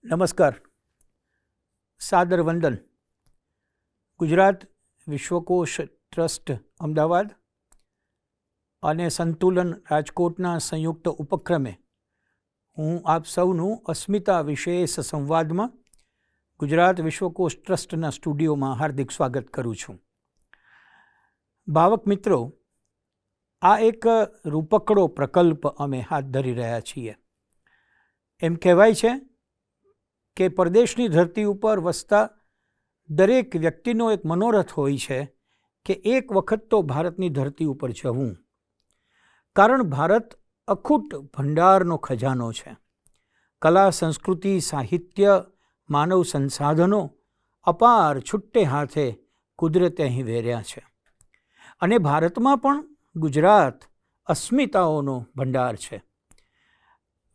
નમસ્કાર, સાદર વંદન. ગુજરાત વિશ્વકોશ ટ્રસ્ટ અમદાવાદ અને સંતુલન રાજકોટના સંયુક્ત ઉપક્રમે હું આપ સૌનું અસ્મિતા વિશેષ સંવાદમાં ગુજરાત વિશ્વકોશ ટ્રસ્ટના સ્ટુડિયોમાં હાર્દિક સ્વાગત કરું છું. ભાવક મિત્રો, આ એક રૂપકડો પ્રકલ્પ અમે હાથ ધરી રહ્યા છીએ. એમ કહેવાય છે કે પરદેશની ધરતી ઉપર વસતા દરેક વ્યક્તિનો એક મનોરથ હોય છે કે એક વખત તો ભારતની ધરતી ઉપર જવું. કારણ ભારત અખૂટ ભંડારનો ખજાનો છે. કલા, સંસ્કૃતિ, સાહિત્ય, માનવ સંસાધનો અપાર છુટ્ટે હાથે કુદરતે અહીં વેર્યા છે. અને ભારતમાં પણ ગુજરાત અસ્મિતાઓનો ભંડાર છે.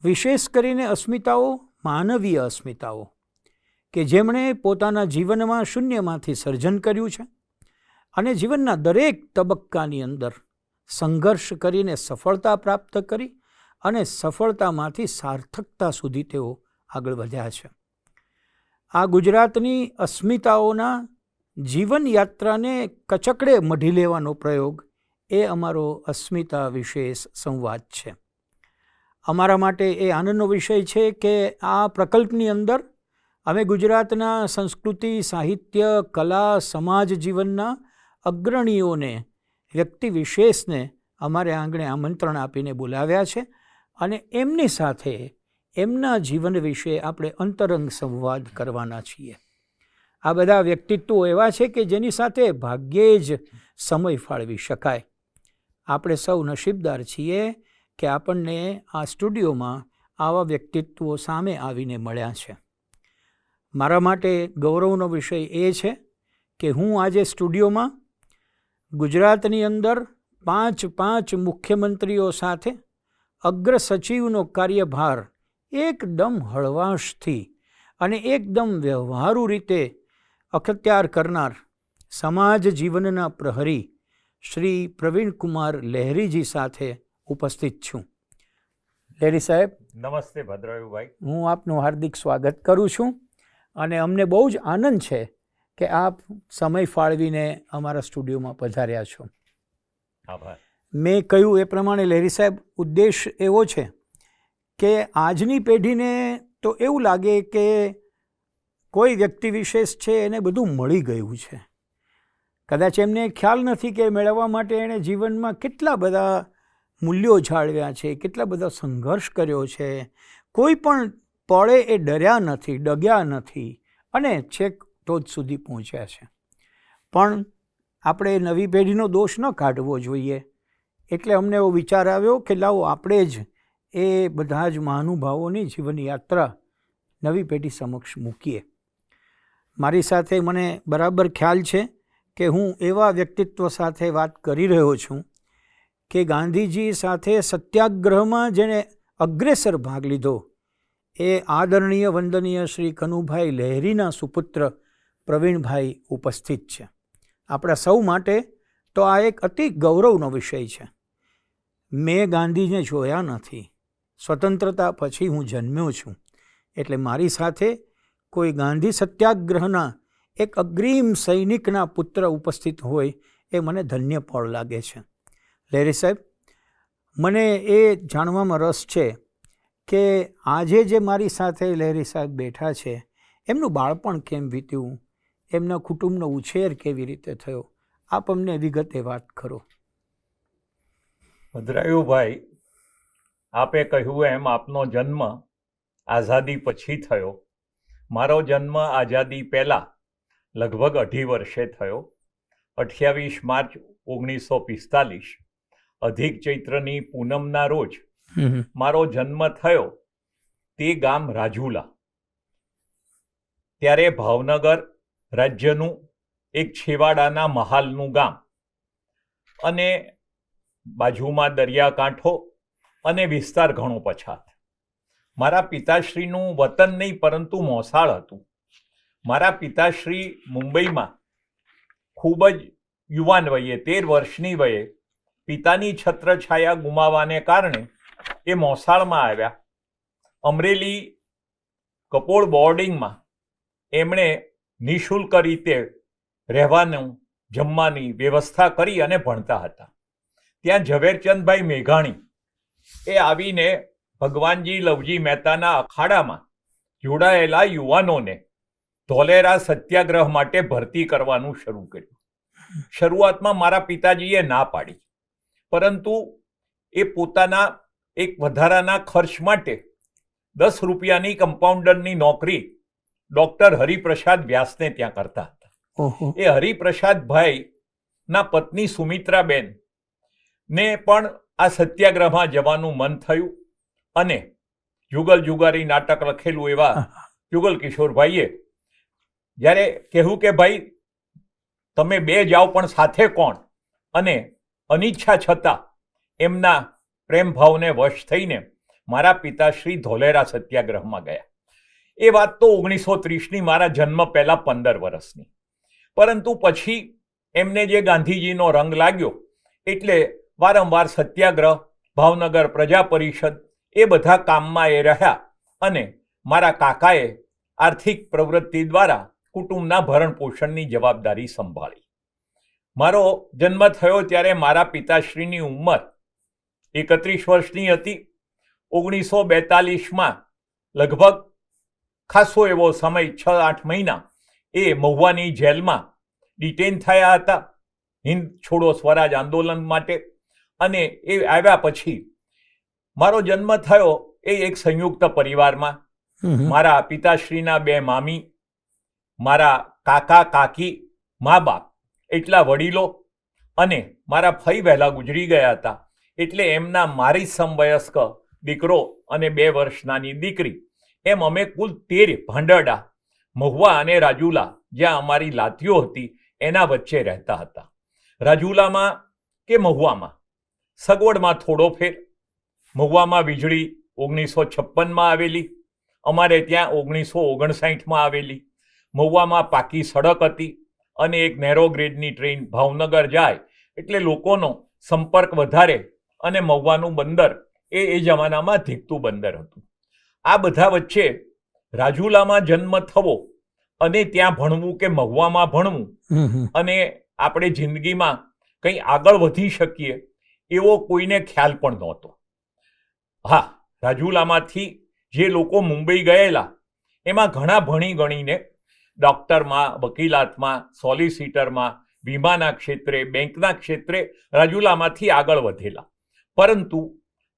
વિશેષ કરીને અસ્મિતાઓ, માનવીય અસ્મિતાઓ, કે જેમણે પોતાના જીવનમાં શૂન્યમાંથી સર્જન કર્યું છે અને જીવનના દરેક તબક્કાની અંદર સંઘર્ષ કરીને સફળતા પ્રાપ્ત કરી અને સફળતામાંથી સાર્થકતા સુધી તેઓ આગળ વધ્યા છે. આ ગુજરાતની અસ્મિતાઓના જીવનયાત્રાને કચકડે મઢી લેવાનો પ્રયોગ એ અમારો અસ્મિતા વિશેષ સંવાદ છે. અમારા માટે એ આનંદનો વિષય છે કે આ પ્રકલ્પની અંદર અમે ગુજરાતના સંસ્કૃતિ, સાહિત્ય, કલા, સમાજ જીવનના અગ્રણીઓને, વ્યક્તિ વિશેષને અમારે આંગણે આમંત્રણ આપીને બોલાવ્યા છે અને એમની સાથે એમના જીવન વિશે આપણે અંતરંગ સંવાદ કરવાના છીએ. આ બધા વ્યક્તિત્વો એવા છે કે જેની સાથે ભાગ્યે જ સમય ફાળવી શકાય. આપણે સૌ નસીબદાર છીએ કે આપણને આ સ્ટુડિયોમાં આવા વ્યક્તિત્વો સામે આવીને મળ્યા છે. મારા માટે ગૌરવનો વિષય એ છે કે હું આજે સ્ટુડિયોમાં ગુજરાતની અંદર પાંચ મુખ્યમંત્રીઓ સાથે અગ્ર સચિવનો કાર્યભાર એકદમ હળવાશથી અને એકદમ વ્યવહારુ રીતે અખત્યાર કરનાર સમાજ જીવનના પ્રહરી શ્રી પ્રવીણકુમાર લહેરીજી સાથે ઉપસ્થિત છું. લહેરી સાહેબ, નમસ્તે ભદ્રાયુભાઈ. હું આપનું હાર્દિક સ્વાગત કરું છું અને અમને બહુ જ આનંદ છે કે આપ સમય ફાળવીને અમારા સ્ટુડિયોમાં પધાર્યા છો. આભાર. મેં કહ્યું એ પ્રમાણે લહેરી સાહેબ, ઉદ્દેશ એવો છે કે આજની પેઢીને તો એવું લાગે કે કોઈ વ્યક્તિ વિશેષ છે એને બધું મળી ગયું છે. કદાચ એમને ખ્યાલ નથી કે મેળવવા માટે એણે જીવનમાં કેટલા બધા મૂલ્યો જાળવ્યા છે, કેટલા બધા સંઘર્ષ કર્યો છે. કોઈ પણ પળે એ ડર્યા નથી, ડગ્યા નથી અને છેક ટોચ સુધી પહોંચ્યા છે. પણ આપણે નવી પેઢીનો દોષ ન કાઢવો જોઈએ. એટલે અમને એવો વિચાર આવ્યો કે લાવો આપણે જ એ બધા જ મહાનુભાવોની જીવનયાત્રા નવી પેઢી સમક્ષ મૂકીએ. મારી સાથે મને બરાબર ખ્યાલ છે કે હું એવા વ્યક્તિત્વ સાથે વાત કરી રહ્યો છું કે ગાંધીજી સાથે સત્યાગ્રહમાં જેણે અગ્રેસર ભાગ લીધો એ આદરણીય વંદનીય શ્રી કનુભાઈ લહેરીના સુપુત્ર પ્રવીણભાઈ ઉપસ્થિત છે. આપણા સૌ માટે તો આ એક અતિ ગૌરવનો વિષય છે. મેં ગાંધીને જોયા નથી. સ્વતંત્રતા પછી હું જન્મ્યો છું. એટલે મારી સાથે કોઈ ગાંધી સત્યાગ્રહના એક અગ્રીમ સૈનિકના પુત્ર ઉપસ્થિત હોય એ મને ધન્ય ફળ લાગે છે. લહેરી સાહેબ, મને એ જાણવામાં રસ છે કે આજે જે મારી સાથે લહેરી સાહેબ બેઠા છે એમનું બાળપણ કેમ વીત્યું, એમના કુટુંબનો ઉછેર કેવી રીતે થયો, આપ અમને વિગતે વાત કરો. ભદ્રાયુભાઈ, આપે કહ્યું એમ આપનો જન્મ આઝાદી પછી થયો. મારો જન્મ આઝાદી પહેલાં લગભગ 2.5 વર્ષે થયો. 28 માર્ચ 1945 અધિક ચૈત્રની પૂનમના રોજ મારો જન્મ થયો. તે ગામ રાજુલા. ત્યારે ભાવનગર રાજ્યનું એક છેવાડાના મહાલનું ગામ અને બાજુમાં દરિયાકાંઠો અને વિસ્તાર ઘણો પછાત. મારા પિતાશ્રીનું વતન નહીં પરંતુ મોસાળ હતું. મારા પિતાશ્રી મુંબઈમાં ખૂબ જ યુવાન વયે 13 વર્ષની વયે પિતાની છત્રછાયા ગુમાવવાને કારણે એ મોસાળમાં આવ્યા. અમરેલી કપોળ બોર્ડિંગમાં એમણે નિઃશુલ્ક રીતે રહેવાનું જમવાની વ્યવસ્થા કરી અને ભણતા હતા. ત્યાં ઝવેરચંદભાઈ મેઘાણી એ આવીને ભગવાનજી લવજી મહેતાના અખાડામાં જોડાયેલા યુવાનોને ધોલેરા સત્યાગ્રહ માટે ભરતી કરવાનું શરૂ કર્યું. શરૂઆતમાં મારા પિતાજીએ ના પાડી, પરંતુ એ પોતાના એક વધારાના ખર્ચ માટે 10 રૂપિયાની કમ્પાઉન્ડરની નોકરી ડોક્ટર હરિપ્રસાદ વ્યાસને ત્યાં કરતા હતા. એ હરિપ્રસાદભાઈ ના પત્ની સુમિત્રાબેન ને પણ આ સત્યાગ્રહમાં જવાનું મન થયું અને જુગલ જુગારી નાટક લખેલું એવા જુગલ કિશોરભાઈએ જ્યારે કહ્યું કે ભાઈ તમે બે જાઓ પણ સાથે કોણ, અને અનિચ્છા છતાં એમના પ્રેમ ભાવને વશ થઈને મારા પિતાશ્રી ધોલેરા સત્યાગ્રહમાં ગયા. એ વાત તો 1930ની, મારા જન્મ પહેલા 15 વર્ષની. પરંતુ પછી એમને જે ગાંધીજીનો રંગ લાગ્યો એટલે વારંવાર સત્યાગ્રહ, ભાવનગર પ્રજા પરિષદ એ બધા કામમાં એ રહ્યા અને મારા કાકાએ આર્થિક પ્રવૃત્તિ દ્વારા કુટુંબના ભરણ પોષણની જવાબદારી સંભાળી. મારો જન્મ થયો ત્યારે મારા પિતાશ્રીની ઉંમર 31 વર્ષની હતી. 1942માં લગભગ ખાસો એવો સમય 6-8 મહિના એ મહુવાની જેલમાં ડિટેન થયા હતા હિન્દ છોડો સ્વરાજ આંદોલન માટે. અને એ આવ્યા પછી મારો જન્મ થયો એ એક સંયુક્ત પરિવારમાં. મારા પિતાશ્રીના 2 મામી, મારા કાકા કાકી, મા બાપ એટલા વડીલો અને મારા ફઈ વહેલા ગુજરી ગયા હતા. એટલે એમના મારી સમવયસ્ક દીકરો અને 2 વર્ષ નાની દીકરી, એમ અમે કુલ 13 ભાંડરડા મહુવા અને રાજુલા, જ્યાં અમારી લાતીઓ હતી, એના વચ્ચે રહેતા હતા. રાજુલામાં કે મહુવામાં સગવડમાં થોડો ફેર. મહુવામાં વીજળી 1956માં આવેલી, અમારે ત્યાં 1959માં આવેલી. મહુવામાં પાકી સડક હતી અને એક નેરો ગ્રેડની ટ્રેન ભાવનગર જાય એટલે લોકોનો સંપર્ક વધારે, અને મહુવાનું બંદર એ જમાનામાં ધીકતું બંદર હતું. આ બધા વચ્ચે રાજુલામાં જન્મ થવો અને ત્યાં ભણવું કે મહુવામાં ભણવું અને આપણે જિંદગીમાં કંઈ આગળ વધી શકીએ એવો કોઈને ખ્યાલ પણ નહોતો. હા, રાજુલામાંથી જે લોકો મુંબઈ ગયેલા એમાં ઘણા ભણી ગણીને ડૉક્ટરમાં, વકીલાતમાં, સોલિસિટરમાં, વીમાના ક્ષેત્રે, બેંકના ક્ષેત્રે રાજુલામાંથી આગળ વધેલા. પરંતુ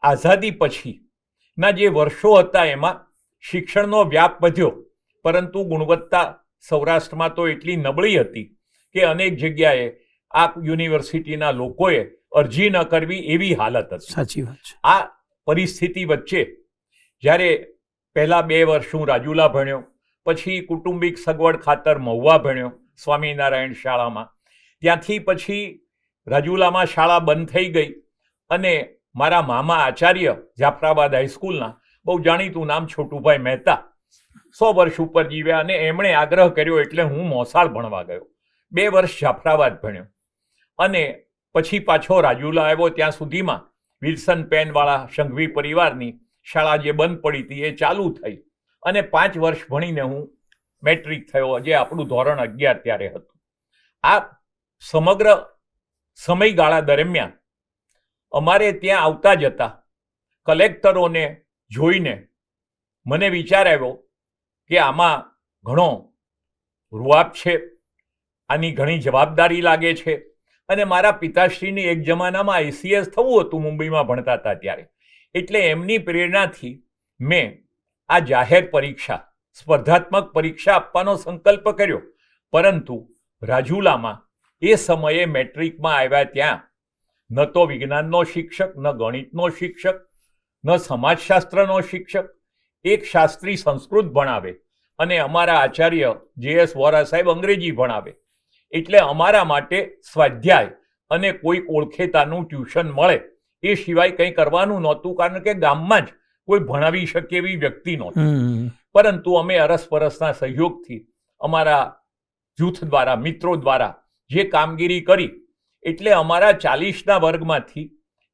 આઝાદી પછીના જે વર્ષો હતા એમાં શિક્ષણનો વ્યાપ વધ્યો, પરંતુ ગુણવત્તા સૌરાષ્ટ્રમાં તો એટલી નબળી હતી કે અનેક જગ્યાએ આ યુનિવર્સિટીના લોકોએ અરજી ન કરવી એવી હાલત હતી. સાચી વાત છે. આ પરિસ્થિતિ વચ્ચે જ્યારે પહેલા 2 વર્ષ હું રાજુલા ભણ્યો, પછી કુટુંબિક સગવડ ખાતર મહુવા ભણ્યો સ્વામિનારાયણ શાળામાં. ત્યાંથી પછી રાજુલામાં શાળા બંધ થઈ ગઈ અને મારા મામા આચાર્ય જાફરાબાદ હાઈસ્કૂલના, બહુ જાણીતું નામ છોટુભાઈ મહેતા, 100 વર્ષ ઉપર જીવ્યા અને એમણે આગ્રહ કર્યો એટલે હું મોસાળ ભણવા ગયો. 2 વર્ષ જાફરાબાદ ભણ્યો અને પછી પાછો રાજુલા આવ્યો. ત્યાં સુધીમાં વિલ્સન પેનવાળા સંઘવી પરિવારની શાળા જે બંધ પડી હતી એ ચાલુ થઈ અને 5 વર્ષ ભણીને હું મેટ્રિક થયો, જે આપણું ધોરણ 11 ત્યારે હતું. આ સમગ્ર સમયગાળા દરમિયાન અમારે ત્યાં આવતા જતા કલેક્ટરોને જોઈને મને વિચાર આવ્યો કે આમાં ઘણો રૂઆબ છે, આની ઘણી જવાબદારી લાગે છે. અને મારા પિતાશ્રીની એક જમાનામાં ICS થવું હતું મુંબઈમાં ભણતા હતા ત્યારે, એટલે એમની પ્રેરણાથી મેં આ જાહેર પરીક્ષા, સ્પર્ધાત્મક પરીક્ષા આપવાનો સંકલ્પ કર્યો. પરંતુ રાજુલામાં એ સમયે મેટ્રિકમાં આવ્યા ત્યાં ન તો વિજ્ઞાનનો શિક્ષક, ન ગણિતનો શિક્ષક, ન સમાજશાસ્ત્રનો શિક્ષક. એક શાસ્ત્રી સંસ્કૃત ભણાવે અને અમારા આચાર્ય JS વોરા સાહેબ અંગ્રેજી ભણાવે. એટલે અમારા માટે સ્વાધ્યાય અને કોઈ ઓળખેતાનું ટ્યુશન મળે એ સિવાય કંઈ કરવાનું નહોતું, કારણ કે ગામમાં જ કોઈ ભણાવી શકે એવી વ્યક્તિ નહોતી. પરંતુ અમે અરસપરસના સહયોગથી અમારા જૂથ દ્વારા, મિત્રો દ્વારા જે કામગીરી કરી, એટલે અમારા 40ના વર્ગમાંથી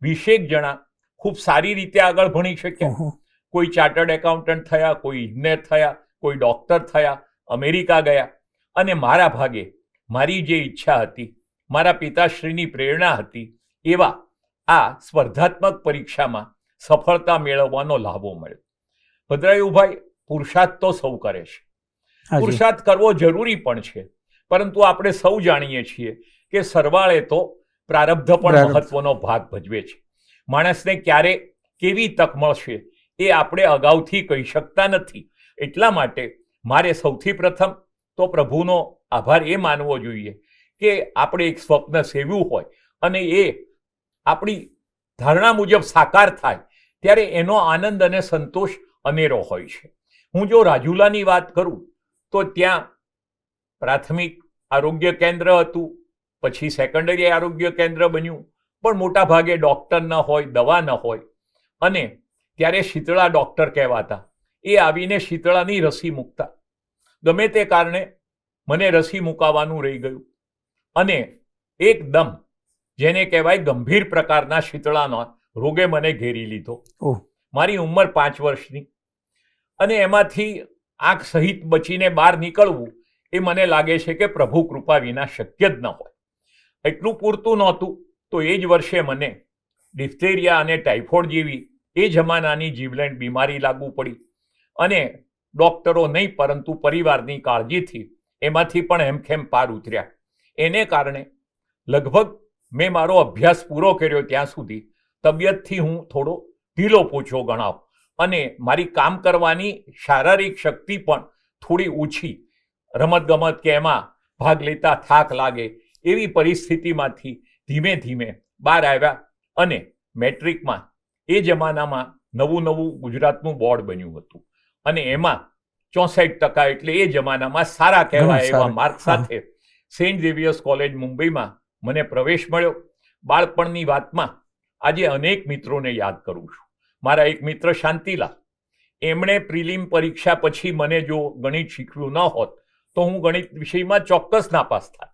20 જણા ખૂબ સારી રીતે આગળ ભણી શક્યા. કોઈ ચાર્ટર્ડ એકાઉન્ટન્ટ થયા, કોઈ ઇજનેર થયા, કોઈ ડૉક્ટર થયા, અમેરિકા ગયા, અને મારા ભાગે મારી જે ઈચ્છા હતી, મારા પિતાશ્રીની પ્રેરણા હતી, એવા આ સ્પર્ધાત્મક પરીક્ષામાં સફળતા મેળવવાનો લાભો મળ્યો. ભદ્રાયુભાઈ, પુરુષાર્થ તો સૌ કરે છે, પુરુષાર્થ કરવો જરૂરી પણ છે, પરંતુ આપણે સૌ જાણીએ છીએ કે સરવાળે તો પ્રારબ્ધ પણ મહત્વનો ભાગ ભજવે છે. માણસને ક્યારે કેવી તક મળશે એ આપણે અગાઉથી કહી શકતા નથી. એટલા માટે મારે સૌથી પ્રથમ તો પ્રભુનો આભાર એ માનવો જોઈએ કે આપણે એક સ્વપ્ન સેવ્યું હોય અને એ આપણી ધારણા મુજબ સાકાર થાય ત્યારે એનો આનંદ અને સંતોષ અનેરો હોય છે. હું જો રાજુલાની વાત કરું તો ત્યાં પ્રાથમિક આરોગ્ય કેન્દ્ર હતું, પછી સેકન્ડરી આરોગ્ય કેન્દ્ર બન્યું, પણ મોટા ભાગે ડૉક્ટર ન હોય, દવા ન હોય, અને ત્યારે શીતળા ડૉક્ટર કહેવાતા. એ આવીને શીતળાની રસી મૂકતા. ગમે તે કારણે મને રસી મૂકાવાનું રહી ગયું અને એકદમ જેને કહેવાય ગંભીર પ્રકારના શીતળાના રોગે મને ઘેરી લીધો. મારી ઉંમર 5 વર્ષની, અને એમાંથી આંખ સહિત બચીને બહાર નીકળવું એ મને લાગે છે કે પ્રભુ કૃપા વિના શક્ય જ ન હોય. એટલું પૂરતું નહોતું તો એ જ વર્ષે મને ડિફ્થેરિયા અને ટાઇફોઇડ જેવી એ જમાનાની જીવલેણ બીમારી લાગુ પડી, અને ડૉક્ટરો નહીં પરંતુ પરિવારની કાળજીથી એમાંથી પણ હેમખેમ પાર ઉતર્યા. એને કારણે લગભગ મેં મારો અભ્યાસ પૂરો કર્યો ત્યાં સુધી તબિયતથી હું થોડો ઢીલો પોચો ગણાવ, અને મારી કામ કરવાની શારીરિક શક્તિ પણ થોડી ઓછી, રમતગમત કે એમાં ભાગ લેતા થાક લાગે એવી પરિસ્થિતિમાંથી ધીમે ધીમે બહાર આવ્યા. અને મેટ્રિકમાં એ જમાનામાં નવું ગુજરાતનું બોર્ડ બન્યું હતું, અને એમાં 64% એટલે એ જમાનામાં સારા કહેવાય એવા માર્ક સાથે સેન્ટ ઝેવિયર્સ કોલેજ મુંબઈમાં મને પ્રવેશ મળ્યો. બાળપણની વાતમાં આજે અનેક મિત્રોને યાદ કરું છું. મારા એક મિત્ર શાંતિલાલ, એમણે પ્રિલિમ પરીક્ષા પછી મને જો ગણિત શીખવ્યું ન હોત તો હું ગણિત વિષયમાં ચોક્કસ નાપાસ થાત.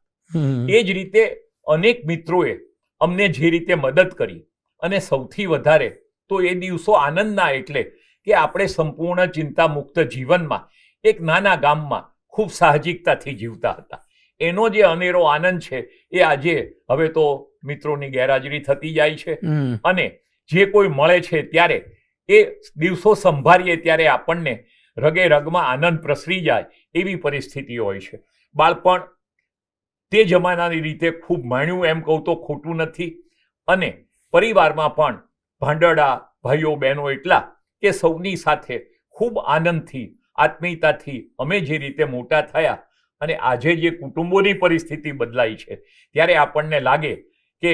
એ જ રીતે અનેક મિત્રોએ અમને જે રીતે મદદ કરી, અને સૌથી વધારે તો એ દિવસો આનંદના, એટલે કે આપણે સંપૂર્ણ ચિંતા મુક્ત જીવનમાં એક નાના ગામમાં ખૂબ સાહજિકતાથી જીવતા હતા. એનો જે અનેરો આનંદ છે એ આજે હવે તો મિત્રોની ગેરહાજરી થતી જાય છે, અને જે કોઈ મળે છે ત્યારે એ દિવસો સંભાળીએ ત્યારે આપણને રગે રગમાં આનંદ પ્રસરી જાય એવી પરિસ્થિતિ હોય છે. બાળપણ તે જમાનાની રીતે ખૂબ માણ્યું એમ કહું તો ખોટું નથી, અને પરિવારમાં પણ ભાંડડા ભાઈઓ બહેનો એટલા કે સૌની સાથે ખૂબ આનંદથી, આત્મીયતાથી અમે જે રીતે મોટા થયા, અને આજે જે કુટુંબોની પરિસ્થિતિ બદલાઈ છે ત્યારે આપણને લાગે કે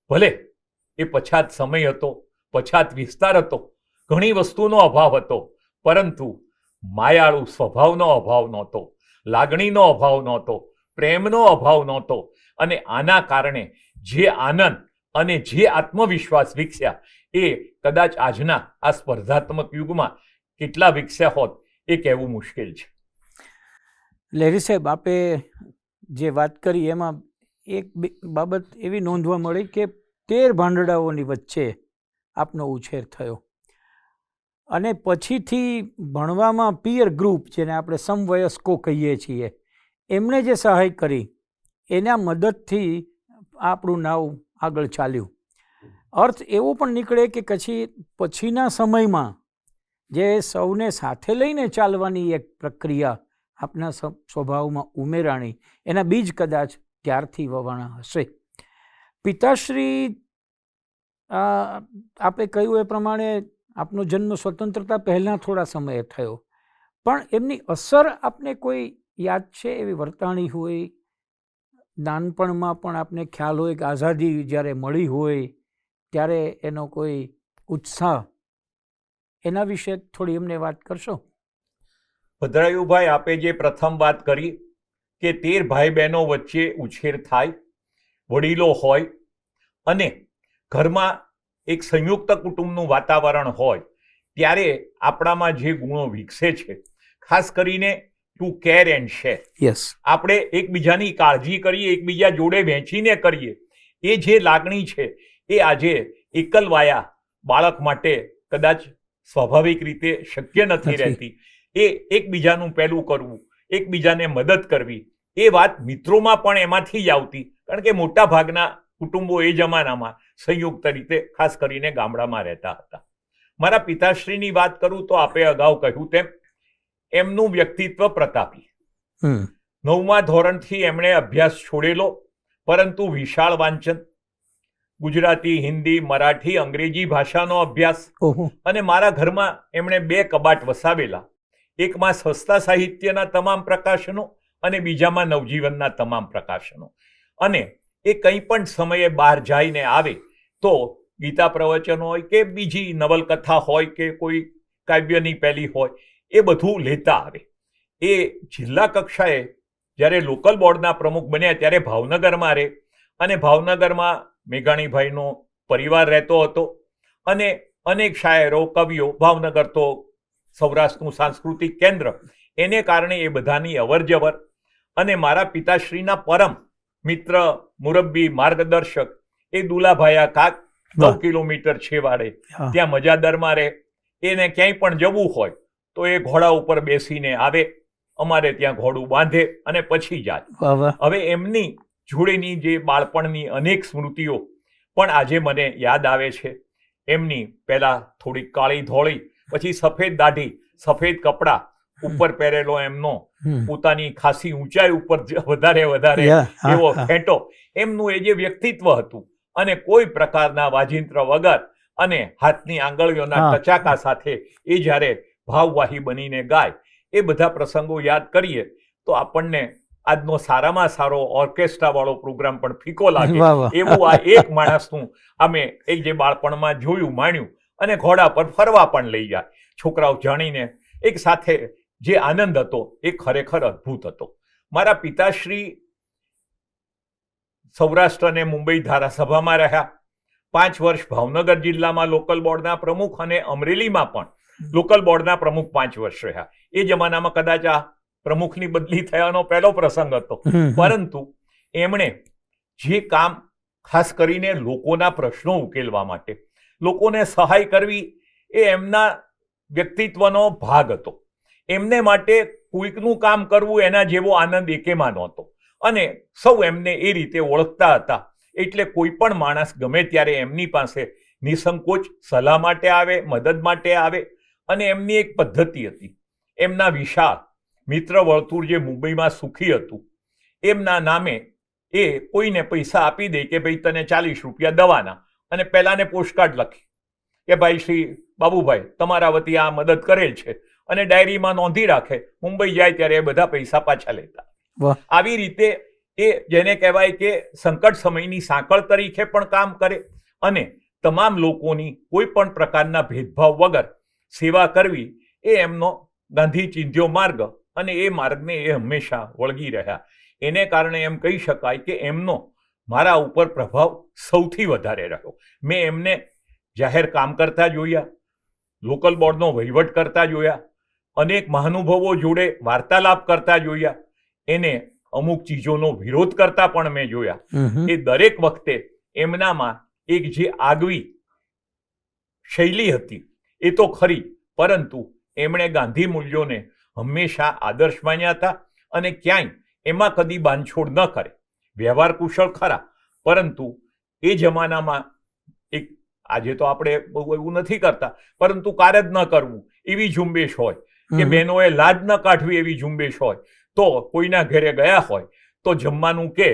ભલે એ પછાત સમય હતો, પછાત વિસ્તાર હતો, ઘણી વસ્તુનો અભાવ હતો, પરંતુ માયાળુ સ્વભાવનો અભાવ નહોતો, લાગણીનો અભાવ નહોતો, પ્રેમનો અભાવ નહોતો. અને આના કારણે જે આનંદ અને જે આત્મવિશ્વાસ વિકસ્યા એ કદાચ આજના આ સ્પર્ધાત્મક યુગમાં કેટલા વિકસ્યા હોત એ કહેવું મુશ્કેલ છે. લહેરી સાહેબ, આપે જે વાત કરી એમાં એક બાબત એવી નોંધવા મળી કે 13 ભાંડડાઓની વચ્ચે આપનો ઉછેર થયો, અને પછીથી ભણવામાં પિયર ગ્રુપ, જેને આપણે સમવયસ્કો કહીએ છીએ, એમણે જે સહાય કરી એના મદદથી આપણું નાવ આગળ ચાલ્યું. અર્થ એવો પણ નીકળે કે પછીના સમયમાં જે સૌને સાથે લઈને ચાલવાની એક પ્રક્રિયા આપના સ્વભાવમાં ઉમેરાણી, એના બીજ કદાચ ત્યારથી વવાણા હશે. પિતાશ્રી, આપે કહ્યું એ પ્રમાણે આપનો જન્મ સ્વતંત્રતા પહેલાં થોડા સમયે થયો, પણ એમની અસર આપને કોઈ યાદ છે? એવી વર્તાણી હોય, નાનપણમાં પણ આપને ખ્યાલ હોય કે આઝાદી જ્યારે મળી હોય ત્યારે એનો કોઈ ઉત્સાહ, એના વિશે થોડી એમને વાત કરશો? ભદ્રાયુભાઈ, આપે જે પ્રથમ વાત કરી કે 13 ભાઈ બહેનો વચ્ચે ઉછેર થાય, વડીલો હોય, અને ઘરમાં એક સંયુક્ત કુટુંબનું વાતાવરણ હોય, ત્યારે આપણામાં જે ગુણો વિકસે છે, ખાસ કરીને ટુ કેર એન્ડ શેર, આપણે એકબીજાની કાળજી કરીએ, એકબીજા જોડે વહેંચીને કરીએ, એ જે લાગણી છે એ આજે એકલવાયા બાળક માટે કદાચ સ્વાભાવિક રીતે શક્ય નથી રહેતી. એ એકબીજાનું પહેલું કરવું, એકબીજાને મદદ કરવી, એ વાત મિત્રોમાં પણ એમાંથી જ આવતી. કારણ કે મોટા ભાગના કુટુંબો એ જમાનામાં સંયુક્ત રીતે ખાસ કરીને ગામડામાં રહેતા હતા. મારા પિતાશ્રીની વાત કરું તો આપે અગાઉ કહ્યું તેમ એમનું વ્યક્તિત્વ પ્રતાપી. 9મા ધોરણથી એમણે અભ્યાસ છોડેલો, પરંતુ વિશાળ વાંચન, ગુજરાતી, હિન્દી, મરાઠી, અંગ્રેજી ભાષાનો અભ્યાસ. અને મારા ઘરમાં એમણે 2 કબાટ વસાવેલા, એકમાં સસ્તા સાહિત્યના તમામ પ્રકાશનો અને બીજામાં નવજીવનના તમામ પ્રકાશનો. અને એ કંઈ પણ સમયે બહાર જઈને આવે તો ગીતા પ્રવચન હોય કે બીજી નવલકથા હોય કે કોઈ કાવ્યની પહેલી હોય, એ બધું લેતા આવે. એ જિલ્લા કક્ષાએ જ્યારે લોકલ બોર્ડના પ્રમુખ બન્યા ત્યારે ભાવનગરમાં રહે, અને ભાવનગરમાં મેઘાણીભાઈનો પરિવાર રહેતો હતો, અને અનેક શાયરો, કવિઓ, ભાવનગર તો સૌરાષ્ટ્રનું સાંસ્કૃતિક કેન્દ્ર, એને કારણે એ બધાની અવરજવર. અને મારા પિતાશ્રીના પરમ મિત્ર, મુરબ્બી, માર્ગદર્શક એ દુલાભાયા કાક 9 કિલોમીટર છેવાડે ત્યાં મજાદરમાં રહે. એને ક્યાંય પણ જવું હોય તો એ ઘોડા ઉપર બેસીને આવે, અમારે ત્યાં ઘોડું બાંધે અને પછી જાય. હવે એમની જોડેની જે બાળપણની અનેક સ્મૃતિઓ પણ આજે મને યાદ આવે છે. એમની પહેલા થોડી કાળી ધોળી, પછી સફેદ દાઢી, સફેદ કપડા, ઉપર પહેરેલો એમનો પોતાની ખાસી ઊંચાઈ ઉપર વધારે એવો ફેંટો, એમનું એ જે વ્યક્તિત્વ હતું, અને કોઈ પ્રકારના વાજિંત્ર વગર અને હાથની આંગળીઓના ટચાકા સાથે એ જ્યારે ભાવવાહી બનીને ગાય, એ બધા પ્રસંગો યાદ કરીએ તો આપણને આજનો સારામાં સારો ઓર્કેસ્ટ્રા વાળો પ્રોગ્રામ પણ ફીકો લાગે. એવું આ એક માણસનું અમે એક જે બાળપણમાં જોયું, માણ્યું, અને ઘોડા પર ફરવા પણ લઈ જાય. છોકરાઓ જાણીને એક સાથે જે આનંદ હતો એ ખરેખર અદ્ભુત હતો. મારા પિતાશ્રી સૌરાષ્ટ્ર અને મુંબઈ ધારાસભામાં રહ્યા, 5 વર્ષ ભાવનગર જિલ્લામાં લોકલ બોર્ડના પ્રમુખ, અને અમરેલીમાં પણ લોકલ બોર્ડના પ્રમુખ 5 વર્ષ રહ્યા. એ જમાનામાં કદાચ આ પ્રમુખની બદલી થયાનો પહેલો પ્રસંગ હતો, પરંતુ એમણે જે કામ ખાસ કરીને લોકોના પ્રશ્નો ઉકેલવા માટે, લોકોને સહાય કરવી, એ એમના વ્યક્તિત્વનો ભાગ હતો. એમને માટે કોઈકનું કામ કરવું એના જેવો આનંદ એકેમાં નહોતો, અને સૌ એમને એ રીતે ઓળખતા હતા. એટલે કોઈ પણ માણસ ગમે ત્યારે એમની પાસે નિસંકોચ સલાહ માટે આવે, મદદ માટે આવે. અને એમની એક પદ્ધતિ હતી, એમના વિશાળ મિત્ર વર્તુળ જે મુંબઈમાં સુખી હતું, એમના નામે એ કોઈને પૈસા આપી દે કે ભાઈ તને 40 રૂપિયા દવાના, અને પહેલાને પોસ્ટકાર્ડ લખી કે ભાઈ શ્રી બાબુભાઈ તમારા વતી આ મદદ કરેલ છે, અને ડાયરીમાં નોંધી રાખે. મુંબઈ જાય ત્યારે એ બધા પૈસા પાછા લેતા. આવી રીતે એ જેને કહેવાય કે સંકટ સમયની સાંકળ તરીકે પણ કામ કરે, અને તમામ લોકોની કોઈ પણ પ્રકારના ભેદભાવ વગર સેવા કરવી એ એમનો ગાંધી ચિંધ્યો માર્ગ, અને એ માર્ગને એ હંમેશા વળગી રહ્યા. એને કારણે એમ કહી શકાય કે એમનો મારા ઉપર પ્રભાવ સૌથી વધારે રહ્યો. મેં એમને જાહેર કામ કરતા જોયા, લોકલ બોર્ડનો વહીવટ કરતા જોયા, અનેક મહાનુભાવો જોડે વાર્તાલાપ કરતા જોયા, એને અમુક ચીજોનો વિરોધ કરતા પણ મેં જોયા. એ દરેક વખતે એમનામાં એક જે આગવી શૈલી હતી એ તો ખરી, પરંતુ એમણે ગાંધી મૂલ્યોને હંમેશા આદર્શ માન્યા હતા, અને ક્યાંય એમાં કદી બાંધછોડ ન કરે. વ્યવહાર કુશળ ખરા, પરંતુ એ જમાનામાં એક, આજે તો આપણે બહુ એવું નથી કરતા, પરંતુ કાર જ ન કરવું એવી ઝુંબેશ હોય, કે બહેનોએ લાજ ન કાઢવી એવી ઝુંબેશ હોય. તો કોઈના ઘરે ગયા હોય તો જમવાનું કે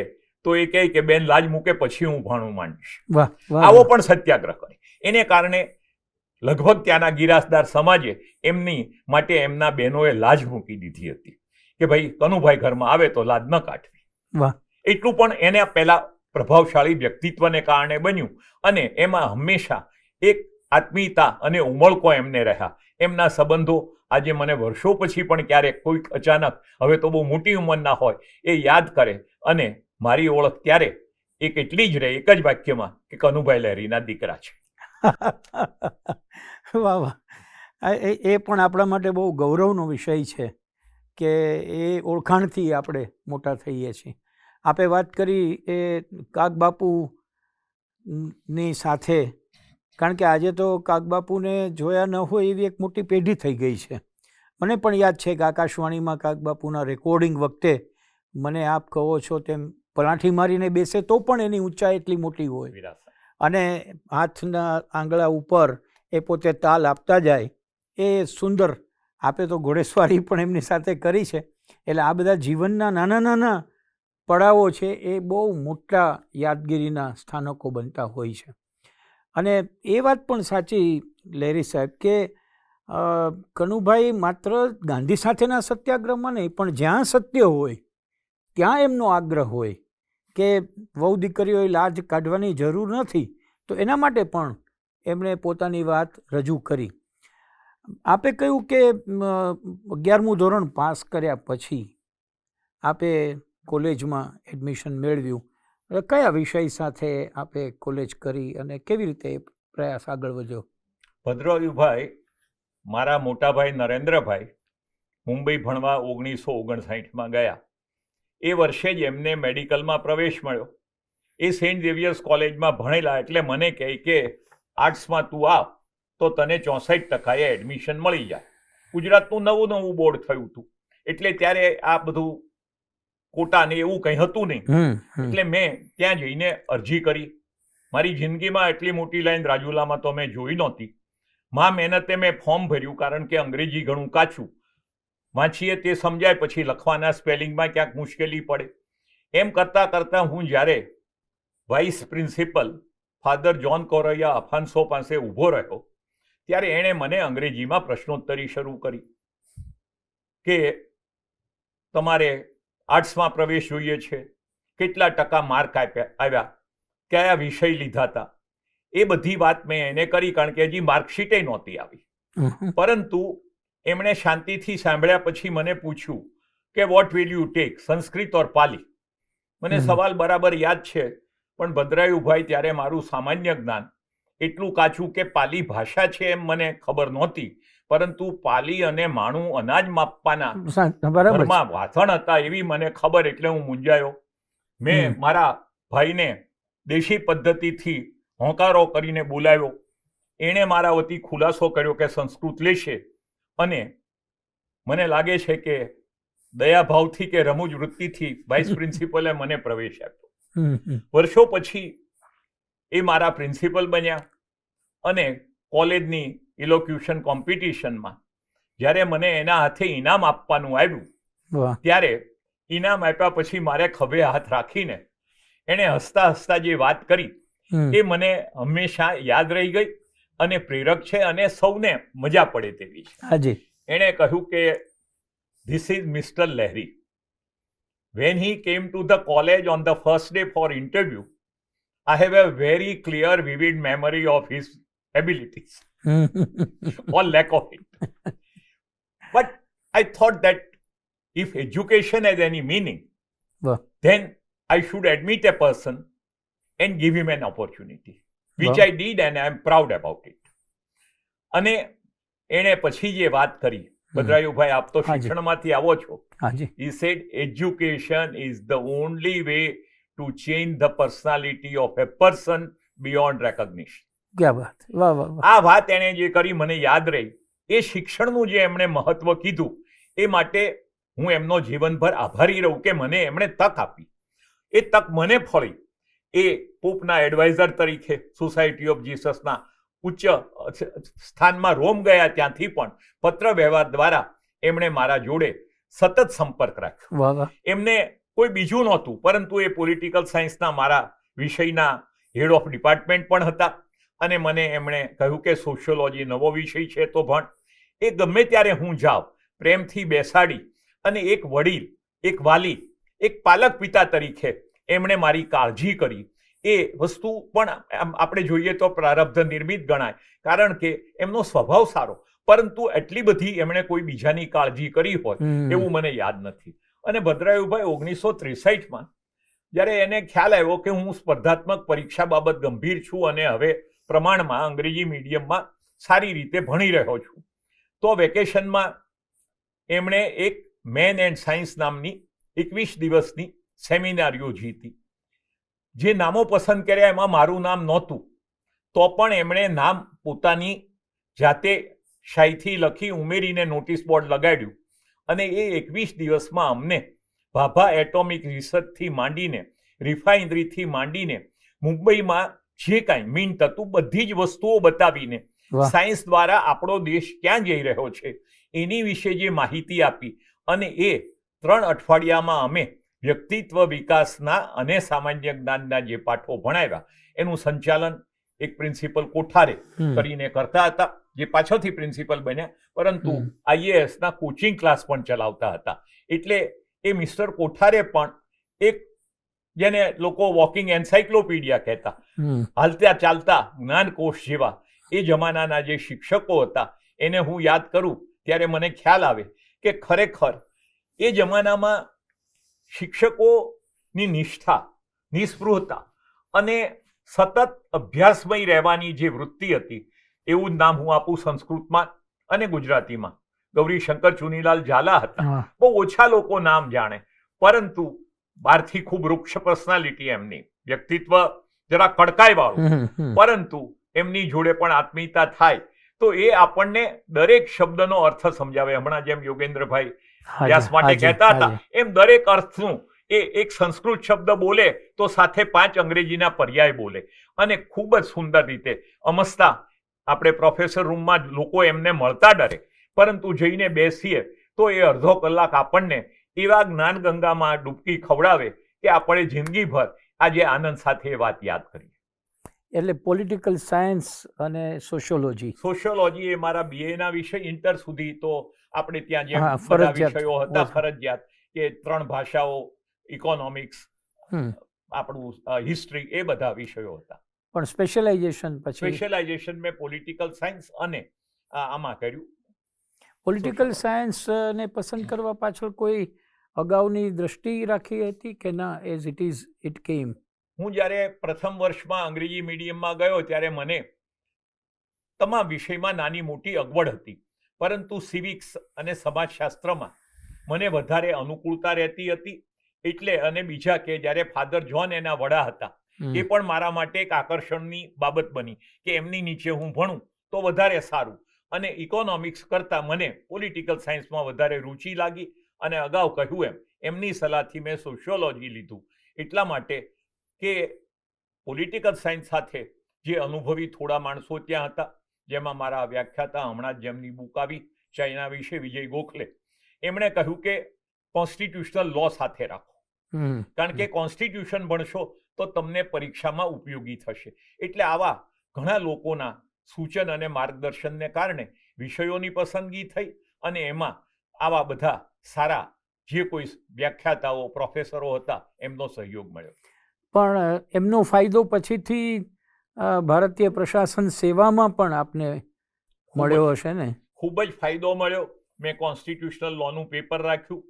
તો એ કહે કે બેન લાજ મૂકે પછી હું ભાણું માંડીશ. આવો પણ સત્યાગ્રહ કરે. એને કારણે લગભગ ત્યાંના ગિરાસદાર સમાજે એમની માટે એમના બહેનોએ લાજ મૂકી દીધી હતી કે ભાઈ કનુભાઈ ઘરમાં આવે તો લાજ ન કાઢવી. એટલું પણ એને પહેલા પ્રભાવશાળી વ્યક્તિત્વને કારણે બન્યું, અને એમાં હંમેશા એક આત્મીયતા અને ઉમળકો એમને રહ્યા. એમના સંબંધો આજે મને વર્ષો પછી પણ ક્યારેક કોઈક અચાનક, હવે તો બહુ મોટી ઉંમરના હોય, એ યાદ કરે, અને મારી ઓળખ ત્યારે એક એટલી જ રહે, એક જ વાક્યમાં, કે કનુભાઈ લહેરીના દીકરા છે. વાહ વાહ, એ પણ આપણા માટે બહુ ગૌરવનો વિષય છે કે એ ઓળખાણથી આપણે મોટા થઈએ છીએ. આપે વાત કરી એ કાગબાપુની સાથે, કારણ કે આજે તો કાગબાપુને જોયા ન હોય એવી એક મોટી પેઢી થઈ ગઈ છે, મને પણ યાદ છે કે આકાશવાણીમાં કાગબાપુના રેકોર્ડિંગ વખતે મને આપ કહો છો તેમ પલાઠી મારીને બેસે તો પણ એની ઊંચાઈ એટલી મોટી હોય વિરાસત. અને હાથના આંગળા ઉપર એ પોતે તાલ આપતા જાય એ સુંદર. આપે તો ઘોડેસવારી પણ એમની સાથે કરી છે, એટલે આ બધા જીવનના નાના નાના પડાવો છે એ બહુ મોટા યાદગીરીના સ્થાનકો બનતા હોય છે. અને એ વાત પણ સાચી લહેરી સાહેબ કે કનુભાઈ માત્ર ગાંધી સાથેના સત્યાગ્રહમાં નહીં પણ જ્યાં સત્ય હોય ત્યાં એમનો આગ્રહ હોય કે વહુ દીકરીઓએ લાજ કાઢવાની જરૂર નથી, તો એના માટે પણ એમણે પોતાની વાત રજૂ કરી. આપે કહ્યું કે 11મું ધોરણ પાસ કર્યા પછી આપે કોલેજમાં એડમિશન મેળવ્યું. કયા વિષય સાથે આપે કોલેજ કરી અને કેવી રીતે પ્રયાસ આગળ વધ્યો? ભદ્રયુભાઈ, મારા મોટાભાઈ નરેન્દ્રભાઈ મુંબઈ ભણવા 1959માં ગયા. એ વર્ષે જ એમને મેડિકલમાં પ્રવેશ મળ્યો. એ સેન્ટ ઝેવિયર્સ કોલેજમાં ભણેલા એટલે મને કહે કે આર્ટ્સમાં તું આવ તો તને 64% એડમિશન મળી જાય. ગુજરાતનું નવું બોર્ડ થયું હતું એટલે ત્યારે આ બધું કોટા ને એવું કંઈ હતું નહીં. એટલે મેં ત્યાં જઈને અરજી કરી. મારી જિંદગીમાં એટલી મોટી લાઈન રાજુલામાં તો મેં જોઈ નહોતી. મહેનતે મેં ફોર્મ ભર્યું, કારણ કે અંગ્રેજી ઘણું કાચું વાંચીએ તે સમજાય, પછી લખવાના સ્પેલિંગમાં ક્યાંક મુશ્કેલી પડે. એમ કરતાં કરતાં હું જ્યારે વાઇસ પ્રિન્સિપલ ફાધર જ્હોન કોરૈયા અફાન્સો પાસે ઊભો રહ્યો ત્યારે એણે મને અંગ્રેજીમાં પ્રશ્નોત્તરી શરૂ કરી કે તમારે આર્ટ્સમાં પ્રવેશ જોઈએ છે, કેટલા ટકા માર્ક આવ્યા, કયા વિષય લીધા હતા, એ બધી વાત મેં એને કરી, કારણ કે હજી માર્કશીટે નહોતી આવી. પરંતુ એમણે શાંતિથી સાંભળ્યા પછી મને પૂછ્યું કે what will you take, Sanskrit or Pali? મને સવાલ બરાબર યાદ છે, પણ ભદ્રાયુભાઈ ત્યારે મારું સામાન્ય જ્ઞાન એટલું કાચું કે પાલી ભાષા છે એમ મને ખબર નહોતી, પરંતુ પાલી અને માણું અનાજ માપવાના ઘરમાં વાસણ હતા એવી મને ખબર, એટલે હું મૂંઝાયો. મેં મારા ભાઈને દેશી પદ્ધતિથી હોંકારો કરીને બોલાવ્યો. એણે મારા વતી ખુલાસો કર્યો કે સંસ્કૃત લેશે, અને મને લાગે છે કે દયાભાવથી કે રમૂજ વૃત્તિથી વાઇસ પ્રિન્સિપલે મને પ્રવેશ આપ્યો. વર્ષો પછી એ મારા પ્રિન્સિપલ બન્યા અને કોલેજની ઇલોક્યુશન કોમ્પિટિશનમાં જ્યારે મને એના હાથે ઇનામ આપવાનું આવ્યું ત્યારે ઇનામ આપ્યા પછી મારે ખભે હાથ રાખીને એણે હસતા હસતા જે વાત કરી એ મને હંમેશા યાદ રહી ગઈ અને પ્રેરક છે અને સૌને મજા પડે તેવી છે. એણે કહ્યું કે this is mister Laheri. When he came to the college on the first day for interview, I have a very clear, vivid memory of his abilities or lack of it. But I thought that if education has any meaning, then I should admit a person and give him an opportunity, which I did and I am proud about it. અને એણે પછી જે વાત કરી, ભદ્રાયુભાઈ આપ તો શિક્ષણમાંથી આવો છો, he said education is the only way to change the personality of a person beyond recognition. ક્યા વાત, વાહ વાહ. આ વાત એણે જે કરી મને યાદ રહી. એ શિક્ષણનું જે એમણે મહત્વ કીધું એ માટે હું એમનો જીવનભર આભારી રહું કે મને એમણે તક આપી. એ તક મને ફળી. એ પોપના એડવાઇઝર તરીકે સોસાયટી ઓફ જીસસના ઉચ્ચ સ્થાનમાં રોમ ગયા ત્યાંથી પણ પત્ર વ્યવહાર દ્વારા એમણે મારા જોડે સતત સંપર્ક રાખ્યો. એમને કોઈ બીજું નહોતું, પરંતુ એ પોલિટિકલ સાયન્સના મારા વિષયના હેડ ઓફ ડિપાર્ટમેન્ટ પણ હતા અને મને એમણે કહ્યું કે સોશિયોલોજી નવો વિષય છે તો ભણ. એ ગમે ત્યારે હું જાઉં પ્રેમથી બેસાડી અને એક વડીલ, એક વાલી, એક પાલક પિતા તરીકે એમણે મારી કાળજી કરી. એ વસ્તુ પણ આપણે જોઈએ તો પ્રારબ્ધ નિર્મિત ગણાય, કારણ કે એમનો સ્વભાવ સારો, પરંતુ એટલી બધી એમણે કોઈ બીજાની કાળજી કરી હોય એવું મને યાદ નથી. અને ભદ્રાયુભાઈ 1963માં જ્યારે એને ખ્યાલ આવ્યો કે હું સ્પર્ધાત્મક પરીક્ષા બાબત ગંભીર છું અને હવે પ્રમાણમાં અંગ્રેજી મીડિયમમાં સારી રીતે ભણી રહ્યો છું, તો વેકેશનમાં એમણે એક મેન એન્ડ સાયન્સ નામની 21 દિવસની સેમિનાર યોજી હતી. જે નામો પસંદ કર્યા એમાં મારું નામ નહોતું, તો પણ એમણે નામ પોતાની જાતે શાહીથી લખી ઉમેરીને નોટિસ બોર્ડ લગાડ્યું અને એ 21 દિવસમાં અમને ભાભા એટોમિક રિસર્ચથી માંડીને રિફાઇનરીથી માંડીને મુંબઈમાં જે કાંઈ મીન થતું બધી જ વસ્તુઓ બતાવીને સાયન્સ દ્વારા આપણો દેશ ક્યાં જઈ રહ્યો છે એની વિશે જે માહિતી આપી અને એ 3 અઠવાડિયામાં અમે વ્યક્તિત્વ વિકાસના અને સામાન્ય જ્ઞાનના જે પાઠો ભણાવ્યા એનું સંચાલન એક પ્રિન્સિપલ કોઠારે કરીને કરતા હતા, જે પાછળથી પ્રિન્સિપલ બન્યા, પરંતુ IASના કોચિંગ ક્લાસ પણ ચલાવતા હતા. એટલે એ મિસ્ટર કોઠારે પણ એક જેને લોકો વોકિંગ એન્સાઇક્લોપીડિયા કહેતા, હાલતા ચાલતા જ્ઞાનકોશ જેવા એ જમાનાના જે શિક્ષકો હતા એને હું યાદ કરું ત્યારે મને ખ્યાલ આવે કે ખરેખર એ જમાનામાં શિક્ષકોની નિષ્ઠા, નિસ્પૃહતા અને સતત અભ્યાસમય રહેવાની જે વૃત્તિ હતી, એવું જ નામ હું આપું સંસ્કૃતમાં અને ગુજરાતીમાં ગૌરીશંકર ચુનીલાલ ઝાલા હતા. બહુ ઓછા લોકો નામ જાણે, પરંતુ બહારથી ખૂબ વૃક્ષ પર્સનાલિટી, એમની વ્યક્તિત્વ જરા કડકાઈ વાળું, પરંતુ એમની જોડે પણ આત્મીયતા થાય તો એ આપણને દરેક શબ્દનો અર્થ સમજાવે. હમણાં જેમ યોગેન્દ્રભાઈ વ્યાસ માટે કહેતા હતા એમ દરેક અર્થનું એ એક સંસ્કૃત શબ્દ બોલે તો સાથે 5 અંગ્રેજીના પર્યાય બોલે અને ખૂબ જ સુંદર રીતે અમસ્તા. આપણે પ્રોફેસર રૂમમાં લોકો એમને મળતા ડરે, પરંતુ જઈને બેસીએ તો એ અડધો કલાક આપણને એવા જ્ઞાન ગંગામાં ડૂબકી ખવડાવે કે આપણે જિંદગીભર આજે આનંદ સાથે એ વાત યાદ કરીએ. એટલે પોલિટિકલ સાયન્સ અને સોશિયોલોજી એ મારા BA ના વિષય. ઇન્ટર સુધી તો આપણે ત્યાં જે બધા વિષયો હતા ફરજિયાત, કે 3 ભાષાઓ, ઇકોનોમિક્સ, આપણું હિસ્ટ્રી, એ બધા વિષયો હતા. પણ સ્પેશિયલાઇઝેશન મેં પોલિટિકલ સાયન્સ અને આમાં કર્યું. પોલિટિકલ સાયન્સ ને પસંદ કરવા પાછળ કોઈ અગાઉની દ્રષ્ટિ રાખી હતી કે ના, એઝ ઇટ ઇઝ ઇટ કેમ? હું જ્યારે પ્રથમ વર્ષમાં અંગ્રેજી મીડિયમમાં ગયો ત્યારે મને તમામ વિષયમાં નાની મોટી અગવડ હતી, પરંતુ સિવિક્સ અને સમાજશાસ્ત્રમાં મને વધારે અનુકૂળતા રહેતી હતી. એટલે અને બીજા કે જ્યારે ફાધર જ્હોન એના વડા હતા, એ પણ મારા માટે એક આકર્ષણની બાબત બની કે એમની નીચે હું ભણું તો વધારે સારું. અને ઇકોનોમિક્સ કરતાં મને પોલિટિકલ સાયન્સમાં વધારે રુચિ લાગી અને અગાઉ કહ્યું એમ એમની સલાહથી મેં સોશિયોલોજી લીધું, એટલા માટે કે પોલિટિકલ સાયન્સ સાથે જે અનુભવી થોડા માણસો ત્યાં હતા, જેમાં મારા વ્યાખ્યાતા હમણાં જ જેમની બુક આવી ચાઇના વિશે, વિજય ગોખલે, એમણે કહ્યું કે કોન્સ્ટિટ્યુશનલ લો સાથે રાખો, કારણ કે કોન્સ્ટિટ્યુશન ભણશો તો તમને પરીક્ષામાં ઉપયોગી થશે. એટલે આવા ઘણા લોકોના સૂચન અને માર્ગદર્શનને કારણે વિષયોની પસંદગી થઈ અને એમાં આવા બધા સારા જે કોઈ વ્યાખ્યાતાઓ, પ્રોફેસરો હતા એમનો સહયોગ મળ્યો. પણ એમનો ફાયદો પછીથી ભારતીય પ્રશાસન સેવામાં પણ આપને મળ્યો હશે ને? ખૂબ જ ફાયદો મળ્યો. મેં કોન્સ્ટિટ્યુશનલ લોનું પેપર રાખ્યું,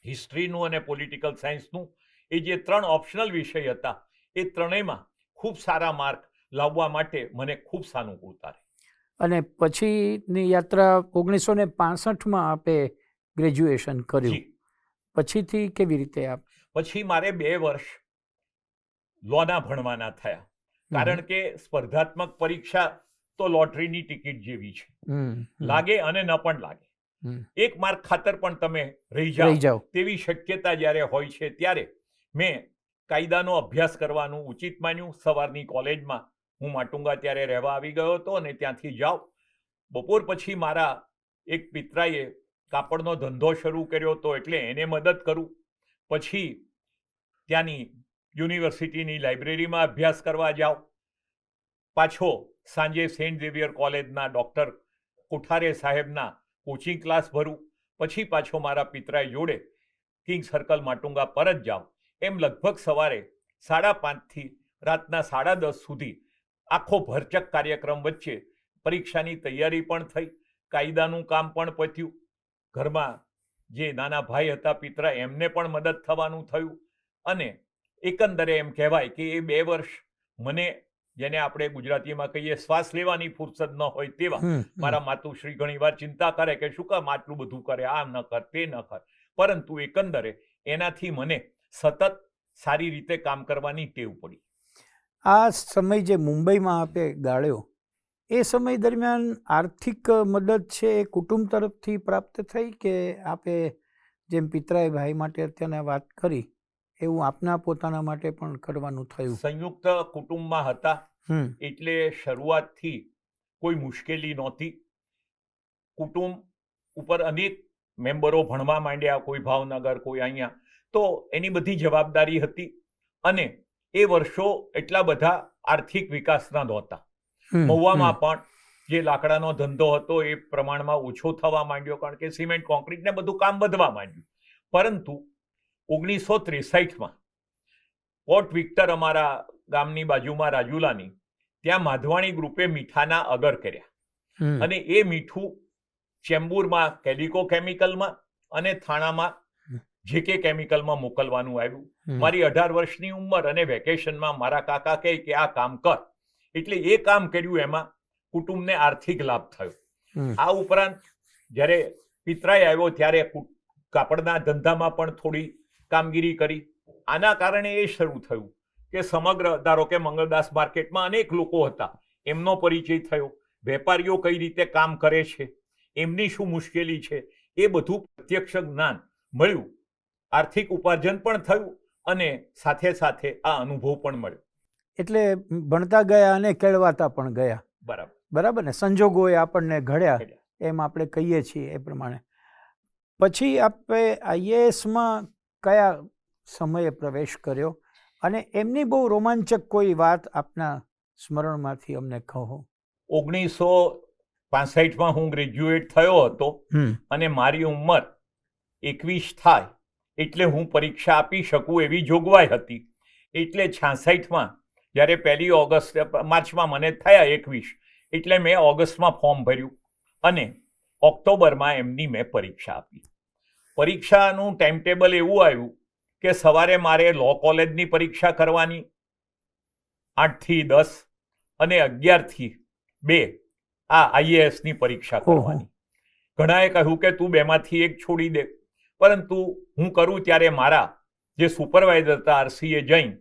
હિસ્ટ્રીનું અને પોલિટિકલ સાયન્સનું. એ જે 3 ઓપ્શનલ વિષય હતા એ ત્રણેયમાં ખૂબ સારા માર્ક લાવવા માટે મને ખૂબ સાનુકૂળતા રહી. અને પછીની યાત્રા 1965માં આપે ગ્રેજ્યુએશન કર્યું. પછીથી કેવી રીતે આપ? પછી મારે 2 વર્ષ લોના ભણવાના થયા, કારણ કે સ્પર્ધાત્મક પરીક્ષા તો લોટરીની ટિકિટ જેવી છે, લાગે અને ન પણ લાગે. 1 માર્ક ખાતર પણ તમે રહી જાઓ તેવી શક્યતા જ્યારે હોય છે, ત્યારે મેં કાયદાનો અભ્યાસ કરવાનું ઉચિત માન્યું. સવારની કોલેજમાં હું માટુંગા ત્યારે રહેવા આવી ગયો હતો અને ત્યાંથી જાઉં. બપોર પછી મારા એક પિતરાએ કાપડનો ધંધો શરૂ કર્યો હતો, એટલે એને મદદ કરું. પછી ત્યાંની યુનિવર્સિટીની લાઇબ્રેરીમાં અભ્યાસ કરવા જાઉં. પાછો સાંજે સેન્ટ ઝેવિયર કોલેજના ડૉક્ટર કોઠારે સાહેબના કોચિંગ ક્લાસ ભરું. પછી પાછો મારા પિતરાઈ જોડે કિંગ સર્કલ માટુંગા પરત જાઉં. એમ લગભગ સવારે 5:30થી રાતના 10:30 સુધી આખો ભરચક કાર્યક્રમ વચ્ચે પરીક્ષાની તૈયારી પણ થઈ, કાયદાનું કામ પણ પત્યું. ઘરમાં જે નાના ભાઈ હતા પિતરા, એમને પણ મદદ થવાનું થયું. અને એકંદરે એમ કહેવાય કે એ 2 વર્ષ મને, જેને આપણે ગુજરાતીમાં કહીએ શ્વાસ લેવાની ફુરસદ ન હોય તેવા, મારા માતુશ્રી ઘણીવાર ચિંતા કરે કે શું કામ આટલું બધું કરે, આ ન કર, તે ન કર, પરંતુ એકંદરે એનાથી મને સતત સારી રીતે કામ કરવાની ટેવ પડી. આ સમય જે મુંબઈમાં આપે ગાળ્યો એ સમય દરમિયાન આર્થિક મદદ છે એ કુટુંબ તરફથી પ્રાપ્ત થઈ કે આપે જેમ પિતરાઈ ભાઈ માટે અત્યારે વાત કરી એવું આપના પોતાના માટે પણ કરવાનું થયું? સંયુક્ત કુટુંબમાં હતા એટલે શરૂઆતથી કોઈ મુશ્કેલી નહોતી. કુટુંબ ઉપર અનેક મેમ્બરો ભણવા માંડ્યા, કોઈ ભાવનગર, કોઈ અહીંયા, તો એની બધી જવાબદારી હતી. અને એ વર્ષો એટલા બધા આર્થિક વિકાસના નહોતા. મહુવામાં પણ જે લાકડાનો ધંધો હતો એ પ્રમાણમાં ઓછો થવા માંડ્યો, કારણ કે સિમેન્ટ કોન્ક્રીટ ને બધું કામ વધવા માંડ્યું. પરંતુ 1963માં પોર્ટ વિક્ટર, અમારા ગામની બાજુમાં રાજુલાની, ત્યાં માધવાણી ગ્રુપે મીઠાના અગર કર્યા અને એ મીઠું ચેમ્બુરમાં કેલિકો કેમિકલમાં અને થાણામાં જેકે કેમિકલમાં મોકલવાનું આવ્યું. મારી 18 વર્ષની ઉંમર અને વેકેશનમાં મારા કાકા કહે કે આ કામ કર, એટલે એ કામ કર્યું. એમાં કુટુંબને આર્થિક લાભ થયો. આ ઉપરાંત જ્યારે પિતરાઈ આવ્યો ત્યારે કાપડના ધંધામાં પણ થોડી કામગીરી કરી. આના કારણે એ શરૂ થયું કે સમગ્ર, ધારો કે મંગળદાસ માર્કેટમાં અનેક લોકો હતા, એમનો પરિચય થયો. વેપારીઓ કઈ રીતે કામ કરે છે, એમની શું મુશ્કેલી છે, એ બધું પ્રત્યક્ષ જ્ઞાન મળ્યું. આર્થિક ઉપાર્જન પણ થયું અને સાથે સાથે આ અનુભવ પણ મળ્યો. એટલે ભણતા ગયા અને કેળવાતા પણ ગયા. બરાબર બરાબર ને, સંજોગોએ આપણને ઘડ્યા એમ આપણે કહીએ છીએ એ પ્રમાણે. પછી આપણે આઈએએસમાં કયા સમયે પ્રવેશ કર્યો અને એમની બહુ રોમાંચક કોઈ વાત આપના સ્મરણમાંથી અમને કહો. 1965માં હું ગ્રેજ્યુએટ થયો હતો અને મારી ઉંમર 21 થાય એટલે હું પરીક્ષા આપી શકું એવી જોગવાઈ હતી. એટલે 66માં જ્યારે 1 ઓગસ્ટ, માર્ચમાં મને થયા 21, એટલે મેં ઓગસ્ટમાં ફોર્મ ભર્યું અને ઓક્ટોબરમાં એમની મેં પરીક્ષા આપી. પરીક્ષાનું ટાઈમ ટેબલ એવું આવ્યું કે સવારે મારે લો કોલેજની પરીક્ષા કરવાની 8 થી 10 અને 11 થી 2 આ આઈએએસની પરીક્ષા કરવાની. ઘણાએ કહ્યું કે તું બેમાંથી એક છોડી દે, પરંતુ હું કરું ત્યારે મારા જે સુપરવાઇઝર હતા આરસીએ જૈન,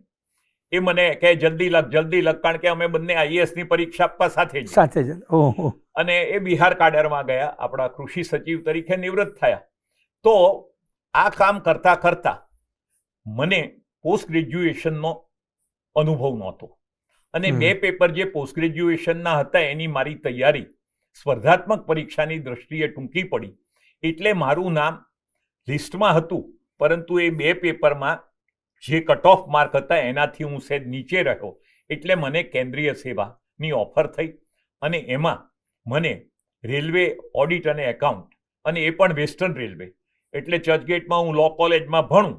એ મને કહે જલ્દી લખ, કારણ કે અમે બંને આઈએએસની પરીક્ષા આપવા સાથે જ. અને એ બિહાર કાડરમાં ગયા, આપણા કૃષિ સચિવ તરીકે નિવૃત્ત થયા. તો આ કામ કરતા કરતા મને પોસ્ટ ગ્રેજ્યુએશનનો અનુભવ નહોતો અને 2 પેપર જે પોસ્ટ ગ્રેજ્યુએશનના હતા એની મારી તૈયારી સ્પર્ધાત્મક પરીક્ષાની દ્રષ્ટિએ ટૂંકી પડી. એટલે મારું નામ લિસ્ટમાં હતું, પરંતુ એ 2 પેપરમાં જે કટ ઓફ માર્ક હતા એનાથી હું સહેજ નીચે રહ્યો. એટલે મને કેન્દ્રીય સેવાની ઓફર થઈ અને એમાં મને રેલવે ઓડિટ અને એકાઉન્ટ, અને એ પણ વેસ્ટર્ન રેલવે. એટલે ચર્ચગેટમાં હું લો કોલેજમાં ભણું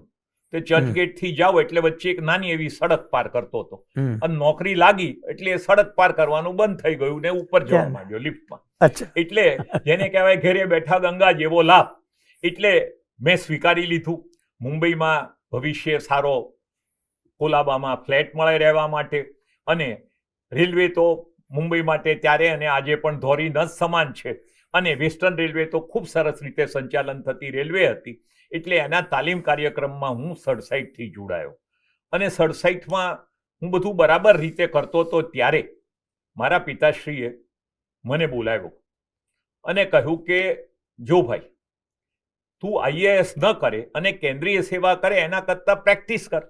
તો ચર્ચગેટથી જાઉં એટલે વચ્ચે એક નાની એવી સડક પાર કરતો હતો અને નોકરી લાગી એટલે એ સડક પાર કરવાનું બંધ થઈ ગયું ને ઉપર જવા માંડ્યો લિફ્ટમાં. એટલે જેને કહેવાય ઘરે બેઠા ગંગા જેવો લાભ. એટલે મેં સ્વીકારી લીધું. મુંબઈમાં ભવિષ્ય સારો, કોલાબામાં ફ્લેટ મળે રહેવા માટે, અને રેલવે તો મુંબઈ માટે ત્યારે અને આજે પણ ધોરી ન સમાન છે. અને વેસ્ટર્ન રેલવે તો ખૂબ સરસ રીતે સંચાલન થતી રેલવે હતી. એટલે એના તાલીમ કાર્યક્રમમાં હું 67થી જોડાયો અને 67માં હું બધું બરાબર રીતે કરતો હતો ત્યારે મારા પિતાશ્રીએ મને બોલાવ્યો અને કહ્યું કે જો ભાઈ, તું આઈએએસ ન કરે અને કેન્દ્રીય સેવા કરે એના કરતાં પ્રેક્ટિસ કર.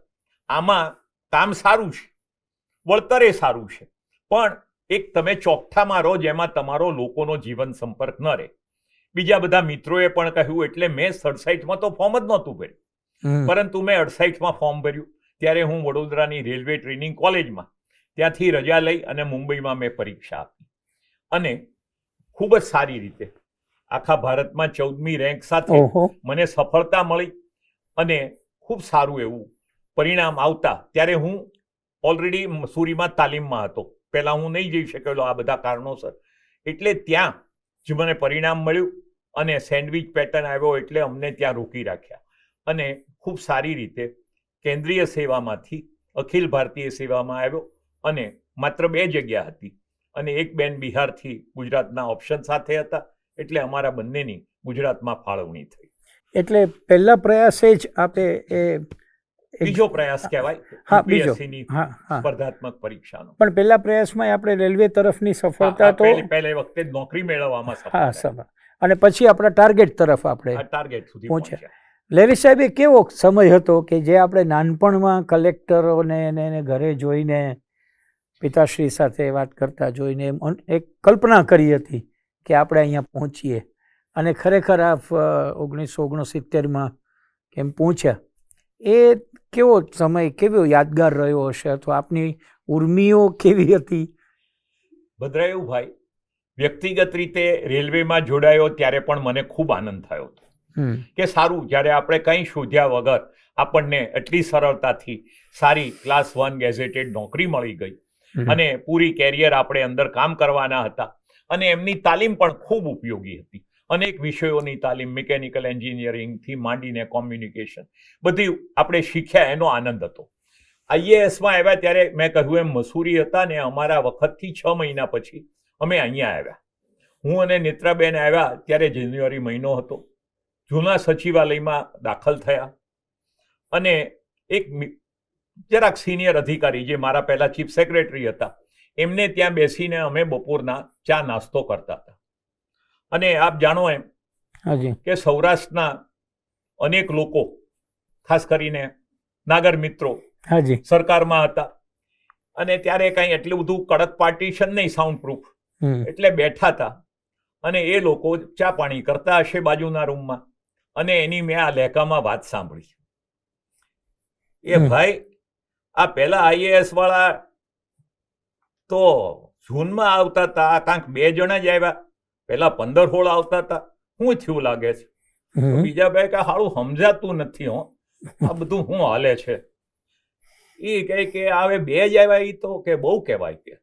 આમાં કામ સારું છે, વળતરે સારું છે, પણ એક તમે ચોકઠામાં રહો જેમાં તમારો લોકોનો જીવન સંપર્ક ન રહે. બીજા બધા મિત્રોએ પણ કહ્યું. એટલે મેં 67માં તો ફોર્મ જ નહોતું ભર્યું, પરંતુ મેં 68માં ફોર્મ ભર્યું. ત્યારે હું વડોદરાની રેલવે ટ્રેનિંગ કોલેજમાં, ત્યાંથી રજા લઈ અને મુંબઈમાં મેં પરીક્ષા આપી અને ખૂબ જ સારી રીતે આખા ભારતમાં 14મી રેન્ક સાથે મને સફળતા મળી અને ખૂબ સારું એવું પરિણામ આવતા. ત્યારે હું ઓલરેડી મસૂરીમાં તાલીમમાં હતો, પહેલાં હું નહીં જઈ શકેલો આ બધા કારણોસર. એટલે ત્યાં જ મને પરિણામ મળ્યું અને સેન્ડવિચ પેટર્ન આવ્યો એટલે અમને ત્યાં રોકી રાખ્યા અને ખૂબ સારી રીતે કેન્દ્રીય સેવામાંથી અખિલ ભારતીય સેવામાં આવ્યો. અને માત્ર 2 જગ્યા હતી અને એક બેન બિહારથી ગુજરાતના ઓપ્શન સાથે હતા, એટલે અમારા બંનેની ગુજરાતમાં ફાળવણી થઈ. એટલે પહેલા પ્રયાસે જ આપે એ બીજો પ્રયાસ કહેવાય હા, બીજો. યુપીએસસીની હા હા, સ્પર્ધાત્મક પરીક્ષાનો. પણ પહેલા પ્રયાસમાં આપણે રેલવે તરફની સફળતા તો પહેલી વખતે જ નોકરી મેળવવામાં સફળ હા રહ્યા. સભા, અને પછી આપણા ટાર્ગેટ તરફ આપણે આ ટાર્ગેટ સુધી પહોંચ્યા. પહોંચ્યા. લેરી સાહેબ, એ કેવો સમય હતો કે જે આપણે નાનપણમાં કલેક્ટરોને એને ઘરે જોઈને પિતાશ્રી સાથે વાત કરતા જોઈને એક કલ્પના કરી હતી કે આપણે અહીંયા પહોંચીએ, અને ખરેખર આ 1969માં કેમ પહોંચ્યા. એ કેવો સમય, કેવો યાદગાર રહ્યો હશે, અથવા આપની ઉર્મિઓ કેવી હતી? ભદ્રાયુભાઈ, વ્યક્તિગત રીતે રેલવેમાં જોડાયો ત્યારે પણ મને ખૂબ આનંદ થયો હતો કે સારું, જ્યારે આપણે કંઈ શોધ્યા વગર આપણને એટલી સરળતાથી સારી ક્લાસ 1 ગેઝેટેડ નોકરી મળી ગઈ, અને પૂરી કેરિયર આપણે અંદર કામ કરવાના હતા, અને એમની તાલીમ પણ ખૂબ ઉપયોગી હતી. અનેક વિષયોની તાલીમ, મિકેનિકલ એન્જિનિયરિંગથી માંડીને કોમ્યુનિકેશન, બધી આપણે શીખ્યા, એનો આનંદ હતો. આઈએએસમાં આવ્યા ત્યારે મેં કહ્યું એમ મસૂરી હતા, ને અમારા વખતથી 6 મહિના પછી અમે અહીંયા આવ્યા. હું અને નેત્રાબેન આવ્યા ત્યારે જાન્યુઆરી મહિનો હતો. જૂના સચિવાલયમાં દાખલ થયા, અને એક જરાક સિનિયર અધિકારી, જે મારા પહેલા ચીફ સેક્રેટરી હતા, એમને ત્યાં બેસીને અમે બપોરના ચા નાસ્તો કરતા હતા. અને આપ જાણો એમ કે સૌરાષ્ટ્રના અનેક લોકો, ખાસ કરીને નાગર મિત્રો, સરકારમાં હતા, અને ત્યારે કંઈ એટલું બધું કડક પાર્ટીશન નહીં, સાઉન્ડ પ્રૂફ, એટલે બેઠા હતા, અને એ લોકો ચા પાણી કરતા હશે બાજુના રૂમમાં, અને એની મેં આ લહેકામાં વાત સાંભળી. એ ભાઈ, આ પેલા આઈએએસ વાળા તો જૂનમાં આવતા હતા, કાંક 2 જણા જ આવ્યા, પેલા 15-16 આવતા હતા. શું થયું લાગે છે? બીજા ભાઈ કે હાળું સમજાતું નથી, હો આ બધું શું હાલે છે? એ કહે કે હવે 2 જ આવ્યા, એ તો કે બહુ કહેવાય કે.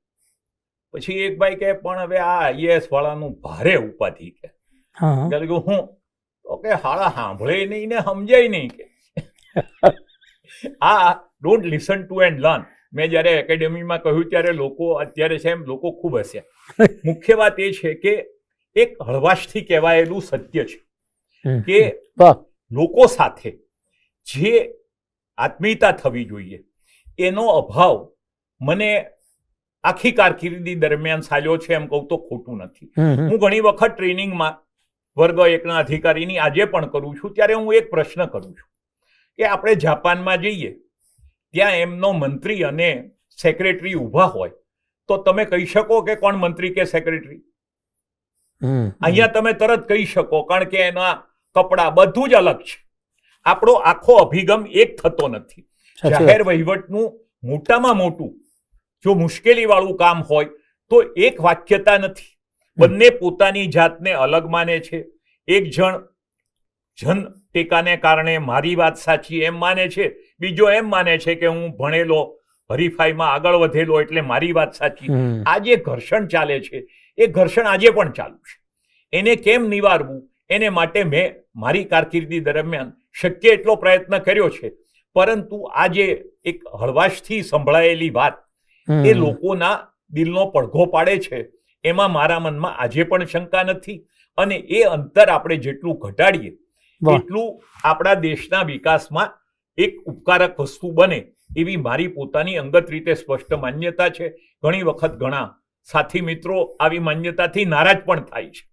પછી એક ભાઈ કે પણ હવે આ આઈએએસ વાળાનું ભારે ઉપાધિ કે. હું તો કે હાળા સાંભળે નહીં ને સમજાય નહીં કે. આ don't listen to and learn. મેં જ્યારે એકેડેમીમાં કહ્યું ત્યારે લોકો, અત્યારે છે એમ, લોકો ખૂબ હસ્યા. મુખ્ય વાત એ છે કે એક હળવાશથી કહેવાયેલું સત્ય છે કે લોકો સાથે જે આત્મીયતા થવી જોઈએ એનો અભાવ મને આખી કારકિર્દી દરમિયાન સાલ્યો છે, એમ કહું તો ખોટું નથી. હું ઘણી વખત ટ્રેનિંગમાં વર્ગ 1ના અધિકારીની આજે પણ કરું છું, ત્યારે હું એક પ્રશ્ન કરું છું કે આપણે જાપાનમાં જઈએ, ત્યાં એમનો મંત્રી અને સેક્રેટરી ઊભા હોય, તો તમે કહી શકો કે કોણ મંત્રી કે સેક્રેટરી? અહીંયા તમે તરત કહી શકો, કારણ કે એના કપડા બધું જ અલગ છે. આપણો આખો અભિગમ એક થતો નથી. જાહેર વહીવટનું મોટામાં મોટું જો મુશ્કેલી વાળું કામ હોય તો એક વાક્યતા નથી. બંને પોતાની જાતને અલગ માને છે. એક જન ટેકાને કારણે મારી વાત સાચી એમ માને છે, બીજો એમ માને છે કે હું ભણેલો, હરીફાઈમાં આગળ વધેલો એટલે મારી વાત સાચી. આ જે ઘર્ષણ ચાલે છે એ ઘર્ષણ આજે પણ ચાલુ છે. એને કેમ નિવારવું, એને માટે મેં મારી કારકિર્દી દરમિયાન શક્ય એટલો પ્રયત્ન કર્યો છે. પરંતુ આ જે એક હળવાશથી સંભળાયેલી વાત એ લોકોના દિલનો પડઘો પાડે છે, એમાં મારા મનમાં આજે પણ શંકા નથી. અને એ અંતર આપણે જેટલું ઘટાડીએ એટલું આપણા દેશના વિકાસમાં એક ઉપકારક વસ્તુ બને એવી મારી પોતાની અંગત રીતે સ્પષ્ટ માન્યતા છે. ઘણી વખત ઘણા સાથી મિત્રો આવી માન્યતાથી નારાજ પણ થાય છે,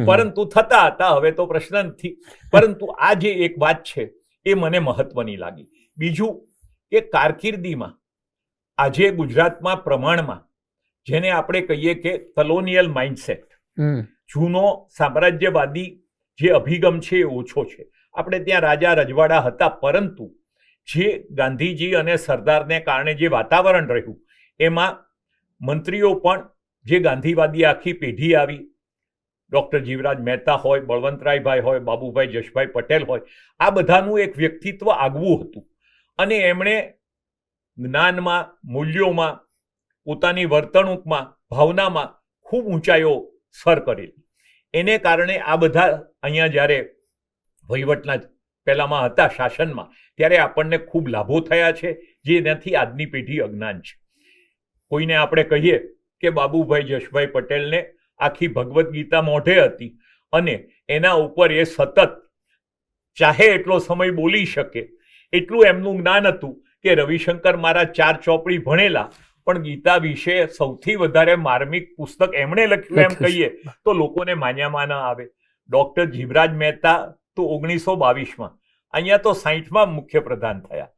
પરંતુ થતા હતા, હવે તો પ્રશ્ન નથી. પરંતુ આ જે એક વાત છે એ મને મહત્વની લાગી. બીજું કે કારકિર્દીમાં આજે ગુજરાતમાં પ્રમાણમાં જેને આપણે કહીએ કે કોલોનિયલ માઇન્ડસેટ, જૂનો સામ્રાજ્યવાદી જે અભિગમ છે એ ઓછો છે. આપણે ત્યાં રાજા રજવાડા હતા, પરંતુ જે ગાંધીજી અને સરદારને કારણે જે વાતાવરણ રહ્યું એમાં મંત્રીઓ પણ જે ગાંધીવાદી આખી પેઢી આવી, ડૉક્ટર જીવરાજ મહેતા હોય, બળવંતરાયભાઈ હોય, બાબુભાઈ જશભાઈ પટેલ હોય, આ બધાનું એક વ્યક્તિત્વ આગવું હતું. અને એમણે જ્ઞાનમાં, મૂલ્યોમાં, પોતાની વર્તણૂકમાં, ભાવનામાં ખૂબ ઊંચાઈઓ સર કરેલી. એને કારણે આ બધા અહીંયા જ્યારે વહીવટના પહેલામાં હતા શાસનમાં, ત્યારે આપણને ખૂબ લાભો થયા છે, જેનાથી આજની પેઢી અજ્ઞાન છે. કોઈને આપણે કહીએ કે બાબુભાઈ જશભાઈ પટેલને આખી ભગવદ્ ગીતા મોઢે હતી, અને એના ઉપર એ સતત ચાહે એટલો સમય બોલી શકે એટલું એમનું જ્ઞાન હતું કે રવિશંકર મારા 4 ચોપડી ભણેલા, પણ ગીતા વિશે સૌથી વધારે માર્મિક પુસ્તક એમણે લખ્યું એમ કહીએ તો લોકોને માન્યામાં ન આવે. ડોક્ટર જીવરાજ મહેતા તો 1922માં, અહીંયા તો 60માં મુખ્ય પ્રધાન થયા.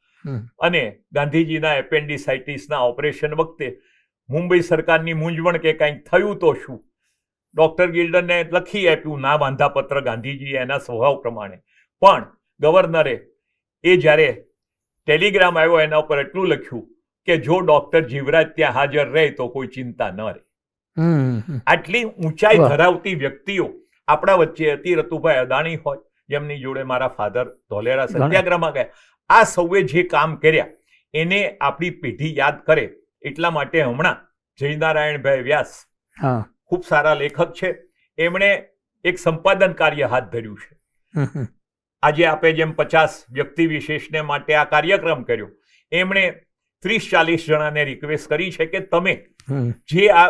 અને ગાંધીજીના એપેન્ડિસાઇટિસના ઓપરેશન વખતે મુંબઈ સરકારની મૂંઝવણ કે કંઈક થયું તો શું, ડોક્ટર ગિલ્ડનને લખી આપ્યું ના વાંધાપત્ર ગાંધીજીએ એના સ્વભાવ પ્રમાણે. પણ ગવર્નરે એ જ્યારે ટેલિગ્રામ આવ્યો એના ઉપર એટલું લખ્યું કે જો ડોક્ટર જીવરાજ ત્યાં હાજર રહે તો કોઈ ચિંતા ન રહે. આટલી ઊંચાઈ ધરાવતી વ્યક્તિઓ આપણા વચ્ચે હતી. રતુભાઈ અદાણી હોય, જેમની જોડે મારા ફાધર ધોલેરા સત્યાગ્રહમાં ગયા. આ સૌએ જે કામ કર્યા એને આપણી પેઢી યાદ કરે એટલા માટે હમણાં જયનારાયણભાઈ વ્યાસ ખૂબ સારા લેખક છે, એમણે એક સંપાદન કાર્ય હાથ ધર્યું છે. આજે આપે જેમ 50 વ્યક્તિ વિશેષને માટે આ કાર્યક્રમ કર્યો, એમણે 30-40 જણાને રિક્વેસ્ટ કરી છે કે તમે જે આ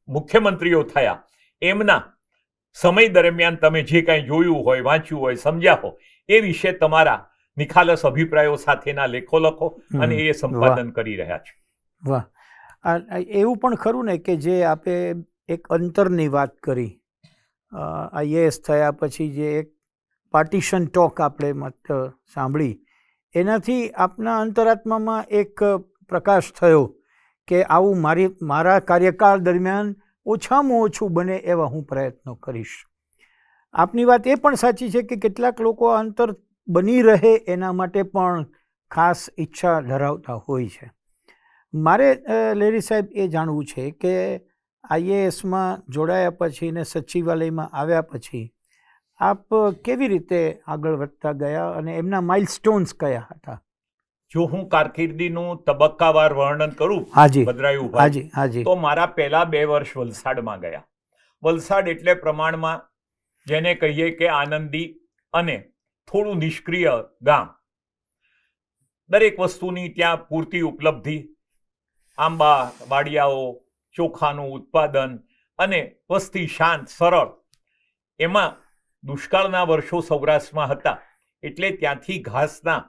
મુખ્યમંત્રીઓ થયા એમના સમય દરમિયાન તમે જે કાંઈ જોયું હોય, વાંચ્યું હોય, સમજ્યા હો, એ વિશે તમારા નિખાલસ અભિપ્રાયો સાથેના લેખો લખો અને એ સંપાદન કરી રહ્યા છે. વાહ, એવું પણ ખરું ને કે જે આપે એક અંતરની વાત કરી, IAS થયા પછી જે એક પાર્ટીશન ટોક આપણે મત સાંભળી, એનાથી આપના અંતરાત્મામાં એક પ્રકાશ થયો કે આવું મારા કાર્યકાળ દરમિયાન ઓછામાં ઓછું બને એવા હું પ્રયત્નો કરીશ. આપની વાત એ પણ સાચી છે કે કેટલાક લોકો અંતર બની રહે એના માટે પણ ખાસ ઈચ્છા ધરાવતા હોય છે. મારે લેરી સાહેબ એ જાણવું છે કે IASમાં જોડાયા પછી ને સચિવાલયમાં આવ્યા પછી આપ કેવી રીતે આગળ વધતા ગયા અને એમના માઇલસ્ટોન્સ કયા હતા? જો હું કારકિર્દીનું તબક્કાવાર વર્ણન કરું ભદ્રાયુભાઈ, તો મારા પહેલા 2 વર્ષ વલસાડમાં ગયા. વલસાડ એટલે પ્રમાણમાં જેને કહીએ કે આનંદી અને થોડું નિષ્ક્રિય ગામ. દરેક વસ્તુની ત્યાં પૂરતી ઉપલબ્ધિ, આંબા વાડિયાઓ, ચોખાનું ઉત્પાદન અને વસ્તી શાંત સરળ. એમાં દુષ્કાળના વર્ષો સૌરાષ્ટ્રમાં હતા એટલે ત્યાંથી ઘાસના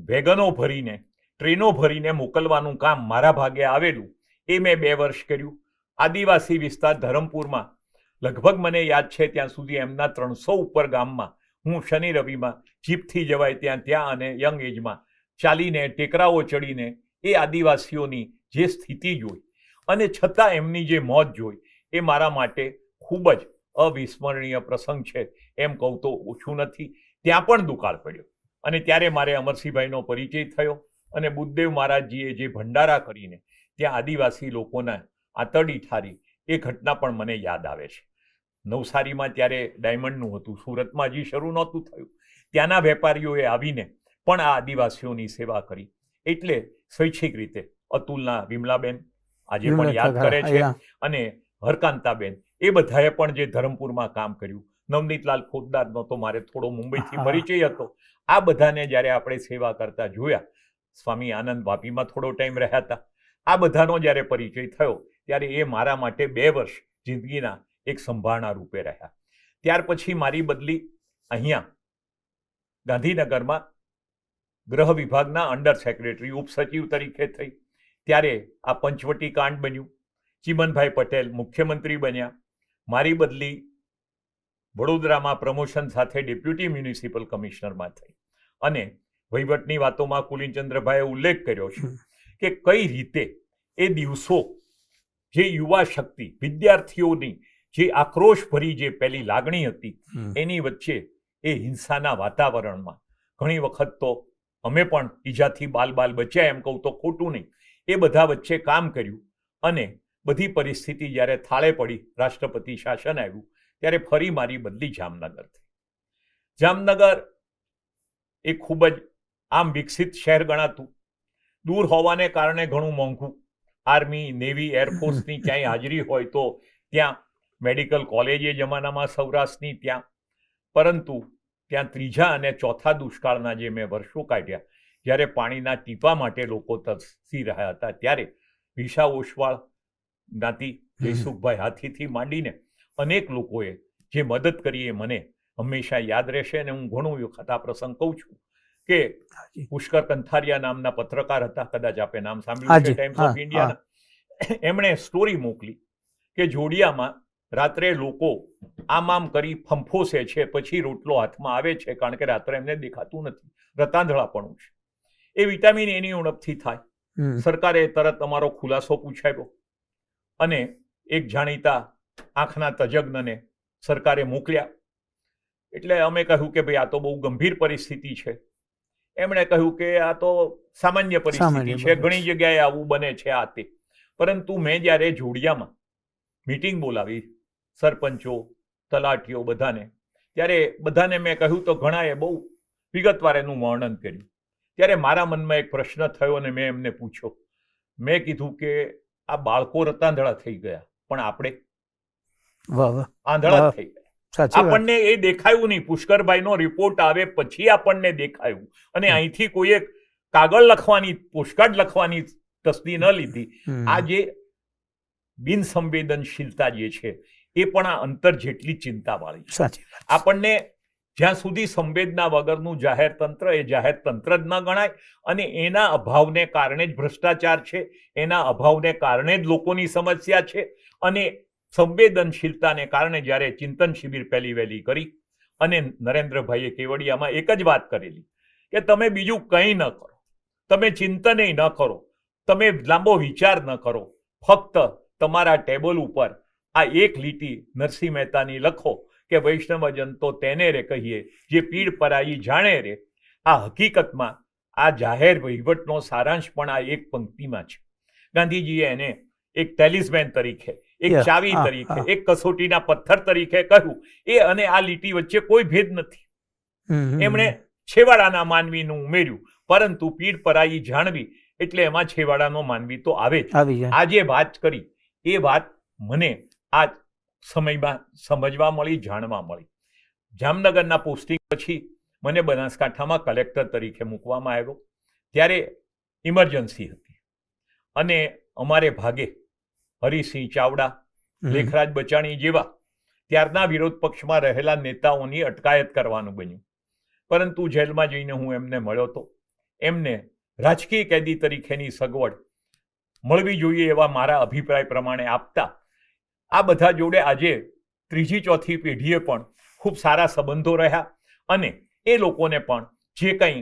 વેગનો ભરીને, ટ્રેનો ભરીને મોકલવાનું કામ મારા ભાગે આવેલું. એ મેં 2 વર્ષ કર્યું. આદિવાસી વિસ્તાર ધરમપુરમાં લગભગ મને યાદ છે ત્યાં સુધી એમના 300 ઉપર ગામમાં હું શનિ રવિમાં જીપથી જવાય ત્યાં અને યંગ એજમાં ચાલીને ટેકરાઓ ચડીને એ આદિવાસીઓની જે સ્થિતિ જોઈ અને છતાં એમની જે મોત જોઈ, એ મારા માટે ખૂબ જ અવિસ્મરણીય પ્રસંગ છે. એમ કહું તો ઓછું નથી. ત્યાં પણ દુકાળ પડ્યો અને ત્યારે મારે અમરસિંહભાઈનો પરિચય થયો અને બુદ્ધદેવ મહારાજજીએ જે ભંડારા કરીને ત્યાં આદિવાસી લોકોના આંતરડી ઠારી, એ ઘટના પણ મને યાદ આવે છે. નવસારીમાં ત્યારે ડાયમંડનું હતું, સુરતમાં હજી શરૂ નહોતું થયું. ત્યાંના વેપારીઓએ આવીને પણ આ આદિવાસીઓની સેવા કરી. એટલે સ્વૈચ્છિક રીતે અતુલના વિમલાબેન આજે પણ યાદ કરે છે અને હરકાંતાબેન, એ બધાએ પણ જે ધરમપુરમાં કામ કર્યું. નવનીતલાલ ફોજદારનો તો મારે થોડો મુંબઈથી પરિચય હતો. આ બધાને જ્યારે આપણે સેવા કરતા જોયા, સ્વામી આનંદ વાપીમાં થોડો ટાઈમ રહ્યા હતા, આ બધાનો જ્યારે પરિચય થયો ત્યારે એ મારા માટે 2 વર્ષ જિંદગીના એક સંભાળના રૂપે રહ્યા. ત્યાર પછી મારી બદલી અહીંયા ગાંધીનગરમાં ગૃહ વિભાગના અંડર સેક્રેટરી ઉપસચિવ તરીકે થઈ. ત્યારે આ પંચવટી કાંડ બન્યું. ચિમનભાઈ પટેલ મુખ્યમંત્રી બન્યા. મારી બદલી વડોદરામાં પ્રમોશન સાથે ડેપ્યુટી મ્યુનિસિપલ કમિશનરમાં થઈ. અને વહીવટની વાતોમાં કુલીનચંદ્રભાઈએ ઉલ્લેખ કર્યો છે કે કઈ રીતે એ દિવસો જે યુવા શક્તિ, વિદ્યાર્થીઓની જે આક્રોશભરી જે પહેલી લાગણી હતી, એની વચ્ચે એ હિંસાના વાતાવરણમાં ઘણી વખત તો અમે પણ ઈજાથી બાલ બચ્યા, એમ કહું તો ખોટું નહીં, એ બધા વચ્ચે કામ કર્યું. અને બધી પરિસ્થિતિ જ્યારે થાળે પડી, રાષ્ટ્રપતિ શાસન આવ્યું, ત્યારે ફરી મારી બદલી જામનગર થઈ. જામનગર એ ખૂબ જ આમ વિકસિત શહેર ગણાતું. દૂર હોવાને કારણે ઘણું મોંઘું. આર્મી, નેવી, એરફોર્સની ક્યાંય હાજરી હોય તો ત્યાં મેડિકલ કોલેજ એ જમાનામાં સૌરાષ્ટ્રની ત્યાં. પરંતુ ત્યાં 3જા અને 4થા દુષ્કાળના જે મેં વર્ષો કાઢ્યા, જ્યારે પાણીના ટીપા માટે લોકો તરસી રહ્યા હતા, ત્યારે વિશા ઓસવાળ જ્ઞાતિ, જયસુખભાઈ હાથીથી માંડીને અનેક લોકોએ જે મદદ કરી એ મને હંમેશા યાદ રહેશે. અને હું ઘણું વખત આ પ્રસંગ કહું છું કે હાજી. પુષ્કર કંથારિયા નામના પત્રકાર હતા, કદાચ આપે નામ સાંભળ્યું છે, હાજી, ટાઈમ્સ હા, ઓફ ઇન્ડિયાના. એમણે સ્ટોરી મોકલી કે જોડિયામાં રાત્રે લોકો આમ કરી ફંફોસે છે, પછી રોટલો હાથમાં આવે છે, કારણ કે રાત્રે એમને દેખાતું નથી, રતાંધળાપણું છે. એ વિટામિન એની ઉણપથી થાય. સરકારે તરત અમારો ખુલાસો પૂછાયો અને એક જાણીતા આંખના તજજ્ઞને સરકારે મોકલ્યા. એટલે અમે કહ્યું કે ભાઈ આ તો બહુ ગંભીર પરિસ્થિતિ છે. એમણે કહ્યું કે આ તો સામાન્ય પરિસ્થિતિ છે, ઘણી જગ્યાએ આવું બને છે આ તે. પરંતુ મેં જ્યારે જોડિયામાં મીટિંગ બોલાવી સરપંચો, તલાટીઓ બધાને, ત્યારે બધાને મેં કહ્યું તો ઘણાએ બહુ વિગતવાર એનું વર્ણન કર્યું. ત્યારે મારા મનમાં એક પ્રશ્ન થયો અને મેં એમને પૂછ્યો. મેં કીધું કે આ બાળકો રતાંધળા થઈ ગયા, પણ આપણે આંધળા થઈ ગયા. આપણને એ દેખાયું નહીં. પુષ્કરભાઈનો રિપોર્ટ આવે પછી આપણને દેખાયું. અને અહીંથી કોઈએ કાગળ લખવાની, પોસ્ટકાર્ડ લખવાની તસ્દી ન લીધી. આ જે બિનસંવેદનશીલતા જે છે એ પણ આ અંતર જેટલી ચિંતાવાળી છે. આપણને જ્યાં સુધી સંવેદના વગરનું જાહેર તંત્ર એ જાહેર તંત્ર જ ન ગણાય, અને એના અભાવને કારણે જ ભ્રષ્ટાચાર છે, એના અભાવને કારણે જ લોકોની સમસ્યા છે. અને સંવેદનશીલતાને કારણે જ્યારે ચિંતન શિબિર પહેલી વહેલી કરી અને નરેન્દ્રભાઈએ કેવડિયામાં એક જ વાત કરેલી કે તમે બીજું કંઈ ન કરો, તમે ચિંતન ન કરો, તમે લાંબો વિચાર ન કરો, ફક્ત તમારા ટેબલ ઉપર આ એક લીટી નરસિંહ મહેતાની લખો કે વૈષ્ણવજન તો તેને રે કહીએ જે પીડ પરાઈ જાણે રે. આ હકીકતમાં આ જાહેર વહીવટનો સારાંશ પણ આ એક પંક્તિમાં છે. ગાંધીજીએ એને એક ટેલિસ્મેન તરીકે, એક ચાવી તરીકે, એક કસોટીના પથ્થર તરીકે કહ્યું. એ અને આ લીટી વચ્ચે કોઈ ભેદ નથી. એમણે છેવાડાના માનવીનું ઉમેર્યું, પરંતુ પીડ પરાઈ જાણવી એટલે એમાં છેવાડાનો માનવી તો આવે જ. આ જે વાત કરી એ વાત મને આ સમયમાં સમજવા મળી, જાણવા મળી. જામનગરના પોસ્ટિંગ પછી મને બનાસકાંઠામાં કલેક્ટર તરીકે મૂકવામાં આવ્યો. ત્યારે ઇમરજન્સી હતી અને અમારે ભાગે હરિસિંહ ચાવડા, લેખરાજ બચાણી જેવા ત્યારના વિરોધ પક્ષમાં રહેલા નેતાઓની અટકાયત કરવાનું બન્યું. પરંતુ જેલમાં જઈને હું એમને મળ્યો હતો. એમને રાજકીય કેદી તરીકેની સગવડ મળવી જોઈએ એવા મારા અભિપ્રાય પ્રમાણે આપતા આ બધા જોડે આજે ત્રીજી ચોથી પેઢીએ પણ ખૂબ સારા સંબંધો રહ્યા. અને એ લોકોને પણ જે કંઈ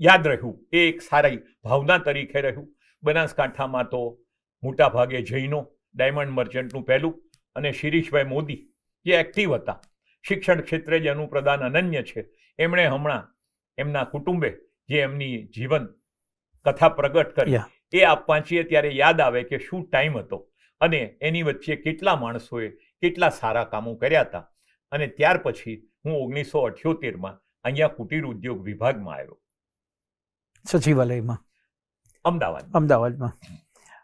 યાદ રહ્યું એ એક સારી ભાવના તરીકે રહ્યું. બનાસકાંઠામાં તો મોટા ભાગે જૈનો, ડાયમંડ મર્ચન્ટનું પહેલું, અને શિરીષભાઈ મોદી જે એક્ટિવ હતા, શિક્ષણ ક્ષેત્રે જેનું પ્રદાન અનન્ય છે. એમણે હમણાં એમના કુટુંબે જે એમની જીવન કથા પ્રગટ કરી એ આપ વાંચીએ ત્યારે યાદ આવે કે શું ટાઈમ હતો અને એની વચ્ચે કેટલા માણસોએ કેટલા સારા કામો કર્યા હતા. અને ત્યાર પછી હું 1978માં અહીંયા કુટીર ઉદ્યોગ વિભાગમાં આવ્યો, સચિવાલયમાં, અમદાવાદમાં.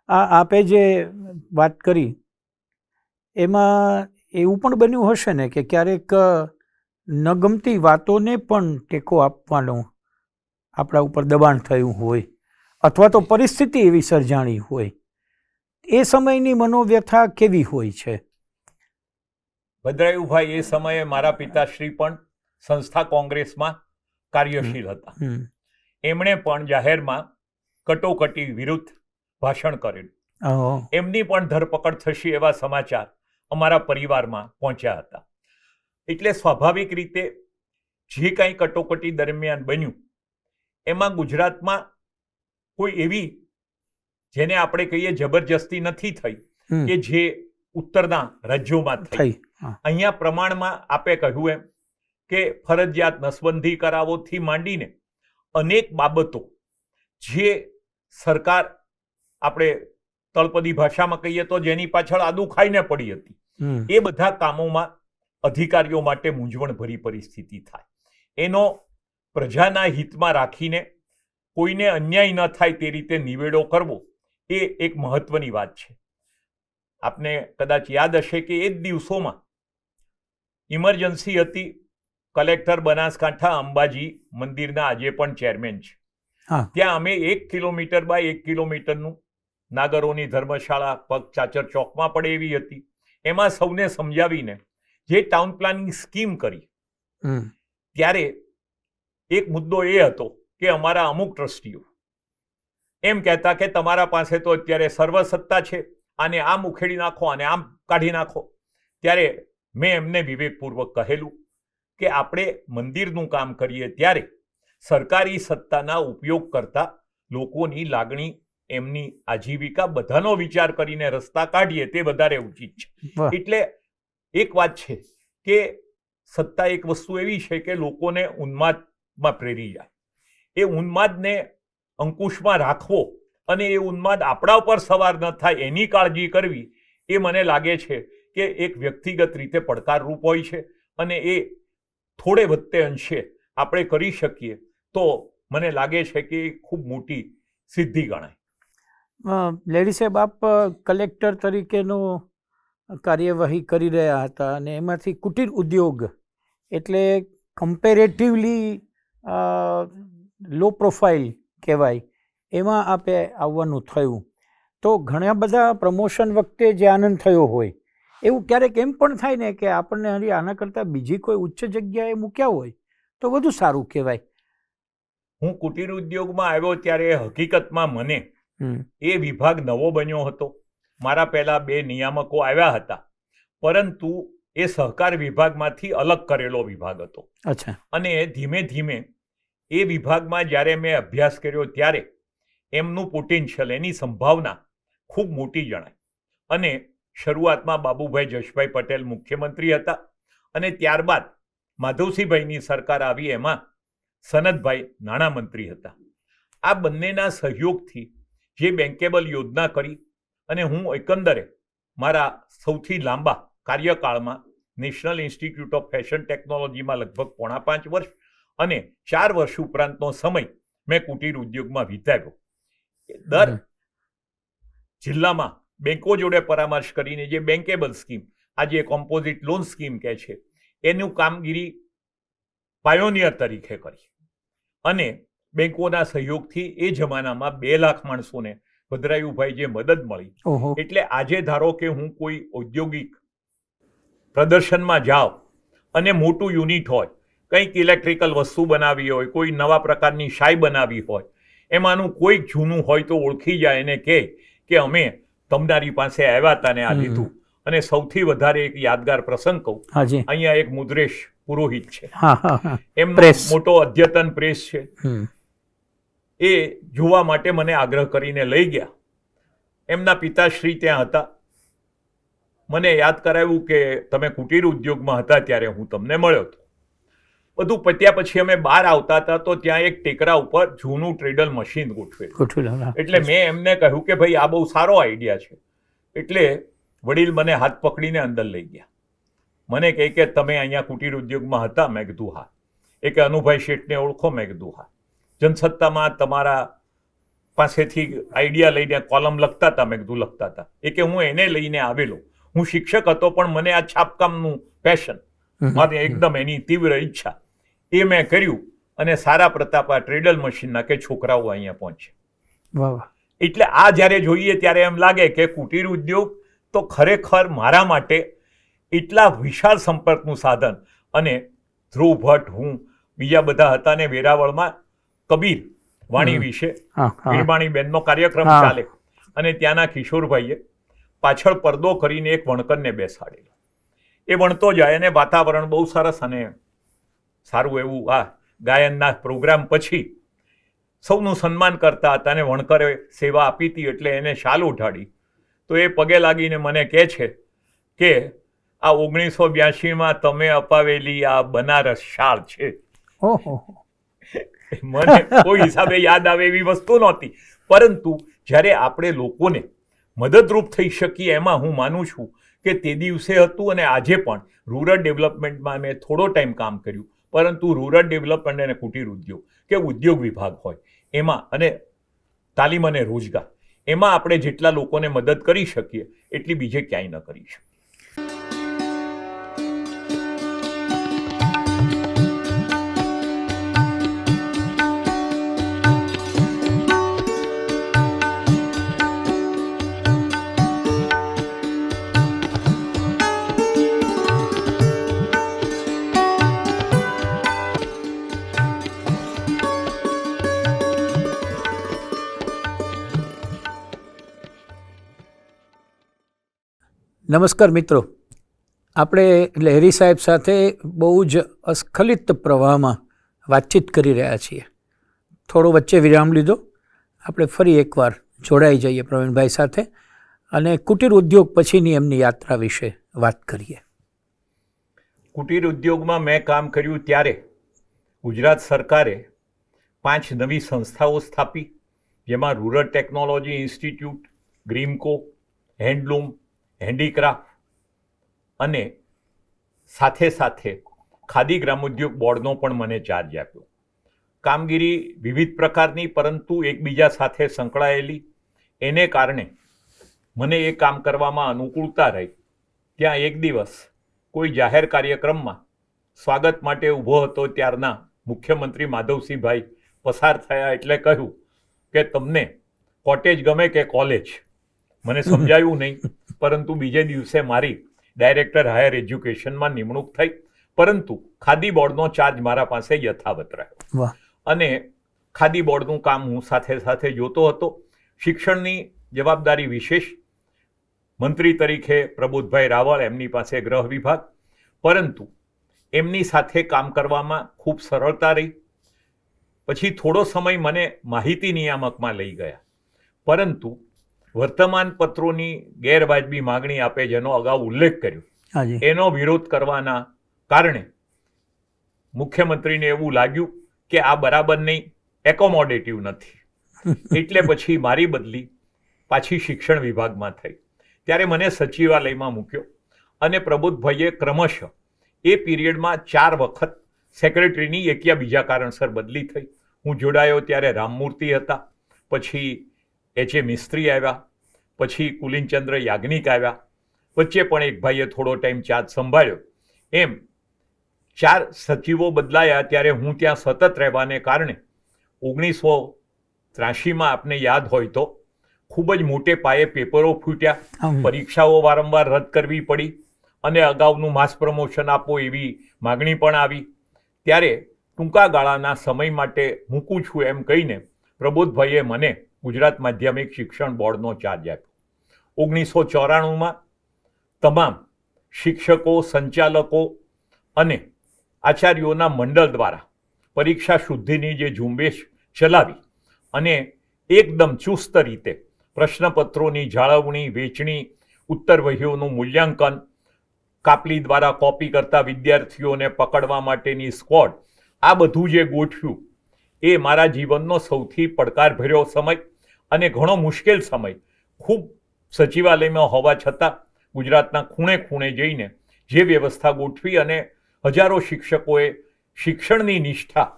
આપે જે વાત કરી એમાં એવું પણ બન્યું હશે ને કે ક્યારેક ન ગમતી વાતોને પણ ટેકો આપવાનું આપણા ઉપર દબાણ થયું હોય, અથવા તો પરિસ્થિતિ એવી સર્જાણી હોય. એ સમયની મનોવ્યથા કેવી હોય છે? ભદ્રાયુભાઈ, એ સમયે મારા પિતાશ્રી પણ સંસ્થા કોંગ્રેસમાં કાર્યશીલ હતા. એમણે પણ જાહેરમાં કટોકટી વિરુદ્ધ ભાષણ કરેલું. એમની પણ ધરપકડ થશે એવા સમાચાર અમારા પરિવારમાં પહોંચ્યા હતા. એટલે સ્વાભાવિક રીતે જે કાંઈ કટોકટી દરમિયાન બન્યું એમાં ગુજરાતમાં કોઈ એવી જેને આપણે કહીએ જબરજસ્તી નથી થઈ કે જે ઉત્તરના રાજ્યોમાં થઈ. અહીંયા પ્રમાણમાં આપે કહ્યું એમ કે ફરજિયાત નસબંધી કરાવોથી માંડીને અનેક બાબતો જે સરકાર, આપણે તળપદી ભાષામાં કહીએ તો જેની પાછળ આદુ ખાઈને પડી હતી, એ બધા કામોમાં અધિકારીઓ માટે મૂંઝવણભરી પરિસ્થિતિ થાય. એનો પ્રજાના હિતમાં રાખીને કોઈને અન્યાય ન થાય તે રીતે નિવેડો કરવો એ એક મહત્વની વાત છે. આપને કદાચ યાદ હશે કે એ જ દિવસોમાં ઇમરજન્સી હતી. કલેક્ટર બનાસકાંઠા અંબાજી મંદિરના આજે પણ ચેરમેન છે. ત્યાં અમે 1 કિલોમીટર બાય 1 કિલોમીટરનું નાગરોની ધર્મશાળા પગ ચાચર ચોકમાં પડે એવી હતી. એમાં સૌને સમજાવીને જે ટાઉન પ્લાનિંગ સ્કીમ કરી ત્યારે એક મુદ્દો એ હતો કે અમારા અમુક ટ્રસ્ટીઓ એમ કહેતા કે તમારા પાસે તો અત્યારે સર્વસત્તા છે, આને આમ ઉખેડી નાખો અને આમ કાઢી નાખો. ત્યારે મેં એમને વિવેકપૂર્વક કહેલું કે આપણે મંદિરનું કામ કરીએ ત્યારે સરકારી સત્તાના ઉપયોગ કરતા લોકોની લાગણી, એમની આજીવિકા બધાનો વિચાર કરીને રસ્તા કાઢીએ તે વધારે ઉચિત છે. એટલે એક વાત છે કે સત્તા એક વસ્તુ એવી છે કે લોકોને ઉન્માદમાં પ્રેરી જાય. એ ઉન્માદને અંકુશમાં રાખવો અને એ ઉન્માદ આપણા ઉપર સવાર ન થાય એની કાળજી કરવી, એ મને લાગે છે કે એક વ્યક્તિગત રીતે પડકારરૂપ હોય છે. અને એ થોડે વધતે અંશે આપણે કરી શકીએ તો મને લાગે છે કે એ ખૂબ મોટી સિદ્ધિ ગણાય. લેડી સાહેબ, આપ કલેક્ટર તરીકેનો કાર્યવાહી કરી રહ્યા હતા અને એમાંથી કુટીર ઉદ્યોગ એટલે કમ્પેરેટિવલી લો પ્રોફાઇલ કહેવાય, એમાં આપે આવવાનું થયું. તો ઘણા બધા પ્રમોશન વખતે જે આનંદ થયો હોય એવું ક્યારેક એમ પણ થાય ને કે આપણને હજી આના કરતાં બીજી કોઈ ઉચ્ચ જગ્યાએ મૂક્યા હોય તો વધુ સારું કહેવાય. હું કુટીર ઉદ્યોગમાં આવ્યો ત્યારે હકીકતમાં મને એ વિભાગ નવો બન્યો હતો. મારા પહેલા 2 નિયામકો આવ્યા હતા, પરંતુ એ સહકાર વિભાગમાંથી અલગ કરેલો વિભાગ હતો. અચ્છા. અને ધીમે ધીમે એ વિભાગમાં જ્યારે મેં અભ્યાસ કર્યો ત્યારે એમનું પોટેન્શિયલ, એની સંભાવના ખૂબ મોટી જણાય. અને શરૂઆતમાં બાબુભાઈ જશભાઈ પટેલ મુખ્યમંત્રી હતા અને ત્યારબાદ માધવસિંહભાઈની સરકાર આવી, એમાં સનતભાઈ નાણામંત્રી હતા. આ બંનેના સહયોગથી જે બેન્કેબલ યોજના કરી અને હું એકંદરે મારા સૌથી લાંબા કાર્યકાળમાં નેશનલ ઇન્સ્ટિટ્યૂટ ઓફ ફેશન ટેકનોલોજીમાં લગભગ 4.5 વર્ષ અને 4 વર્ષ ઉપરાંતનો સમય મેં કુટીર ઉદ્યોગમાં વિતાવ્યો. દર જિલ્લામાં બેંકો જોડે પરામર્શ કરીને જે બેન્કેબલ સ્કીમ, આજે કોમ્પોઝિટ લોન સ્કીમ કહે છે, એનું કામગીરી પાયોનિયર તરીકે કરી અને બેંકોના સહયોગથી એ જમાનામાં 2 લાખ માણસોને ભદ્રાયુભાઈ જે મદદ મળી. એટલે આજે ધારો કે હું કોઈ ઔદ્યોગિક પ્રદર્શનમાં જાઉં અને મોટું યુનિટ હોય, કંઈક ઇલેક્ટ્રિકલ વસ્તુ બનાવી હોય, કોઈ નવા પ્રકારની શાઈ બનાવી હોય, એમાંનું કોઈક જૂનું હોય તો ઓળખી જાય અને કહે કે અમે તમનારી પાસે આવ્યા હતા ને આ લીધું. અને સૌથી વધારે એક યાદગાર પ્રસંગ કહું, અહીંયા એક મુદ્રેશ પુરોહિત છે, એમનો મોટો અદ્યતન પ્રેસ છે. એ જોવા માટે મને આગ્રહ કરીને લઈ ગયા. એમના પિતાશ્રી ત્યાં હતા. મને યાદ કરાવ્યું કે તમે કુટીર ઉદ્યોગમાં હતા ત્યારે હું તમને મળ્યો હતો. બધું પત્યા પછી અમે બહાર આવતા હતા તો ત્યાં એક ટેકરા ઉપર જૂનું ટ્રેડલ મશીન ગોઠવેલું. એટલે મેં એમને કહ્યું કે ભાઈ આ બહુ સારો આઈડિયા છે. એટલે વડીલ મને હાથ પકડીને અંદર લઈ ગયા. મને કહે કે તમે અહીંયા કુટીર ઉદ્યોગમાં હતા? મેં કીધું હા. એ કે અનુભાઈ શેઠને ઓળખો? મેં કીધું હા. જનસત્તામાં તમારા પાસેથી આઈડિયા લઈને કોલમ લખતા હતા? મેં કીધું લખતા હતા. એ કે હું એને લઈને આવેલો. હું શિક્ષક હતો પણ મને આ છાપકામનું પેશન, મારી એકદમ એની તીવ્ર ઈચ્છા, એ મેં કર્યું અને સારા પ્રતાપ આ ટ્રેડલ મશીનના કે છોકરાઓ અહીંયા પહોંચે. એટલે આ જ્યારે જોઈએ ત્યારે એમ લાગે કે કુટીર ઉદ્યોગ તો ખરેખર મારા માટે એટલા વિશાળ સંપર્કનું સાધન. અને ધ્રુવ ભટ્ટ, હું, બીજા બધા હતા ને વેરાવળમાં કબીર વાણી વિશે વીરવાણીબેનનો કાર્યક્રમ ચાલે અને ત્યાંના કિશોરભાઈએ પાછળ પડદો કરીને એક વણકરને બેસાડેલો. એ વણતો જાય અને વાતાવરણ બહુ સરસ અને સારું એવું આ ગાયનના પ્રોગ્રામ પછી સૌનું સન્માન કરતા હતા અને વણકરે સેવા આપી હતી એટલે એને શાલ ઉઠાડી. તો એ પગે લાગીને મને કહે છે કે આ 1982માં તમે અપાવેલી આ બનારસ શાળ છે. મને કોઈ હિસાબે યાદ આવે એવી વસ્તુ નહોતી, પરંતુ જ્યારે આપણે લોકોને મદદરૂપ થઈ શકીએ એમાં હું માનું છું કે તે દિવસે હતું અને આજે પણ રૂરલ ડેવલપમેન્ટમાં મેં થોડો ટાઈમ કામ કર્યું, પરંતુ રૂરલ ડેવલપમેન્ટ અને કુટીર ઉદ્યોગ કે ઉદ્યોગ વિભાગ હોય એમાં અને તાલીમ અને રોજગાર, એમાં આપણે જેટલા લોકોને મદદ કરી શકીએ એટલી બીજે ક્યાંય ન કરી શકીએ. નમસ્કાર મિત્રો, આપણે લહેરી સાહેબ સાથે બહુ જ અસ્ખલિત પ્રવાહમાં વાતચીત કરી રહ્યા છીએ. થોડો વચ્ચે વિરામ લીધો, આપણે ફરી એકવાર જોડાઈ જઈએ પ્રવીણભાઈ સાથે અને કુટીર ઉદ્યોગ પછીની એમની યાત્રા વિશે વાત કરીએ. કુટીર ઉદ્યોગમાં મેં કામ કર્યું ત્યારે ગુજરાત સરકારે 5 નવી સંસ્થાઓ સ્થાપી, જેમાં rural technology institute, GRIMCO, handloom, handicraft અને સાથે સાથે ખાદી ગ્રામોદ્યોગ બોર્ડનો પણ મને ચાર્જ આપ્યો. કામગીરી વિવિધ પ્રકારની પરંતુ એકબીજા સાથે સંકળાયેલી, એને કારણે મને એ કામ કરવામાં અનુકૂળતા રહી. ત્યાં એક દિવસ કોઈ જાહેર કાર્યક્રમમાં સ્વાગત માટે ઊભો હતો ત્યારના મુખ્યમંત્રી માધવસિંહભાઈ પસાર થયા એટલે કહ્યું કે તમને કોટેજ ગમે કે કોલેજ? મને સમજાયું નહીં, પરંતુ બીજે દિવસે મારી ડાયરેક્ટર હાયર એજ્યુકેશનમાં નિમણૂક થઈ, પરંતુ ખાદી બોર્ડનો ચાર્જ મારા પાસે યથાવત રહ્યો અને ખાદી બોર્ડનું કામ હું સાથે સાથે જોતો હતો. શિક્ષણની જવાબદારી વિશેષ મંત્રી તરીકે પ્રબોધભાઈ રાવળ, એમની પાસે ગૃહ વિભાગ, પરંતુ એમની સાથે કામ કરવામાં ખૂબ સરળતા રહી. પછી થોડો સમય મને માહિતી નિયામકમાં લઈ ગયા, પરંતુ વર્તમાન પત્રોની ગેરવાજબી માગણી આપે જેનો અગાઉ ઉલ્લેખ કર્યો, એનો વિરોધ કરવાના કારણે મુખ્યમંત્રીને એવું લાગ્યું કે આ બરાબર નહીં, એકોમોડેટિવ નથી. એટલે પછી મારી બદલી પાછી શિક્ષણ વિભાગમાં થઈ. ત્યારે મને સચિવાલયમાં મૂક્યો અને પ્રબોધભાઈએ ક્રમશઃ એ પીરિયડમાં 4 વખત સેક્રેટરીની એક યા બીજા કારણસર બદલી થઈ. હું જોડાયો ત્યારે રામમૂર્તિ હતા, પછી H.A. મિસ્ત્રી આવ્યા, પછી કુલિનચંદ્ર યાજ્ઞિક આવ્યા, વચ્ચે પણ એક ભાઈએ થોડો ટાઈમ ચાર્જ સંભાળ્યો. એમ 4 સચિવો બદલાયા. ત્યારે હું ત્યાં સતત રહેવાને કારણે 1983માં આપને યાદ હોય તો ખૂબ જ મોટે પાયે પેપરો ફૂટ્યા, પરીક્ષાઓ વારંવાર રદ કરવી પડી અને અગાઉનું માસ પ્રમોશન આપો એવી માગણી પણ આવી. ત્યારે ટૂંકા ગાળાના સમય માટે મૂકું છું એમ કહીને પ્રબોધભાઈએ મને ગુજરાત માધ્યમિક શિક્ષણ બોર્ડનો ચાર્જ આપ્યો. 1994માં તમામ શિક્ષકો, સંચાલકો અને આચાર્યોના મંડળ દ્વારા પરીક્ષા શુદ્ધિની જે ઝુંબેશ ચલાવી અને એકદમ ચુસ્ત રીતે પ્રશ્નપત્રોની જાળવણી, વેચણી, ઉત્તર વહીઓનું મૂલ્યાંકન, કાપલી દ્વારા કોપી કરતા વિદ્યાર્થીઓને પકડવા માટેની સ્ક્વોડ, આ બધું જે ગોઠવ્યું એ મારા જીવનનો સૌથી પડકારભર્યો સમય અને ઘણો મુશ્કેલ સમય. ખૂબ સચિવાલયમાં હોવા છતાં ગુજરાતના ખૂણે ખૂણે જઈને જે વ્યવસ્થા ગોઠવી અને હજારો શિક્ષકોએ શિક્ષણની નિષ્ઠા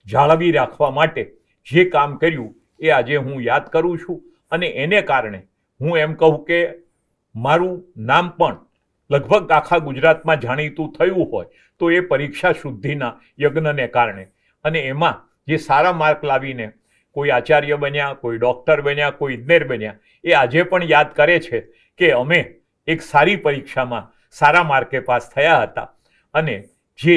જાળવી રાખવા માટે જે કામ કર્યું એ આજે હું યાદ કરું છું. અને એને કારણે હું એમ કહું કે મારું નામ પણ લગભગ આખા ગુજરાતમાં જાણીતું થયું હોય તો એ પરીક્ષા શુદ્ધિના યજ્ઞને કારણે. અને એમાં જે સારા માર્ક લાવીને કોઈ આચાર્ય બન્યા, કોઈ ડૉક્ટર બન્યા, કોઈ ઇજનેર બન્યા, એ આજે પણ યાદ કરે છે કે અમે એક સારી પરીક્ષામાં સારા માર્કે પાસ થયા હતા. અને જે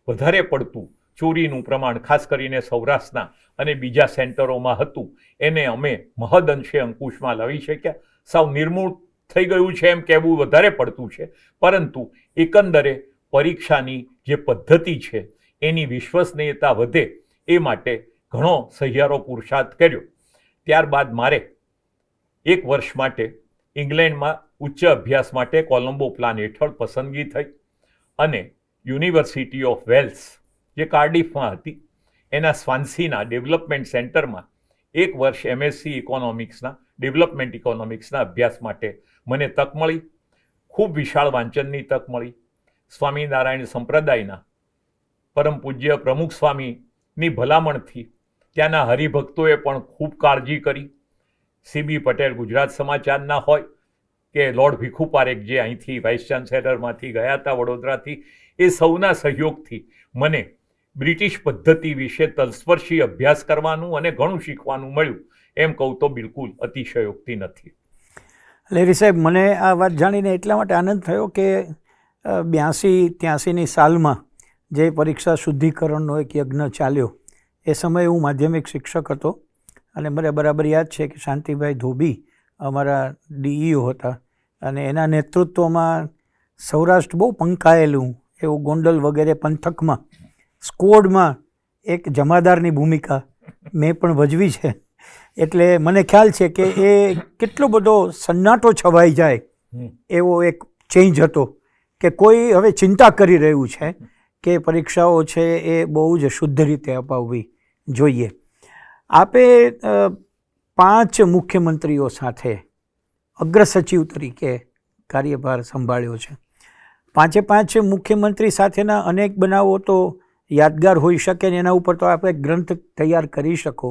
વધારે પડતું ચોરીનું પ્રમાણ ખાસ કરીને સૌરાષ્ટ્રના અને બીજા સેન્ટરોમાં હતું એને અમે મહદઅંશે અંકુશમાં લાવી શક્યા. સાવ નિર્મૂળ થઈ ગયું છે એમ કહેવું વધારે પડતું છે, પરંતુ એકંદરે પરીક્ષાની જે પદ્ધતિ છે એની વિશ્વસનીયતા વધે એ માટે ઘણો સહિયારો પુરુષાર્થ કર્યો. ત્યારબાદ મારે 1 વર્ષ માટે ઇંગ્લેન્ડમાં ઉચ્ચ અભ્યાસ માટે કોલંબો પ્લાન હેઠળ પસંદગી થઈ અને યુનિવર્સિટી ઓફ વેલ્સ જે કાર્ડિફમાં હતી એના સ્વાન્સીના ડેવલપમેન્ટ સેન્ટરમાં 1 વર્ષ MSc ઇકોનોમિક્સના ડેવલપમેન્ટ ઇકોનોમિક્સના અભ્યાસ માટે મને તક મળી. ખૂબ વિશાળ વાંચનની તક મળી. સ્વામિનારાયણ સંપ્રદાયના પરમ પૂજ્ય પ્રમુખ સ્વામીની ભલામણથી ત્યાંના હરિભક્તોએ પણ ખૂબ કાળજી કરી. CB પટેલ ગુજરાત સમાચારના હોય કે લોર્ડ ભીખુ પારેખ જે અહીંથી વાઇસ ચાન્સેલરમાંથી ગયા હતા વડોદરાથી, એ સૌના સહયોગથી મને બ્રિટિશ પદ્ધતિ વિશે તલસ્પર્શી અભ્યાસ કરવાનું અને ઘણું શીખવાનું મળ્યું. એમ કહું તો બિલકુલ અતિશયોક્તિ નથી. લહેરી સાહેબ, મને આ વાત જાણીને એટલા માટે આનંદ થયો કે 82-83ની સાલમાં જે પરીક્ષા શુદ્ધિકરણનો એક યજ્ઞ ચાલ્યો એ સમયે હું માધ્યમિક શિક્ષક હતો અને મને બરાબર યાદ છે કે શાંતિભાઈ ધોબી અમારા DEO હતા, અને એના નેતૃત્વમાં સૌરાષ્ટ્ર બહુ પંકાયેલું એવું ગોંડલ વગેરે પંથકમાં સ્કોડમાં એક જમાદારની ભૂમિકા મેં પણ ભજવી છે. એટલે મને ખ્યાલ છે કે એ કેટલો બધો સન્નાટો છવાઈ જાય એવો એક ચેન્જ હતો કે કોઈ હવે ચિંતા કરી રહ્યું છે કે પરીક્ષાઓ છે એ બહુ જ શુદ્ધ રીતે અપાવવી જોઈએ. આપે 5 મુખ્યમંત્રીઓ સાથે અગ્રસચિવ તરીકે કાર્યભાર સંભાળ્યો છે. 5 મુખ્યમંત્રી સાથેના અનેક બનાવો તો યાદગાર હોઈ શકે ને એના ઉપર તો આપણે ગ્રંથ તૈયાર કરી શકો.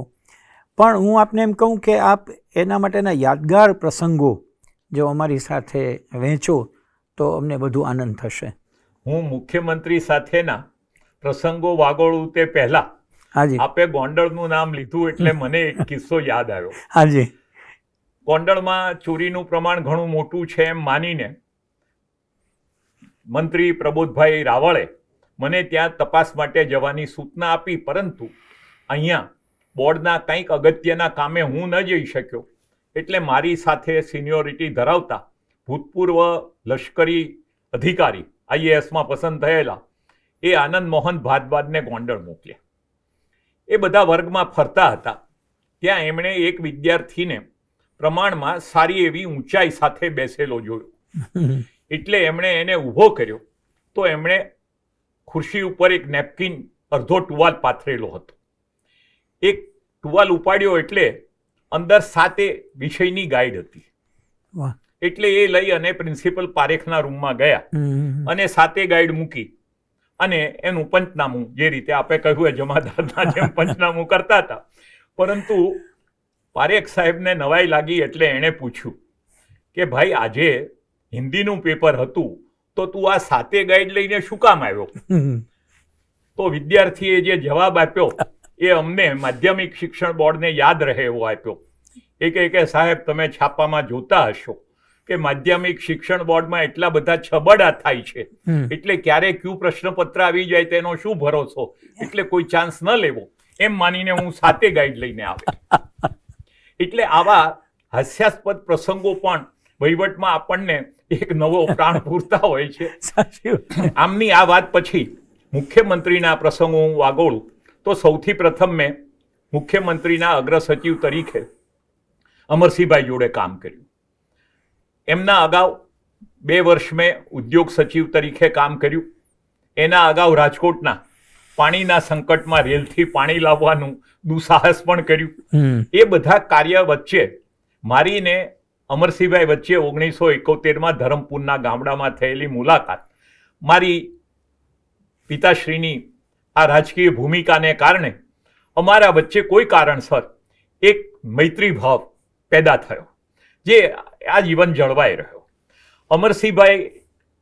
પણ હું આપને એમ કહું કે આપ એના માટેના યાદગાર પ્રસંગો જો અમારી સાથે વહેંચો તો અમને વધુ આનંદ થશે. હું મુખ્યમંત્રી સાથેના પ્રસંગો વાગોળું તે પહેલા હાજી આપે ગોંડલનું નામ લીધું એટલે મને એક કિસ્સો યાદ આવ્યો. હાજી ગોંડલમાં ચોરીનું પ્રમાણ ઘણું મોટું છે એમ માનીને મંત્રી પ્રબોધભાઈ રાવળે મને ત્યાં તપાસ માટે જવાની સૂચના આપી, પરંતુ અહીંયા બોર્ડના કંઈક અગત્યના કામે હું ન જઈ શક્યો. એટલે મારી સાથે સિનિયોરિટી ધરાવતા ભૂતપૂર્વ લશ્કરી અધિકારી IASમાં પસંદ થયેલા એ આનંદ મોહન ભારદ્વાજને ગોંડલ મોકલ્યા. એ બધા વર્ગમાં ફરતા હતા ત્યાં એમણે એક વિદ્યાર્થીને પ્રમાણમાં સારી એવી ઊંચાઈ સાથે બેસેલો જોયો. એટલે એમણે એને ઊભો કર્યો તો એમણે ખુરશી ઉપર એક નેપકિન અડધો ટુવાલ પાથરેલો હતો. એક ટુવાલ ઉપાડ્યો એટલે અંદર 7 વિષયની ગાઈડ હતી. એટલે એ લઈ અને પ્રિન્સિપલ પારેખના રૂમમાં ગયા અને 7 ગાઈડ મૂકી અને એનું પંચનામું, જે રીતે આપણે કહ્યું એ જમાદારના જેમ પંચનામું કરતા હતા. પરંતુ પારેખ સાહેબને નવાઈ લાગી એટલે એણે પૂછ્યું કે ભાઈ આજે હિન્દીનું પેપર હતું તો તું આ 7 ગાઈડ લઈને શું કામ આવ્યો? તો વિદ્યાર્થીએ જે જવાબ આપ્યો એ અમને માધ્યમિક શિક્ષણ બોર્ડને યાદ રહે એવો આપ્યો. એ કહે કે સાહેબ તમે છાપામાં જોતા હશો કે માધ્યમિક શિક્ષણ બોર્ડમાં એટલા બધા છબડા થાય છે એટલે ક્યારે ક્યુ પ્રશ્નપત્ર આવી જાય તેનો શું ભરોસો, એટલે કોઈ ચાન્સ ન લેવો એમ માનીને હું 7 ગાઈડ લઈને આવ્યો. એટલે આવા હાસ્યાસ્પદ પ્રસંગો પણ વહીવટમાં આપણને એક નવો પ્રાણ પૂરતા હોય છે. આમની આ વાત પછી મુખ્યમંત્રીના પ્રસંગો હું વાગોળું તો સૌથી પ્રથમ મેં મુખ્યમંત્રીના અગ્રસચિવ તરીકે અમરસિંહભાઈ જોડે કામ કર્યું. એમના અગાઉ 2 વર્ષ મેં ઉદ્યોગ સચિવ તરીકે કામ કર્યું. એના અગાઉ રાજકોટના પાણીના સંકટમાં રેલથી પાણી લાવવાનું દુસાહસ પણ કર્યું. એ બધા કાર્ય વચ્ચે મારીને અમરસિંહભાઈ વચ્ચે 1971માં ધરમપુરના ગામડામાં થયેલી મુલાકાત મારી પિતાશ્રીની આ રાજકીય ભૂમિકાને કારણે અમારા વચ્ચે કોઈ કારણસર એક મૈત્રી ભાવ પેદા થયો જે આજીવન જળવાઈ રહ્યો. અમરસિંહભાઈ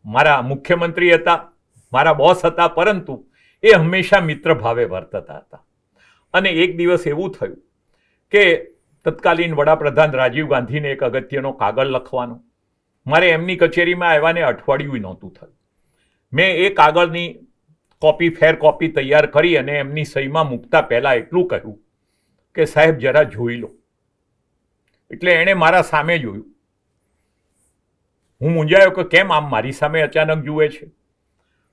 મારા મુખ્યમંત્રી હતા, મારા બોસ હતા, પરંતુ એ હંમેશા મિત્ર ભાવે વર્તતા હતા. અને એક દિવસ એવું થયું કે તત્કાલીન વડાપ્રધાન રાજીવ ગાંધીને એક અગત્યનો કાગળ લખવાનો, મારે એમની કચેરીમાં આવ્યાને અઠવાડિયું નહોતું થયું. મેં એ કાગળની ફેર કોપી તૈયાર કરી અને એમની સહીમાં મૂકતા પહેલા એટલું કહ્યું કે સાહેબ જરા જોઈ લો. એટલે એણે મારા સામે જોયું. હું મૂંઝાયો કે કેમ આમ મારી સામે અચાનક જુએ છે.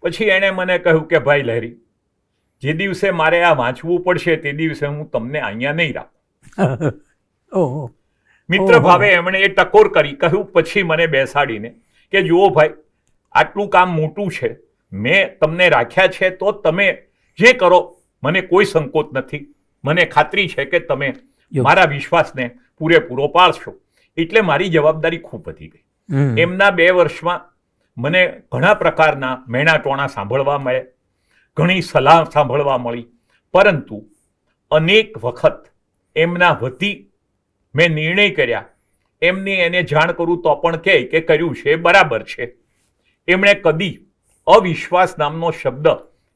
પછી એણે મને કહ્યું કે ભાઈ લહેરી, જે દિવસે મારે આ વાંચવું પડશે તે દિવસે હું તમને અહીંયા નહીં રાખું. મિત્ર ભાવે એમણે એ ટકોર કરી કહ્યું. પછી મને બેસાડીને કે જુઓ ભાઈ, આટલું કામ મોટું છે, મેં તમને રાખ્યા છે તો તમે જે કરો મને કોઈ સંકોચ નથી. મને ખાતરી છે કે તમે મારા વિશ્વાસને પૂરેપૂરો પાળશો. એટલે મારી જવાબદારી ખૂબ વધી ગઈ. એમના 2 વર્ષમાં મને ઘણા પ્રકારના મહેણાટોણા સાંભળવા મળે, ઘણી સલાહ સાંભળવા મળી, પરંતુ અનેક વખત એમના વતી મેં નિર્ણય કર્યા. એમની એને જાણ કરું તો પણ કહે કે કર્યું છે બરાબર છે. એમણે કદી અવિશ્વાસ નામનો શબ્દ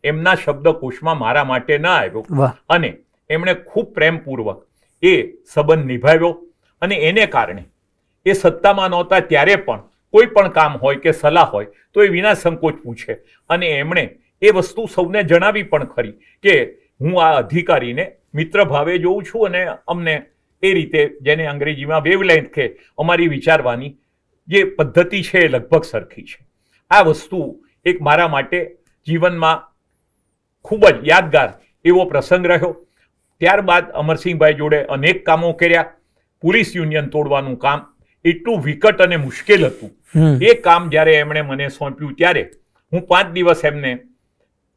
એમના શબ્દકોશમાં મારા માટે ન આવ્યો અને એમણે ખૂબ પ્રેમપૂર્વક એ સંબંધ નિભાવ્યો. અને એને કારણે એ સત્તામાં નહોતા ત્યારે પણ કોઈ પણ કામ હોય કે સલાહ હોય તો એ વિના સંકોચ પૂછે. અને એમણે એ વસ્તુ સૌને જણાવી પણ ખરી કે હું આ અધિકારીને મિત્ર ભાવે જોઉં છું અને અમને એ રીતે, જેને અંગ્રેજીમાં વેવલેન્થ કે અમારી વિચારવાની જે પદ્ધતિ છે એ લગભગ સરખી છે. આ વસ્તુ એક મારા માટે જીવનમાં ખૂબ જ યાદગાર એવો પ્રસંગ રહ્યો. ત્યારબાદ અમરસિંહભાઈ જોડે અનેક કામો કર્યા. પોલીસ યુનિયન તોડવાનું કામ એટલું વિકટ અને મુશ્કેલ હતું. એ કામ જ્યારે એમણે મને સોંપ્યું ત્યારે હું 5 દિવસ એમને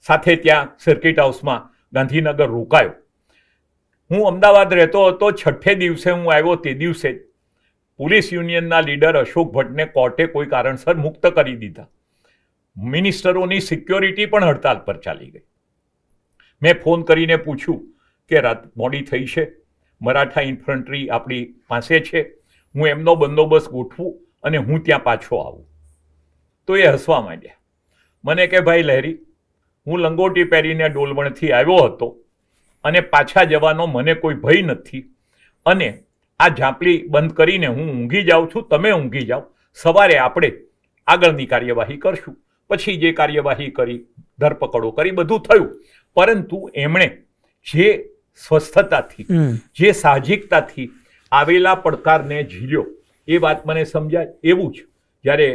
સાથે ત્યાં સર્કિટ હાઉસમાં ગાંધીનગર રોકાયો. હું અમદાવાદ રહેતો હતો. 6 દિવસે હું આવ્યો તે દિવસે પોલીસ યુનિયનના લીડર અશોક ભટ્ટને કોર્ટે કોઈ કારણસર મુક્ત કરી દીધા. મિનિસ્ટરોની સિક્યોરિટી પણ હડતાલ પર ચાલી ગઈ. મેં ફોન કરીને પૂછ્યું કે રાત મોડી થઈ છે, મરાઠા ઇન્ફન્ટ્રી આપણી પાસે છે, હું એમનો બંદોબસ્ત ગોઠવું અને હું ત્યાં પાછો આવું. તો એ હસવા માંડ્યા. મને કે ભાઈ લહેરી, હું લંગોટી પહેરીને ડોલવણથી આવ્યો હતો અને પાછા જવાનો મને કોઈ ભય નથી અને આ ઝાંપલી બંધ કરીને હું ઊંઘી જાઉં છું, તમે ઊંઘી જાઓ, સવારે આપણે આગળની કાર્યવાહી કરશું. પછી જે કાર્યવાહી કરી, ધરપકડો કરી, બધું થયું. પરંતુ એમણે જે સ્વસ્થતાથી, જે સાહજિકતાથી આવેલા પડકારને ઝીલ્યો, એ વાત મને સમજાય. એવું જ જ્યારે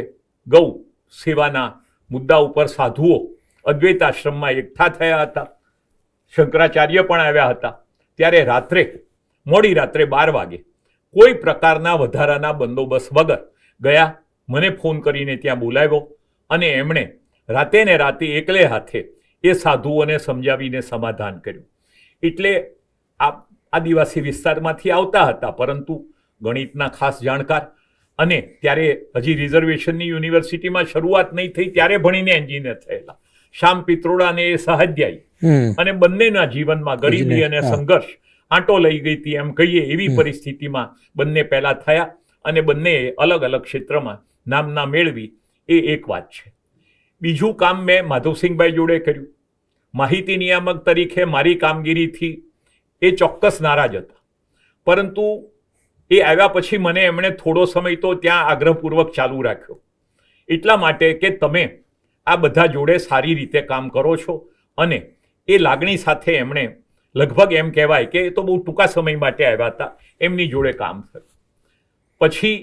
ગૌ સેવાના મુદ્દા ઉપર સાધુઓ અદ્વૈત આશ્રમમાં એકઠા થયા હતા, શંકરાચાર્ય પણ આવ્યા હતા, ત્યારે રાત્રે, મોડી રાત્રે 12 વાગે કોઈ પ્રકારના વધારાના બંદોબસ્ત વગર ગયા. મને ફોન કરીને ત્યાં બોલાવ્યો અને એમણે રાતે ને રાતે એકલે હાથે એ સાધુઓને સમજાવીને સમાધાન કર્યું. એટલે આ આદિવાસી વિસ્તારમાંથી આવતા હતા, પરંતુ ગણિતના ખાસ જાણકાર, અને ત્યારે હજી રિઝર્વેશનની યુનિવર્સિટીમાં શરૂઆત નહીં થઈ ત્યારે ભણીને એન્જિનિયર થયેલા શ્યામ પિત્રોડાને એ સહાધ્યાયી, અને બંનેના જીવનમાં ગરીબી અને સંઘર્ષ આંટો લઈ ગઈ હતી એમ કહીએ એવી પરિસ્થિતિમાં બંને પહેલા થયા અને બંને અલગ અલગ ક્ષેત્રમાં નામના મેળવી. એ એક વાત છે. બીજું કામ મેં માધવસિંહભાઈ જોડે કર્યું. માહિતી નિયામક તરીકે મારી કામગીરીથી એ ચોક્કસ નારાજ હતા, પરંતુ એ આવ્યા પછી મને એમણે થોડો સમય તો ત્યાં આગ્રહપૂર્વક ચાલુ રાખ્યો, એટલા માટે કે તમે આ બધા જોડે સારી રીતે કામ કરો છો. અને એ લાગણી સાથે એમણે લગભગ એમ કહેવાય કે એ તો બહુ ટૂંકા સમય માટે આવ્યા હતા, એમની જોડે કામ થયું. પછી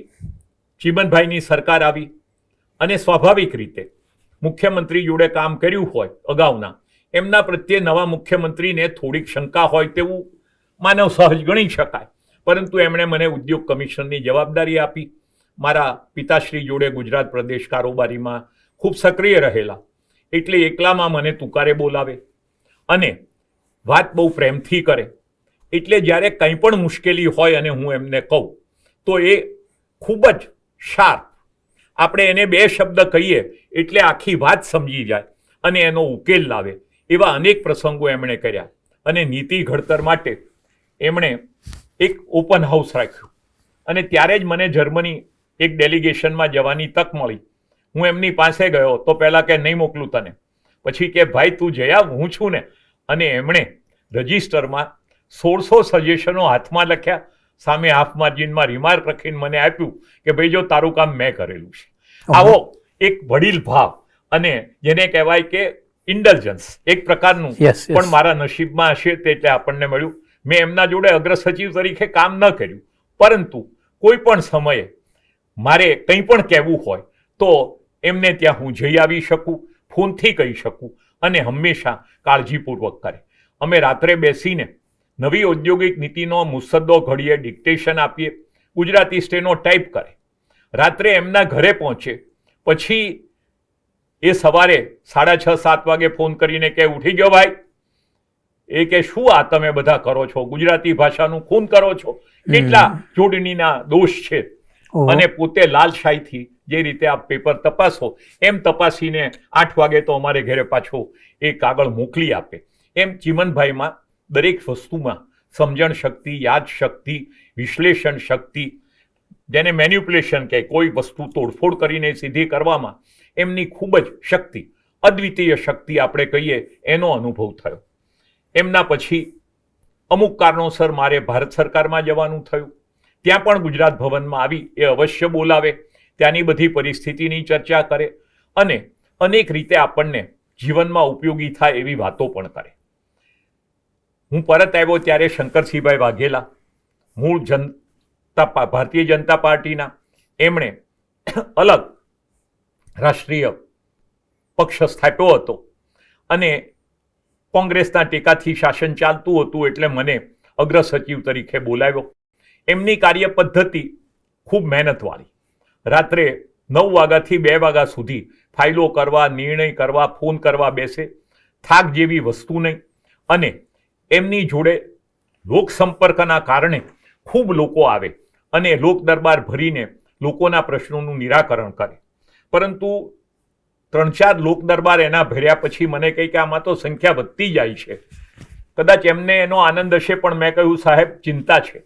ચીમનભાઈની સરકાર આવી અને સ્વાભાવિક રીતે મુખ્યમંત્રી જોડે કામ કર્યું હોય અગાઉના, એમના પ્રત્યે નવા મુખ્યમંત્રીને થોડીક શંકા હોય તેવું માનવ સહજ ગણી શકાય. પરંતુ એમણે મને ઉદ્યોગ કમિશનની જવાબદારી આપી. મારા પિતાશ્રી જોડે ગુજરાત પ્રદેશ કારોબારીમાં ખૂબ સક્રિય રહેલા, એટલે એકલામાં મને તુકારે બોલાવે અને વાત બહુ પ્રેમથી કરે. એટલે જ્યારે કંઈ પણ મુશ્કેલી હોય અને હું એમને કહું તો એ ખૂબ જ શાર્પ, આપણે એને 2 શબ્દ કહીએ એટલે આખી વાત સમજી જાય અને એનો ઉકેલ લાવે. એવા અનેક પ્રસંગો એમણે કર્યા. અને નીતિ ઘડતર માટે એમણે એક ઓપન હાઉસ રાખ્યું અને ત્યારે જ મને જર્મની એક ડેલિગેશનમાં જવાની તક મળી. હું એમની પાસે ગયો તો પહેલાં કે નહીં મોકલું તને, પછી કે ભાઈ તું જઈ આવ, હું છું ને. અને એમણે રજિસ્ટરમાં 1600 સજેશનો હાથમાં લખ્યા, સામે હાફ માર્જિનમાં રિમાર્ક રાખીને મને આપ્યું કે ભાઈ જો તારું કામ મેં કરેલું છે. આવો એક વડીલ ભાવ અને જેને કહેવાય કે ઇન્ટેલિજન્સ એક પ્રકારનું પણ મારા નસીબમાં હશે તે એટલે આપણને મળ્યું. મેં એમના જોડે અગ્રસચિવ તરીકે કામ ન કર્યું, પરંતુ કોઈ પણ સમયે મારે કંઈ પણ કહેવું હોય તો એમને ત્યાં હું જઈ આવી શકું, ફોનથી કહી શકું અને હંમેશા કાળજીપૂર્વક કરે. અમે રાત્રે બેસીને નવી ઔદ્યોગિક નીતિનો મુસદ્દો ઘડીએ, ડિક્ટેશન આપીએ, ગુજરાતી સ્ટેનો ટાઈપ કરે, રાત્રે એમના ઘરે પહોંચે, પછી એ સવારે 6:30-7 વાગે ફોન કરીને કે ઉઠી ગયો ભાઈ? એ કે શું આ તમે બધા કરો છો, ગુજરાતી ભાષાનું ખૂન કરો છો, કેટલા જોડણીના દોષ છે. અને પોતે લાલશાહીથી જે રીતે આ પેપર તપાસો એમ તપાસીને 8 વાગે તો અમારે ઘરે પાછો એ કાગળ મોકલી આપે. એમ ચીમનભાઈમાં દરેક વસ્તુમાં સમજણ શક્તિ, યાદ શક્તિ, વિશ્લેષણ શક્તિ, જેને મેન્યુપ્યુલેશન કહે, કોઈ વસ્તુ તોડફોડ કરીને સીધી કરવામાં એમની ખૂબ જ શક્તિ, અદ્વિતીય શક્તિ આપણે કહીએ, એનો અનુભવ થયો. એમના પછી અમુક કારણોસર મારે ભારત સરકારમાં જવાનું થયું. ત્યાં પણ ગુજરાત ભવનમાં આવી એ અવશ્ય બોલાવે, ત્યાંની બધી પરિસ્થિતિની ચર્ચા કરે અને અનેક રીતે આપણને જીવનમાં ઉપયોગી થાય એવી વાતો પણ કરે. હું પરત આવ્યો ત્યારે શંકરસિંહભાઈ વાઘેલા, મૂળ ભારતીય જનતા પાર્ટીના, એમણે અલગ રાષ્ટ્રીય પક્ષ સ્થાપ્યો હતો અને કોંગ્રેસના ટેકાથી શાસન ચાલતું હતું, એટલે મને અગ્ર સચિવ તરીકે બોલાવ્યો. એમની કાર્ય પદ્ધતિ ખૂબ મહેનતવાળી. રાત્રે 9 વાગ્યાથી 2 વાગ્યા સુધી ફાઇલો કરવા, નિર્ણય કરવા, ફોન કરવા બેસે. થાક જેવી વસ્તુ નહીં. અને એમની જોડે લોકસંપર્કના કારણે ખૂબ લોકો આવે અને લોક દરબાર ભરીને લોકોના પ્રશ્નોનું નિરાકરણ કરે. પરંતુ 3-4 લોક દરબાર એના ભર્યા પછી મને કહી કે આમાં તો સંખ્યા વધતી જાય છે. કદાચ એમને એનો આનંદ હશે, પણ મેં કહ્યું સાહેબ ચિંતા છે.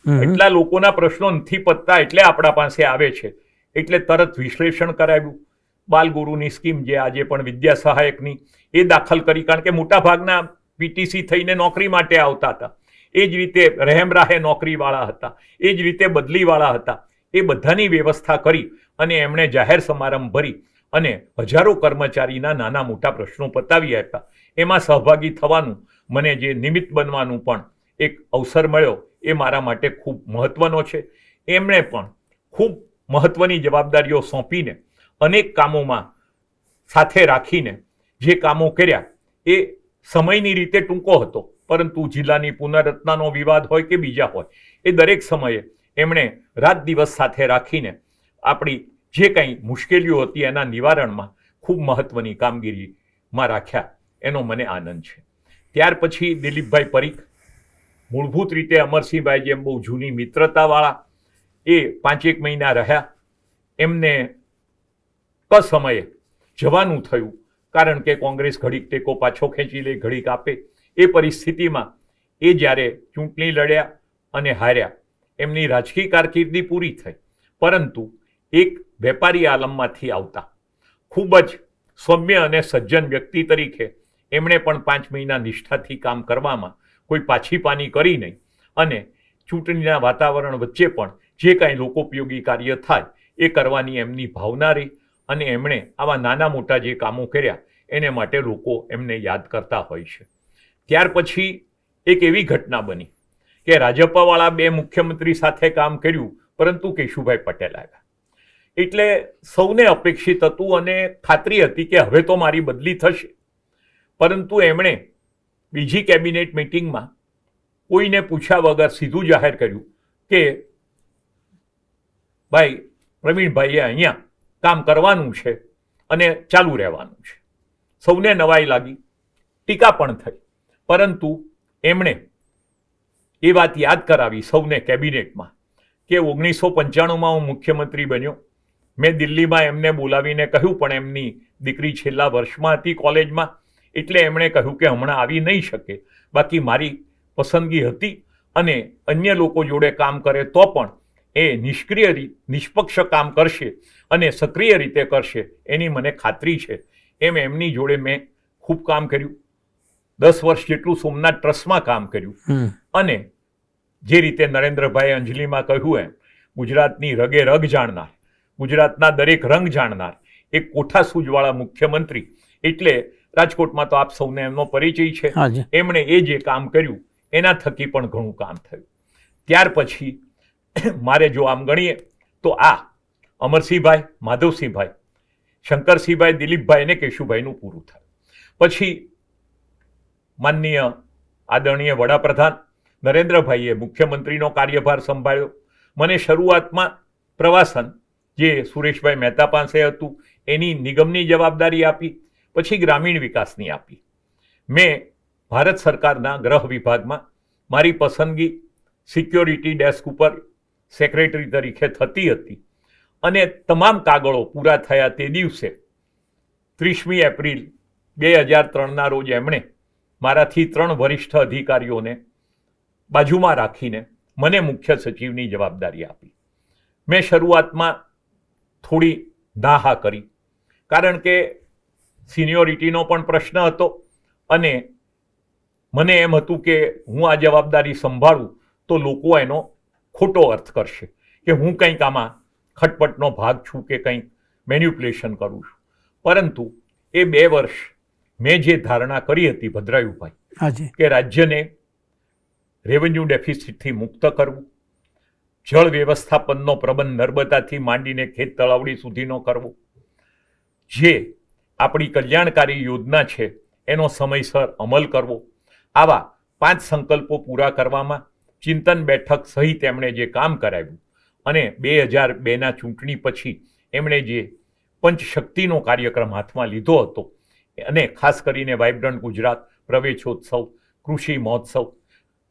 એટલા લોકોના પ્રશ્નો નથી પતતા એટલે આપણા પાસે આવે છે. એટલે તરત વિશ્લેષણ કરાવ્યું. બાલગુરુની સ્કીમ જે આજે પણ વિદ્યા સહાયકની એ દાખલ કરી, કારણ કે મોટા ભાગના પીટીસી થઈને નોકરી માટે આવતા હતા. એ જ રીતે રહેમરાહે નોકરીવાળા હતા, એ જ રીતે બદલીવાળા હતા. એ બધાની વ્યવસ્થા કરી અને એમણે જાહેર સમારંભ ભરી અને હજારો કર્મચારીના નાના મોટા પ્રશ્નો પતાવી આપ્યા. એમાં સહભાગી થવાનું, મને જે નિમિત્ત બનવાનું પણ એક અવસર મળ્યો, એ મારા માટે ખૂબ મહત્વનો છે. એમણે પણ ખૂબ મહત્વની જવાબદારીઓ સોંપીને અનેક કામોમાં સાથે રાખીને જે કામો કર્યા એ સમયની રીતે ટૂંકો હતો, પરંતુ જિલ્લાની પુનર્રચનાનો વિવાદ હોય કે બીજા હોય, એ દરેક સમયે એમણે રાત દિવસ સાથે રાખીને આપણી જે કંઈ મુશ્કેલીઓ હતી એના નિવારણમાં ખૂબ મહત્વની કામગીરીમાં રાખ્યા. એનો મને આનંદ છે. ત્યાર પછી દિલીપભાઈ પરીખ, મૂળભૂત રીતે અમરસિંહભાઈ જેમ બહુ જૂની મિત્રતાવાળા, એ 5-1 મહિના રહ્યા. એમને સમયે જવાનું થયું, કારણ કે કોંગ્રેસ ઘડીક ટેકો પાછો ખેંચી લે, ઘડીક આપે. એ પરિસ્થિતિમાં એ જ્યારે ચૂંટણી લડ્યા અને હાર્યા, એમની રાજકીય કારકિર્દી પૂરી થઈ. પરંતુ એક વેપારી આલમમાંથી આવતા ખૂબ જ સૌમ્ય અને સજ્જન વ્યક્તિ તરીકે એમણે પણ 5 મહિના નિષ્ઠાથી કામ કરવામાં કોઈ પાછી પાની કરી નહીં. અને ચૂંટણીના વાતાવરણ વચ્ચે પણ જે કાંઈ લોકોપયોગી કાર્ય થાય એ કરવાની એમની ભાવના રહી. અને એમણે આવા નાના મોટા જે કામો કર્યા એને માટે લોકો એમને યાદ કરતા હોય છે. ત્યાર પછી એક એવી ઘટના બની કે રાજપાવાળા 2 મુખ્યમંત્રી સાથે કામ કર્યું, પરંતુ કેશુભાઈ પટેલ આવ્યા. એટલે સૌને અપેક્ષિત હતું અને ખાતરી હતી કે હવે તો મારી બદલી થશે. પરંતુ એમણે બીજી કેબિનેટ મિટિંગમાં કોઈને પૂછ્યા વગર સીધું જાહેર કર્યું કે ભાઈ પ્રવીણભાઈએ અહીંયા કામ કરવાનું છે અને ચાલુ રહેવાનું છે. સૌને નવાઈ લાગી, ટીકા પણ થઈ. પરંતુ એમણે એ વાત યાદ કરાવી સૌને કેબિનેટમાં કે 1995માં હું મુખ્યમંત્રી બન્યો. મેં દિલ્હીમાં એમને બોલાવીને કહ્યું, પણ એમની દીકરી છેલ્લા વર્ષમાં હતી કોલેજમાં, એટલે એમણે કહ્યું કે હમણાં આવી નહીં શકે. બાકી મારી પસંદગી હતી અને અન્ય લોકો જોડે કામ કરે તો પણ એ નિષ્પક્ષ કામ કરશે અને સક્રિય રીતે કરશે એની મને ખાતરી છે. એમ એમની જોડે મેં ખૂબ કામ કર્યું. 10 વર્ષ જેટલું સોમનાથ ટ્રસ્ટમાં કામ કર્યું. અને જે રીતે નરેન્દ્રભાઈએ અંજલિમાં કહ્યું એમ, ગુજરાતની રગે રગ જાણનાર, ગુજરાતના દરેક રંગ જાણનાર એક કોઠાસૂઝવાળા મુખ્યમંત્રી. એટલે રાજકોટમાં તો આપ સૌને એમનો પરિચય છે. એમણે એ જે કામ કર્યું એના થકી પણ ઘણું કામ થયું. ત્યાર પછી મારે જો આમ ગણીએ તો આ અમરસિંહભાઈ, માધવસિંહભાઈ, શંકરસિંહભાઈ, દિલીપભાઈ અને કેશુભાઈનું પૂરું થયું. પછી માનનીય આદરણીય વડાપ્રધાન નરેન્દ્રભાઈએ મુખ્યમંત્રીનો કાર્યભાર સંભાળ્યો. મને શરૂઆતમાં પ્રવાસન, જે સુરેશભાઈ મહેતા પાસે હતું, એની નિગમની જવાબદારી આપી. પછી ગ્રામીણ વિકાસની આપી. મેં ભારત સરકારના ગૃહ વિભાગમાં મારી પસંદગી સિક્યોરિટી ડેસ્ક ઉપર સેક્રેટરી તરીકે થતી હતી. અને તમામ કાગળો પૂરા થયા તે દિવસે 30મી એપ્રિલ 2003ના રોજ એમણે મારાથી 3 વરિષ્ઠ અધિકારીઓને બાજુમાં રાખીને મને મુખ્ય સચિવની જવાબદારી આપી. મેં શરૂઆતમાં થોડી ના હા કરી, કારણ કે સિનિયોરિટીનો પણ પ્રશ્ન હતો અને મને એમ હતું કે હું આ જવાબદારી સંભાળું તો લોકો એનો ખોટો અર્થ કરશે કે હું કંઈક આમાં ખટપટનો ભાગ છું કે કંઈક મેન્યુપ્યુલેશન કરું છું. પરંતુ એ 2 વર્ષ મેં જે ધારણા કરી હતી ભદ્રાયુભાઈ, કે રાજ્યને રેવન્યુ ડેફિસિટથી મુક્ત કરવું, જળ વ્યવસ્થાપનનો પ્રબંધ નર્મદાથી માંડીને ખેત તળાવડી સુધીનો કરવો, જે આપણી કલ્યાણકારી યોજના છે એનો સમયસર અમલ કરવો, આવા 5 સંકલ્પો પૂરા કરવામાં ચિંતન બેઠક સહિત એમણે જે કામ કરાવ્યું અને 2002ના ચૂંટણી પછી એમણે જે પંચશક્તિનો કાર્યક્રમ હાથમાં લીધો હતો અને ખાસ કરીને વાઇબ્રન્ટ ગુજરાત, પ્રવેશોત્સવ, કૃષિ મહોત્સવ,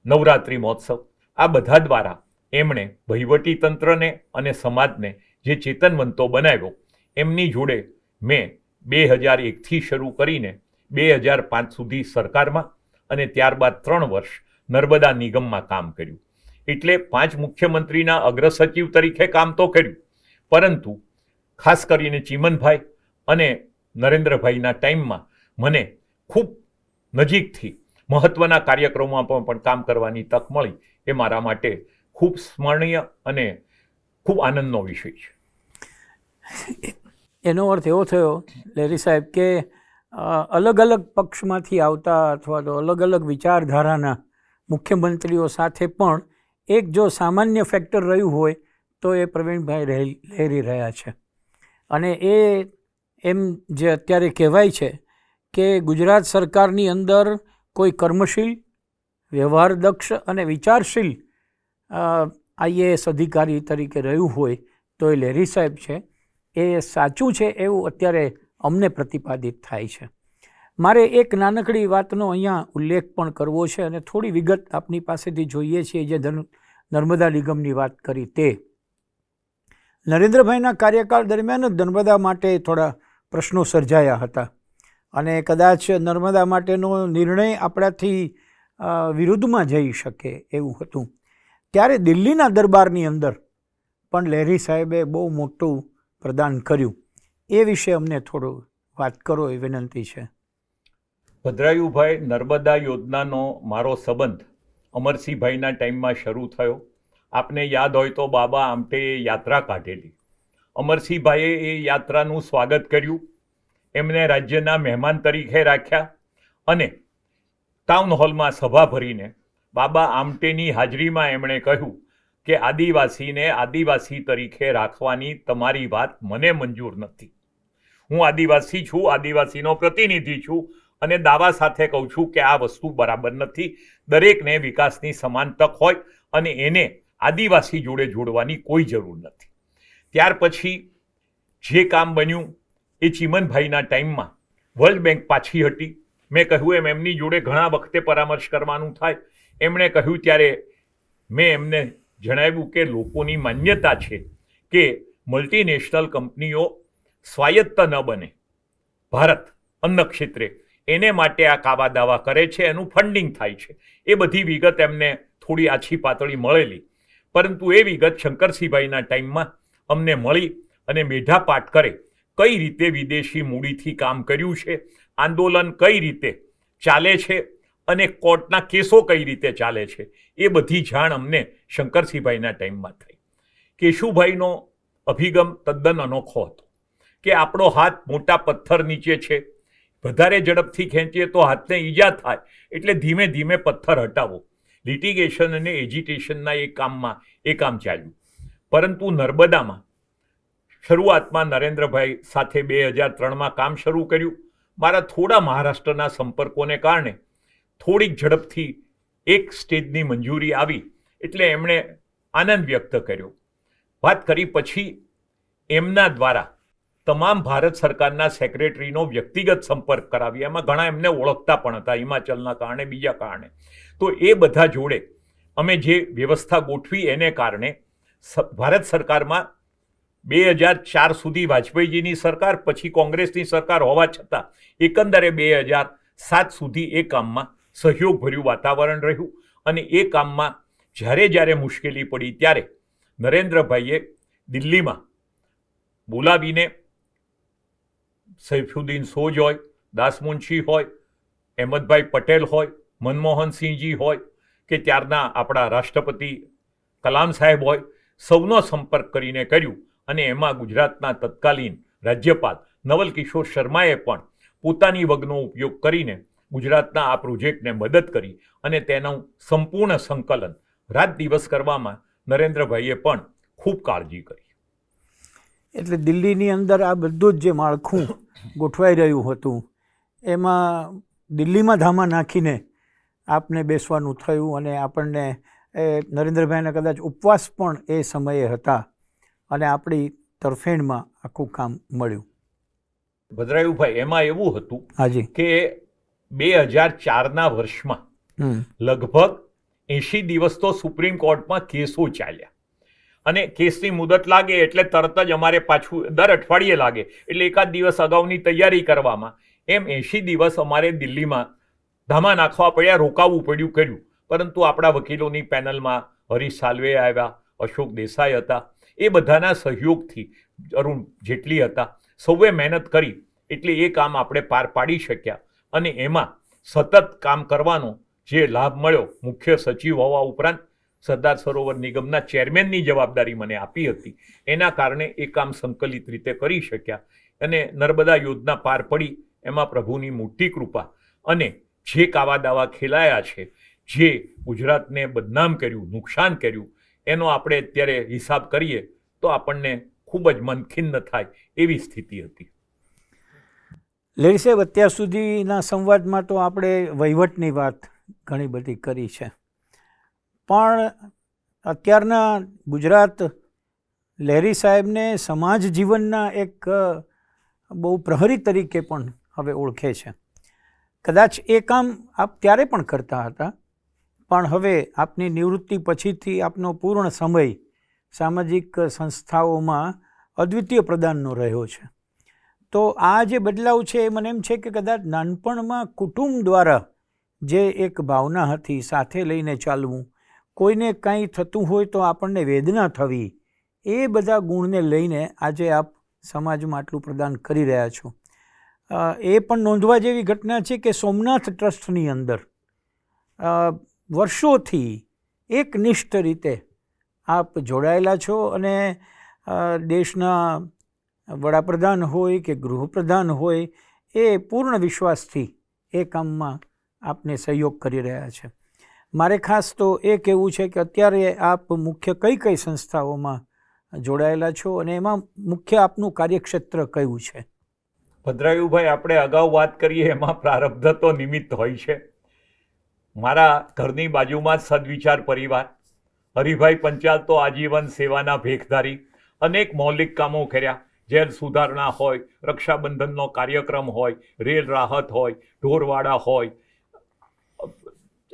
નવરાત્રિ મહોત્સવ, આ બધા દ્વારા એમણે વહીવટી તંત્રને અને સમાજને જે ચેતનવંતો બનાવ્યો. એમની જોડે મેં 2001થી શરૂ કરીને 2005 સુધી સરકારમાં અને ત્યારબાદ 3 વર્ષ નર્મદા નિગમમાં કામ કર્યું. એટલે 5 મુખ્યમંત્રીના અગ્રસચિવ તરીકે કામ તો કર્યું, પરંતુ ખાસ કરીને ચીમનભાઈ અને નરેન્દ્રભાઈના ટાઈમમાં મને ખૂબ નજીકથી મહત્વના કાર્યક્રમોમાં પણ કામ કરવાની તક મળી. એ મારા માટે ખૂબ સ્મરણીય અને ખૂબ આનંદનો વિષય છે. એનો અર્થ એવો થયો લેરી સાહેબ કે અલગ અલગ પક્ષમાંથી આવતા અથવા તો અલગ અલગ વિચારધારાના મુખ્યમંત્રીઓ સાથે પણ એક જો સામાન્ય ફેક્ટર રહ્યું હોય તો એ પ્રવીણભાઈ લહેરી રહ્યા છે. અને એ એમ જે અત્યારે કહેવાય છે કે ગુજરાત સરકારની અંદર કોઈ કર્મશીલ, વ્યવહારદક્ષ અને વિચારશીલ IAS અધિકારી તરીકે રહ્યું હોય તો એ લહેરી સાહેબ છે. એ સાચું છે એવું અત્યારે અમને પ્રતિપાદિત થાય છે. મારે એક નાનકડી વાતનો અહીંયા ઉલ્લેખ પણ કરવો છે અને થોડી વિગત આપની પાસેથી જોઈએ છીએ. જે નર્મદા નિગમની વાત કરી તે નરેન્દ્રભાઈના કાર્યકાળ દરમિયાન જ નર્મદા માટે થોડા પ્રશ્નો સર્જાયા હતા અને કદાચ નર્મદા માટેનો નિર્ણય આપણાથી વિરુદ્ધમાં જઈ શકે એવું હતું. ત્યારે દિલ્હીના દરબારની અંદર પણ લહેરી સાહેબે બહુ મોટું પ્રદાન કર્યું. એ વિશે અમને થોડું વાત કરો એ વિનંતી છે. ભદ્રાયુભાઈ, નર્મદા યોજનાનો મારો સંબંધ અમરસિંહભાઈના ટાઈમમાં શરૂ થયો. આપને યાદ હોય તો બાબા આમટે યાત્રા કાઢેલી. અમરસિંહભાઈએ એ યાત્રાનું સ્વાગત કર્યું, એમને રાજ્યના મહેમાન તરીકે રાખ્યા અને ટાઉન હોલમાં સભા ભરીને બાબા આમટેની હાજરીમાં એમણે કહ્યું કે આદિવાસીને આદિવાસી તરીકે રાખવાની તમારી વાત મને મંજૂર નથી. હું આદિવાસી છું, આદિવાસીનો પ્રતિનિધિ છું અને દાવા સાથે કહું છું કે આ વસ્તુ બરાબર નથી. દરેકને વિકાસની સમાન તક હોય અને એને આદિવાસી જોડે જોડવાની કોઈ જરૂર નથી. ત્યાર પછી જે કામ બન્યું એ ચીમનભાઈના ટાઈમમાં વર્લ્ડ બેંક પાછી હટી. મેં કહ્યું એમ એમની જોડે ઘણા વખતે પરામર્શ કરવાનું થાય. એમણે કહ્યું ત્યારે મેં એમને જણાવ્યું કે લોકોની માન્યતા છે કે મલ્ટીનેશનલ કંપનીઓ સ્વાયત્ત ન બને ભારત અન્ન ક્ષેત્રે, એને માટે આ કાવા દાવા કરે છે, એનું ફંડિંગ થાય છે. એ બધી વિગત એમને થોડી આછી પાતળી મળેલી, પરંતુ એ વિગત શંકરસિંહભાઈના ટાઈમમાં અમને મળી અને મેઢા પાટ કરે કઈ રીતે વિદેશી મૂડીથી કામ કર્યું છે, આંદોલન કઈ રીતે ચાલે છે અને કોર્ટના કેસો કઈ રીતે ચાલે છે, એ બધી જાણ અમને શંકરસિંહભાઈના ટાઈમમાં થઈ. કેશુભાઈનો અભિગમ તદ્દન અનોખો હતો કે આપણો હાથ મોટા પથ્થર નીચે છે, વધારે ઝડપથી ખેંચીએ તો હાથને ઈજા થાય, એટલે ધીમે ધીમે પથ્થર હટાવો. લિટિગેશન અને એજિટેશનના એ કામ ચાલ્યું. પરંતુ નર્મદામાં શરૂઆતમાં નરેન્દ્રભાઈ સાથે 2003માં કામ શરૂ કર્યું. મારા થોડા મહારાષ્ટ્રના સંપર્કોને કારણે થોડીક ઝડપથી એક સ્ટેજની મંજૂરી આવી, એટલે એમણે આનંદ વ્યક્ત કર્યો. વાત કરી પછી એમના દ્વારા તમામ ભારત સરકારના સેક્રેટરીનો વ્યક્તિગત સંપર્ક કરાવી. એમાં ઘણા એમને ઓળખતા પણ હતા, હિમાચલના કારણે, બીજા કારણે. તો એ બધા જોડે અમે જે વ્યવસ્થા ગોઠવી એને કારણે ભારત સરકારમાં 2004 સુધી વાજપેયીજીની સરકાર, પછી કોંગ્રેસની સરકાર હોવા છતાં એકંદરે 2007 સુધી એ કામમાં સહયોગભર્યું વાતાવરણ રહ્યું. અને એ કામમાં જ્યારે મુશ્કેલી પડી ત્યારે નરેન્દ્રભાઈએ દિલ્હીમાં બોલાવીને સૈફુદ્દીન સોજ હોય, દાસમુનશી હોય, અહેમદભાઈ પટેલ હોય, મનમોહનસિંહજી હોય કે ત્યારના આપણા રાષ્ટ્રપતિ કલામ સાહેબ હોય, સૌનો સંપર્ક કરીને કર્યું. અને એમાં ગુજરાતના તત્કાલીન રાજ્યપાલ નવલ કિશોર શર્માએ પણ પોતાની વગનો ઉપયોગ કરીને ગુજરાતના આ પ્રોજેક્ટને મદદ કરી અને તેનું સંપૂર્ણ સંકલન રાત દિવસ કરવામાં નરેન્દ્રભાઈએ પણ ખૂબ કાળજી કરી. એટલે દિલ્હીની અંદર આ બધું જ જે માળખું ગોઠવાઈ રહ્યું હતું એમાં દિલ્હીમાં ધામા નાખીને આપને બેસવાનું થયું અને આપણને નરેન્દ્રભાઈને કદાચ ઉપવાસ પણ એ સમયે હતા અને આપણી તરફેણમાં આખું કામ મળ્યું. ભદ્રાયુભાઈ, એમાં એવું હતું હાજી કે 2004ના વર્ષમાં લગભગ 80 દિવસ તો સુપ્રીમ કોર્ટમાં કેસો ચાલ્યા અને કેસની મુદત લાગે એટલે તરત જ અમારે પાછું દર અઠવાડિયે લાગે એટલે એકાદ દિવસ અગાઉની તૈયારી કરવામાં એમ 80 દિવસ અમારે દિલ્હીમાં ધામા નાખવા પડ્યા, રોકાવું પડ્યું કર્યું. પરંતુ આપણા વકીલોની પેનલમાં હરીશ સાલ્વે આવ્યા, અશોક દેસાઈ હતા, એ બધાના સહયોગથી અરુણ જેટલી હતા, સૌએ મહેનત કરી એટલે એ કામ આપણે પાર પાડી શક્યા. અને એમાં સતત કામ કરવાનો જે લાભ મળ્યો, મુખ્ય સચિવ હોવા ઉપરાંત સરદાર સરોવર નિગમના ચેરમેનની જવાબદારી મને આપી હતી, એના કારણે એ કામ સંકલિત રીતે કરી શક્યા અને નર્મદા યોજના પાર પડી. એમાં પ્રભુની મોટી કૃપા અને જે કાવા દાવા ખેલાયા છે, જે ગુજરાતને બદનામ કર્યું, નુકસાન કર્યું, એનો આપણે અત્યારે હિસાબ કરીએ તો આપણને ખૂબ જ મન ખિન્ન થાય એવી સ્થિતિ હતી. લેરી સાહેબ, અત્યાર સુધીના સંવાદમાં તો આપણે વહીવટની વાત ઘણી બધી કરી છે, પણ અત્યારના ગુજરાત લેરી સાહેબને સમાજ જીવનના એક બહુ પ્રહરી તરીકે પણ હવે ઓળખે છે. કદાચ એ કામ આપ ત્યારે પણ કરતા હતા, પણ હવે આપની નિવૃત્તિ પછીથી આપનો પૂર્ણ સમય સામાજિક સંસ્થાઓમાં અદ્વિતીય પ્રદાનનો રહ્યો છે. તો આ જે બદલાવ છે એ મને એમ છે કે કદાચ નાનપણમાં કુટુંબ દ્વારા જે એક ભાવના હતી, સાથે લઈને ચાલવું, કોઈને કંઈ થતું હોય તો આપણને વેદના થવી, એ બધા ગુણને લઈને આજે આપ સમાજમાં આટલું પ્રદાન કરી રહ્યા છો. એ પણ નોંધવા જેવી ઘટના છે કે સોમનાથ ટ્રસ્ટની અંદર વર્ષોથી એકનિષ્ઠ રીતે આપ જોડાયેલા છો અને દેશના વડાપ્રધાન હોય કે ગૃહપ્રધાન હોય એ પૂર્ણ વિશ્વાસથી એ કામમાં આપને સહયોગ કરી રહ્યા છે. મારે ખાસ તો એ કહેવું છે કે અત્યારે આપ મુખ્ય કઈ કઈ સંસ્થાઓમાં જોડાયેલા છો અને એમાં મુખ્ય આપનું કાર્યક્ષેત્ર કયું છે? ભદ્રાયુભાઈ, આપણે અગાઉ વાત કરીએ એમાં પ્રારબ્ધ તો નિમિત્ત હોય છે. મારા ઘરની બાજુમાં જ સદવિચાર પરિવાર, હરિભાઈ પંચાલ તો આજીવન સેવાના ભેખધારી, અનેક મૌલિક કામો કર્યા. જેલ સુધારણા હોય, રક્ષાબંધનનો કાર્યક્રમ હોય, રેલ રાહત હોય, ઢોરવાડા હોય,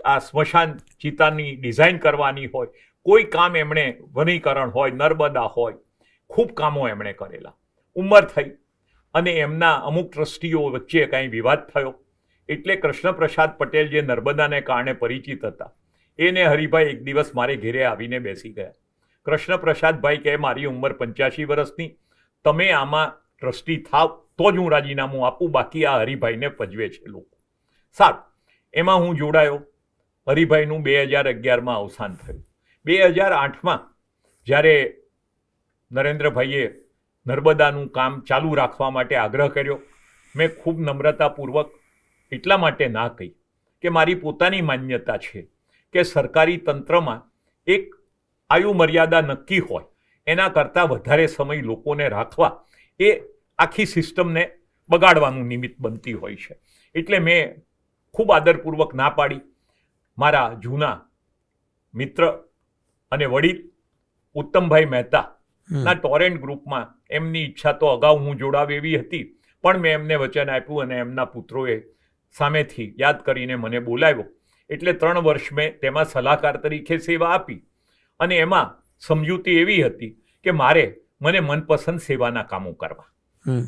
આ સ્મશાન ચિતાની ડિઝાઇન કરવાની હોય, કોઈ કામ એમણે, વનીકરણ હોય, નર્મદા હોય, ખૂબ કામો એમણે કરેલા. ઉંમર થઈ અને એમના અમુક ટ્રસ્ટીઓ વચ્ચે કાંઈ વિવાદ થયો એટલે કૃષ્ણપ્રસાદ પટેલ, જે નર્મદાને કારણે પરિચિત હતા, એને હરિભાઈ એક દિવસ મારે ઘેરે આવીને બેસી ગયા. કૃષ્ણપ્રસાદભાઈ કહે, મારી ઉંમર 85 વર્ષની, તમે આમાં ટ્રસ્ટી થાવ તો જ હું રાજીનામું આપું, બાકી આ હરિભાઈને પજવે છે લોકો. સારું, એમાં હું જોડાયો. હરિભાઈનું 2011માં અવસાન થયું. 2008માં જ્યારે નરેન્દ્રભાઈએ નર્મદાનું કામ ચાલુ રાખવા માટે આગ્રહ કર્યો, મેં ખૂબ નમ્રતાપૂર્વક એટલા માટે ના કહી કે મારી પોતાની માન્યતા છે કે સરકારી તંત્રમાં એક આયુ મર્યાદા નક્કી હોય, એના કરતાં વધારે સમય લોકોને રાખવા એ આખી સિસ્ટમને બગાડવાનું નિમિત્ત બનતી હોય છે. એટલે મેં ખૂબ આદરપૂર્વક ના પાડી. મારા જૂના મિત્ર અને વડીલ ઉત્તમભાઈ મહેતાના ટોરેન્ટ ગ્રુપમાં એમની ઈચ્છા તો અગાઉ હું જોડાવ એવી હતી, પણ મેં એમને વચન આપ્યું અને એમના પુત્રોએ સામેથી યાદ કરીને મને બોલાવ્યો. એટલે 3 વર્ષ મેં તેમાં સલાહકાર તરીકે સેવા આપી અને એમાં સમજૂતી એવી હતી કે મને મનપસંદ સેવાના કામો કરવા.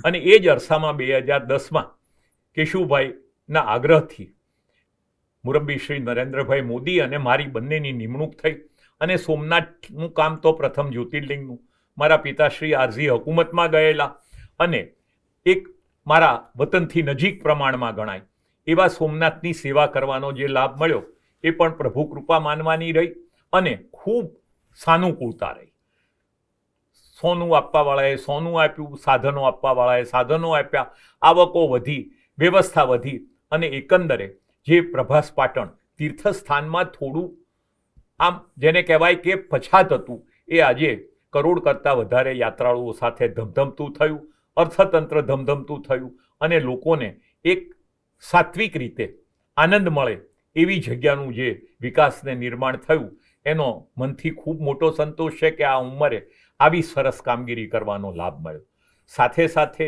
અને એ જ અરસામાં 2010માં કેશુભાઈના આગ્રહથી મુરબ્બી શ્રી નરેન્દ્રભાઈ મોદી અને મારી બંનેની નિમણૂક થઈ અને સોમનાથનું કામ તો પ્રથમ જ્યોતિર્લિંગનું, મારા પિતાશ્રી આરઝી હુકુમતમાં ગયેલા અને એક મારા વતનથી નજીક પ્રમાણમાં ગણાય એવા સોમનાથની સેવા કરવાનો જે લાભ મળ્યો એ પણ પ્રભુ કૃપા માનવાની રહી અને ખૂબ સાનુકૂળતા રહી. સોનું આપવાવાળાએ સોનું આપ્યું, સાધનો આપવાવાળાએ સાધનો આપ્યા, આવકો વધી, વ્યવસ્થા વધી અને એકંદરે જે પ્રભાસ પાટણ તીર્થસ્થાનમાં થોડું આમ જેને કહેવાય કે પછાત હતું એ આજે કરોડ કરતાં વધારે યાત્રાળુઓ સાથે ધમધમતું થયું, અર્થતંત્ર ધમધમતું થયું અને લોકોને એક સાત્વિક રીતે આનંદ મળે એવી જગ્યાનું જે વિકાસને નિર્માણ થયું એનો મનથી ખૂબ મોટો સંતોષ છે કે આ ઉંમરે આવી સરસ કામગીરી કરવાનો લાભ મળ્યો. સાથે સાથે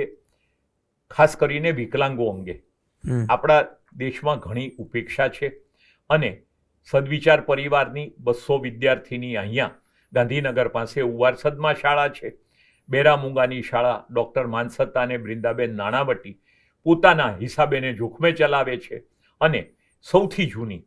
ખાસ કરીને વિકલાંગો અંગે આપણા દેશમાં ઘણી ઉપેક્ષા છે અને સદવિચાર પરિવારની 200 વિદ્યાર્થીની અહીંયા ગાંધીનગર પાસે ઉવારસદમાં શાળા છે. બેરામુંગાની શાળા ડૉક્ટર માનસત્તા અને બ્રિંદાબેન નાણાવટી પોતાના હિસાબેને જોખમે ચલાવે છે અને સૌથી જૂની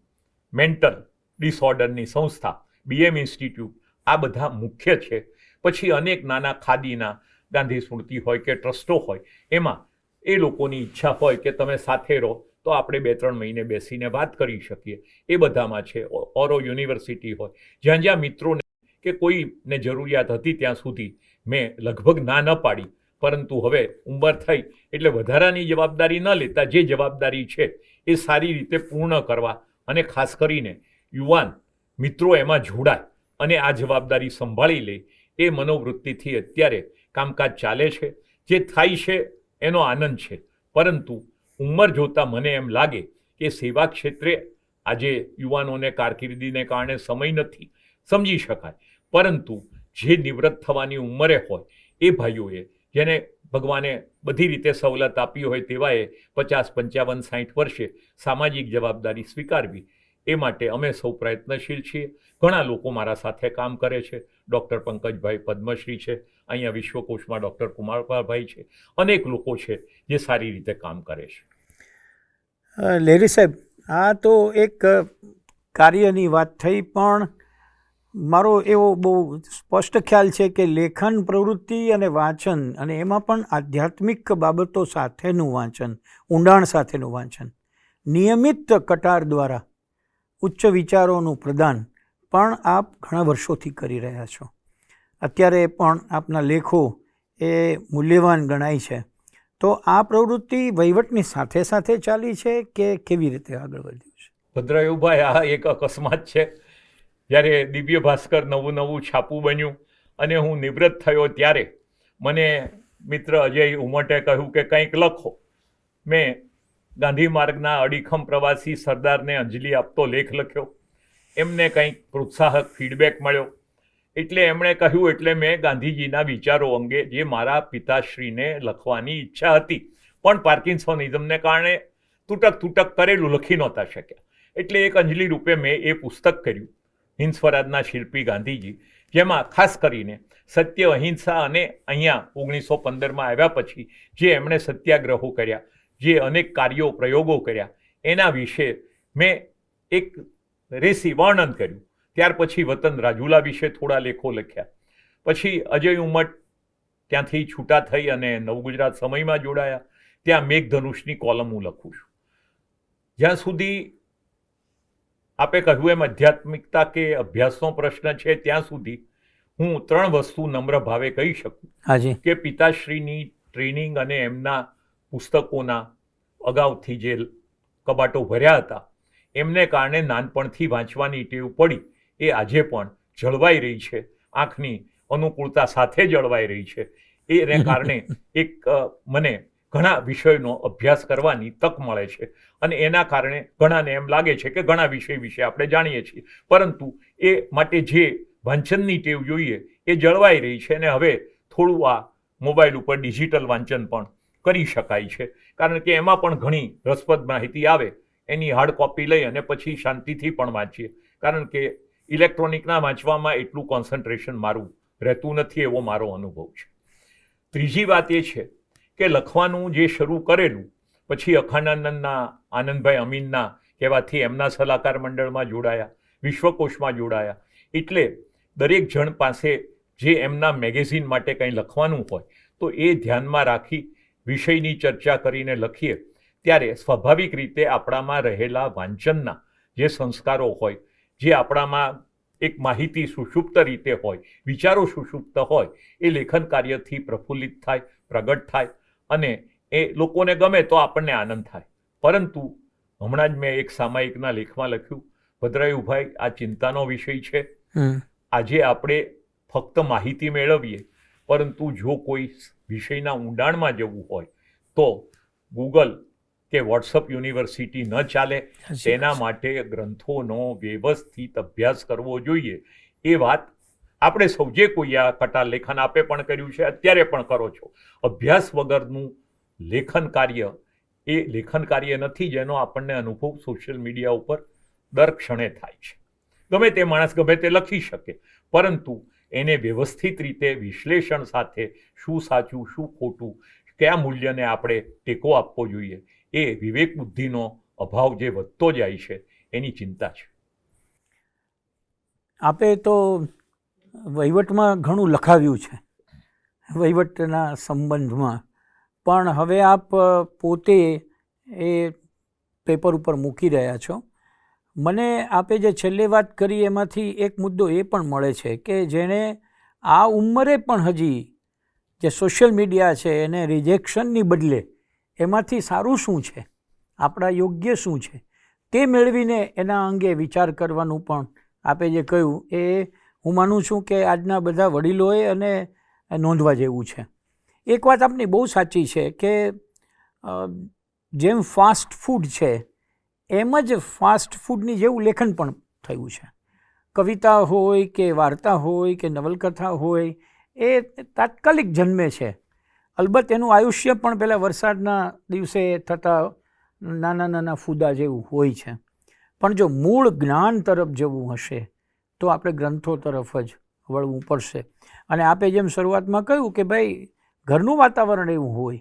મેન્ટલ ડિસઓર્ડરની સંસ્થા BM ઇન્સ્ટિટ્યૂટ આ બધા મુખ્ય છે. પછી અનેક નાના ખાદીના ગાંધી સ્મૃતિ હોય કે ટ્રસ્ટો હોય, એમાં એ લોકોની ઈચ્છા હોય કે તમે સાથે રહો તો આપણે 2-3 મહિને બેસીને વાત કરી શકીએ. એ બધામાં છે. ઓરો યુનિવર્સિટી હોય, જ્યાં જ્યાં મિત્રોને કે કોઈને જરૂરિયાત હતી ત્યાં સુધી મેં લગભગ ના ન પાડી, પરંતુ હવે ઉંમર થઈ એટલે વધારાની જવાબદારી ન લેતા જે જવાબદારી છે એ સારી રીતે પૂર્ણ કરવા અને ખાસ કરીને યુવાન મિત્રો એમાં જોડાય અને આ જવાબદારી સંભાળી લે એ મનોવૃત્તિથી અત્યારે કામકાજ ચાલે છે. જે થાય છે એનો આનંદ છે, પરંતુ ઉંમર જોતાં મને એમ લાગે કે સેવા ક્ષેત્રે આજે યુવાનોને કારકિર્દીને કારણે સમય નથી, સમજી શકાય, પરંતુ જે નિવૃત્ત થવાની ઉંમરે હોય એ ભાઈઓએ, જેને ભગવાને બધી રીતે સવલત આપી હોય તેવાએ 50, 55, 60 વર્ષે સામાજિક જવાબદારી સ્વીકારવી. એ માટે અમે સૌ પ્રયત્નશીલ છીએ. ઘણા લોકો મારા સાથે કામ કરે છે. ડૉક્ટર પંકજભાઈ પદ્મશ્રી છે, અહીંયા વિશ્વકોશમાં ડૉક્ટર કુમારભાઈ છે, અનેક લોકો છે જે સારી રીતે કામ કરે છે. લેરી સાહેબ, આ તો એક કાર્યની વાત થઈ, પણ મારો એવો બહુ સ્પષ્ટ ખ્યાલ છે કે લેખન પ્રવૃત્તિ અને વાંચન, અને એમાં પણ આધ્યાત્મિક બાબતો સાથેનું વાંચન, ઊંડાણ સાથેનું વાંચન, નિયમિત કટાર દ્વારા ઉચ્ચ વિચારોનું પ્રદાન પણ આપ ઘણા વર્ષોથી કરી રહ્યા છો. અત્યારે પણ આપના લેખો એ મૂલ્યવાન ગણાય છે. તો આ પ્રવૃત્તિ વહીવટની સાથે સાથે ચાલી છે કે કેવી રીતે આગળ વધ્યું છે? ભદ્રાયુભાઈ, આ એક અકસ્માત છે. જ્યારે દિવ્ય ભાસ્કર નવું છાપું બન્યું અને હું નિવૃત્ત થયો ત્યારે મને મિત્ર અજય ઉમટે કહ્યું કે કંઈક લખો. મેં ગાંધી માર્ગના અડીખમ પ્રવાસી સરદારને અંજલિ આપતો લેખ લખ્યો. એમને કંઈક પ્રોત્સાહક ફીડબેક મળ્યો એટલે એમણે કહ્યું, એટલે મેં ગાંધીજીના વિચારો અંગે જે મારા પિતાશ્રીને લખવાની ઈચ્છા હતી પણ પાર્કિન્સોનિઝમને કારણે તૂટક કરેલું લખી નહોતા શક્યા, એટલે એક અંજલિ રૂપે મેં એ પુસ્તક કર્યું, હિંદ સ્વરાજના શિલ્પી ગાંધીજી, જેમાં ખાસ કરીને સત્ય, અહિંસા અને અહીંયા 1915માં આવ્યા પછી જે એમણે સત્યાગ્રહો કર્યા, જે અનેક કાર્યો પ્રયોગો કર્યા, એના વિશે મેં એક વર્ણન કર્યું. ત્યાર પછી વતન રાજુલા વિશે થોડા લેખો લખ્યા. પછી અજય ઉમટ ત્યાંથી છૂટા થઈ અને નવગુજરાત સમયમાં જોડાયા. ત્યાં મેઘધનુષની કોલમ હું લખું છું. જ્યાં સુધી આપે કહ્યું એમ આધ્યાત્મિકતા કે અભ્યાસનો પ્રશ્ન છે, ત્યાં સુધી હું 3 વસ્તુ નમ્ર ભાવે કહી શકું કે પિતાશ્રીની ટ્રેનિંગ અને એમના પુસ્તકોના અગાઉથી જે કબાટો ભર્યા હતા એમને કારણે નાનપણથી વાંચવાની ટેવ પડી, એ આજે પણ જળવાઈ રહી છે. આંખની અનુકૂળતા સાથે જળવાઈ રહી છે. એને કારણે એક મને ઘણા વિષયનો અભ્યાસ કરવાની તક મળે છે અને એના કારણે ઘણાને એમ લાગે છે કે ઘણા વિષય વિશે આપણે જાણીએ છીએ, પરંતુ એ માટે જે વાંચનની ટેવ જોઈએ એ જળવાઈ રહી છે. અને હવે થોડું આ મોબાઈલ ઉપર ડિજિટલ વાંચન પણ કરી શકાય છે, કારણ કે એમાં પણ ઘણી રસપ્રદ માહિતી આવે. એની હાર્ડ કોપી લઈ અને પછી શાંતિથી પણ વાંચીએ, કારણ કે ઇલેક્ટ્રોનિકના વાંચવામાં એટલું કોન્સન્ટ્રેશન મારું રહેતું નથી, એવો મારો અનુભવ છે. ત્રીજી વાત એ છે કે લખવાનું જે શરૂ કરેલું પછી અખંડાનંદના, આનંદભાઈ અમીનના કહેવાથી એમના સલાહકાર મંડળમાં જોડાયા, વિશ્વકોશમાં જોડાયા, એટલે દરેક જણ પાસે જે એમના મેગેઝિન માટે કંઈ લખવાનું હોય તો એ ધ્યાનમાં રાખી વિષયની ચર્ચા કરીને લખીએ ત્યારે સ્વાભાવિક રીતે આપણામાં રહેલા વાંચનના જે સંસ્કારો હોય, જે આપણામાં એક માહિતી સુષુપ્ત રીતે હોય, વિચારો સુષુપ્ત હોય, એ લેખન કાર્યથી પ્રફુલ્લિત થાય, પ્રગટ થાય અને એ લોકોને ગમે તો આપણને આનંદ થાય. પરંતુ હમણાં જ મેં એક સામાયિકના લેખમાં લખ્યું, ભદ્રાયુભાઈ, આ ચિંતાનો વિષય છે. હમ. આજે આપણે ફક્ત માહિતી મેળવીએ, પરંતુ જો કોઈ વિષયના ઊંડાણમાં જવું હોય તો ગૂગલ કે વોટ્સઅપ યુનિવર્સિટી ન ચાલે. તેના માટે ગ્રંથોનો વ્યવસ્થિત અભ્યાસ કરવો જોઈએ. એ વાત આપણે સૌ જે કોઈ આ કટા લેખન આપે પણ કર્યું છે, અત્યારે પણ કરો છો. અભ્યાસ વગરનું લેખન કાર્ય એ લેખન કાર્ય નથી જેનો આપણને અનુભવ સોશિયલ મીડિયા ઉપર દર ક્ષણે થાય છે. ગમે તે માણસ ગમે તે લખી શકે, પરંતુ એને વ્યવસ્થિત રીતે વિશ્લેષણ સાથે શું સાચું શું ખોટું, કયા મૂલ્યને આપણે ટેકો આપવો જોઈએ, એ વિવેક બુદ્ધિનો અભાવ જે વધતો જાય છે એની ચિંતા છે. આપે તો વહીવટમાં ઘણું લખાવ્યું છે, વહીવટના સંબંધમાં, પણ હવે આપ પોતે એ પેપર ઉપર મૂકી રહ્યા છો. મને આપે જે છેલ્લે વાત કરી એમાંથી એક મુદ્દો એ પણ મળે છે કે જેણે આ ઉંમરે પણ હજી જે સોશિયલ મીડિયા છે એને રિજેક્શનની બદલે એમાંથી સારું શું છે, આપણા યોગ્ય શું છે, તે મેળવીને એના અંગે વિચાર કરવાનું પણ આપે જે કહ્યું એ હું માનું છું કે આજના બધા વડીલોએ અને નોંધવા જેવું છે. એક વાત આપની બહુ સાચી છે કે જેમ ફાસ્ટ ફૂડ છે એમ જ ફાસ્ટ ફૂડની જેવું લેખન પણ થયું છે. કવિતા હોય કે વાર્તા હોય કે નવલકથા હોય એ તાત્કાલિક જન્મે છે. અલબત્ત એનું આયુષ્ય પણ પહેલાં વરસાદના દિવસે થતા નાના નાના ફૂદા જેવું હોય છે. પણ જો મૂળ જ્ઞાન તરફ જવું હશે તો આપણે ગ્રંથો તરફ જ વળવું પડશે. અને આપે જેમ શરૂઆતમાં કહ્યું કે ભાઈ ઘરનું વાતાવરણ એવું હોય,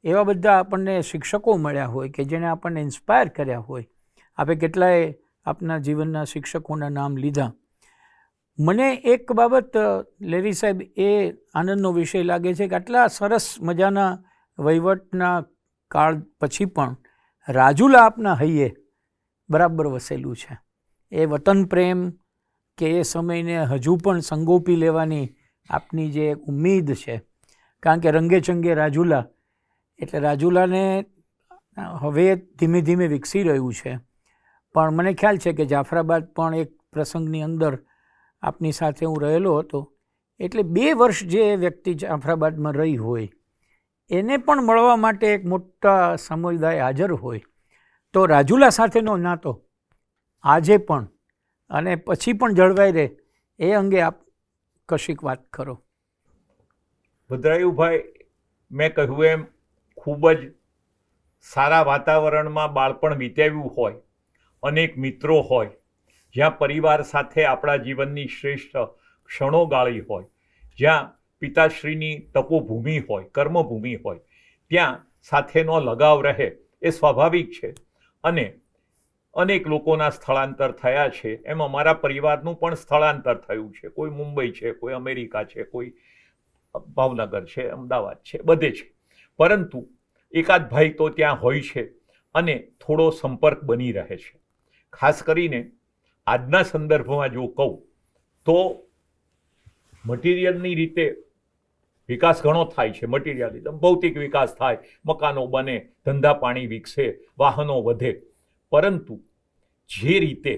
એવા બધા આપણને શિક્ષકો મળ્યા હોય કે જેણે આપણને ઇન્સ્પાયર કર્યા હોય. આપે કેટલાય આપના જીવનના શિક્ષકોના નામ લીધા. મને એક બાબત લેરી સાહેબ એ આનંદનો વિષય લાગે છે કે આટલા સરસ મજાના વહીવટના કાળ પછી પણ રાજુલા આપના હૈયે બરાબર વસેલું છે. એ વતન પ્રેમ કે એ સમયને હજુ પણ સંગોપી લેવાની આપની જે ઉમ્મીદ છે, કારણ કે રંગે ચંગે રાજુલા એટલે રાજુલાને હવે ધીમે ધીમે વિકસી રહ્યું છે. પણ મને ખ્યાલ છે કે જાફરાબાદ પણ એક પ્રસંગની અંદર આપની સાથે હું રહેલો હતો, એટલે 2 વર્ષ જે વ્યક્તિ જાફરાબાદમાં રહી હોય એને પણ મળવા માટે એક મોટા સમુદાય હાજર હોય, તો રાજુલા સાથેનો નાતો આજે પણ અને પછી પણ જળવાઈ રહે એ અંગે આપ કશીક વાત કરો. ભદ્રાયુભાઈ, મેં કહ્યું એમ ખૂબ જ સારા વાતાવરણમાં બાળપણ વિતાવ્યું હોય, અનેક મિત્રો હોય, જ્યાં પરિવાર સાથે આપણા જીવનની શ્રેષ્ઠ ક્ષણો ગાળી હોય, જ્યાં પિતાશ્રીની તપોભૂમિ હોય, કર્મભૂમિ હોય, ત્યાં સાથેનો લગાવ રહે એ સ્વાભાવિક છે. અને અનેક લોકોના સ્થળાંતર થયા છે, એમ અમારા પરિવારનું પણ સ્થળાંતર થયું છે. કોઈ મુંબઈ છે, કોઈ અમેરિકા છે, કોઈ ભાવનગર છે, અમદાવાદ છે, બધે છે. પરંતુ એકાદ ભાઈ તો ત્યાં હોય છે અને થોડો સંપર્ક બની રહે છે. ખાસ કરીને આજના સંદર્ભમાં જો કહું તો મટીરિયલની રીતે વિકાસ ઘણો થાય છે. મટીરિયલિઝમ, ભૌતિક વિકાસ થાય, મકાનો બને, ધંધા પાણી વિકસે, વાહનો વધે, પરંતુ જે રીતે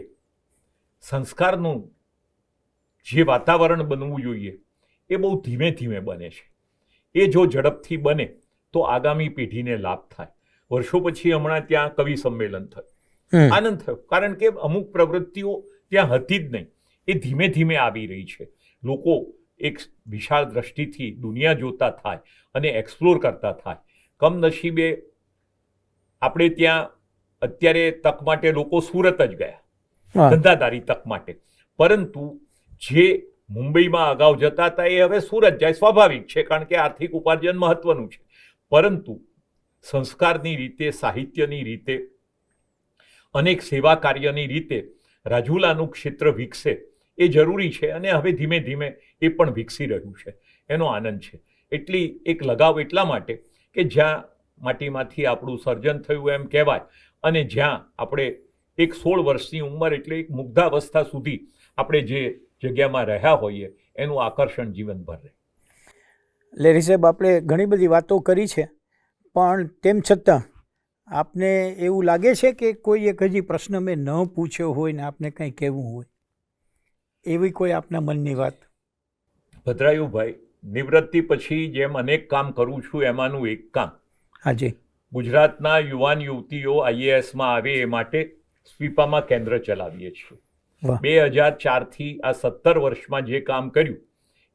સંસ્કારનું જે વાતાવરણ બનવું જોઈએ એ બહુ ધીમે ધીમે બને છે. એ જો ઝડપથી બને તો આગામી પેઢીને લાભ થાય. વર્ષો પછી હમણાં ત્યાં કવિ સંમેલન થયું, આનંદ થયો, કારણ કે અમુક પ્રવૃત્તિઓ ત્યાં હતી જ નહીં, એ ધીમે ધીમે આવી રહી છે. લોકો એક વિશાળ દ્રષ્ટિથી દુનિયા જોતા થાય અને એક્સપ્લોર કરતા થાય. કમનસીબે આપણે ત્યાં અત્યારે તક માટે લોકો સુરત જ ગયા, ધંધાદારી તક માટે, પરંતુ જે મુંબઈમાં અગાઉ જતા હતા એ હવે સુરત જાય, સ્વાભાવિક છે, કારણ કે આર્થિક ઉપાર્જન મહત્વનું છે. પરંતુ સંસ્કારની રીતે, સાહિત્યની રીતે, અનેક સેવા કાર્યની રીતે રાજુલાનું ક્ષેત્ર વિકસે એ જરૂરી છે. અને હવે ધીમે ધીમે એ પણ વિકસી રહ્યું છે, એનો આનંદ છે. એટલી એક લગાવ એટલા માટે કે જ્યાં માટીમાંથી આપણું સર્જન થયું એમ કહેવાય, અને જ્યાં આપણે એક 16 વર્ષની ઉંમર એટલે એક મુગ્ધાવસ્થા સુધી આપણે જે જગ્યામાં રહ્યા હોઈએ એનું આકર્ષણ જીવનભર રહે. લેરી સાહેબ, આપણે ઘણી બધી વાતો કરી છે, પણ તેમ છતાં આપને એવું લાગે છે કે કોઈ એક હજી પ્રશ્ન મેં ન પૂછ્યો હોય ને આપને કંઈ કહેવું હોય, એવી કોઈ આપના મનની વાત? ભદ્રાયુભાઈ, નિવૃત્તિ પછી જેમ અનેક કામ કરું છું એમાંનું એક કામ હાજી. ગુજરાતના યુવાન યુવતીઓ આઈએએસમાં આવે એ માટે સ્વીપામાં કેન્દ્ર ચલાવીએ છીએ. વાહ. 2004થી આ 17 વર્ષમાં જે કામ કર્યું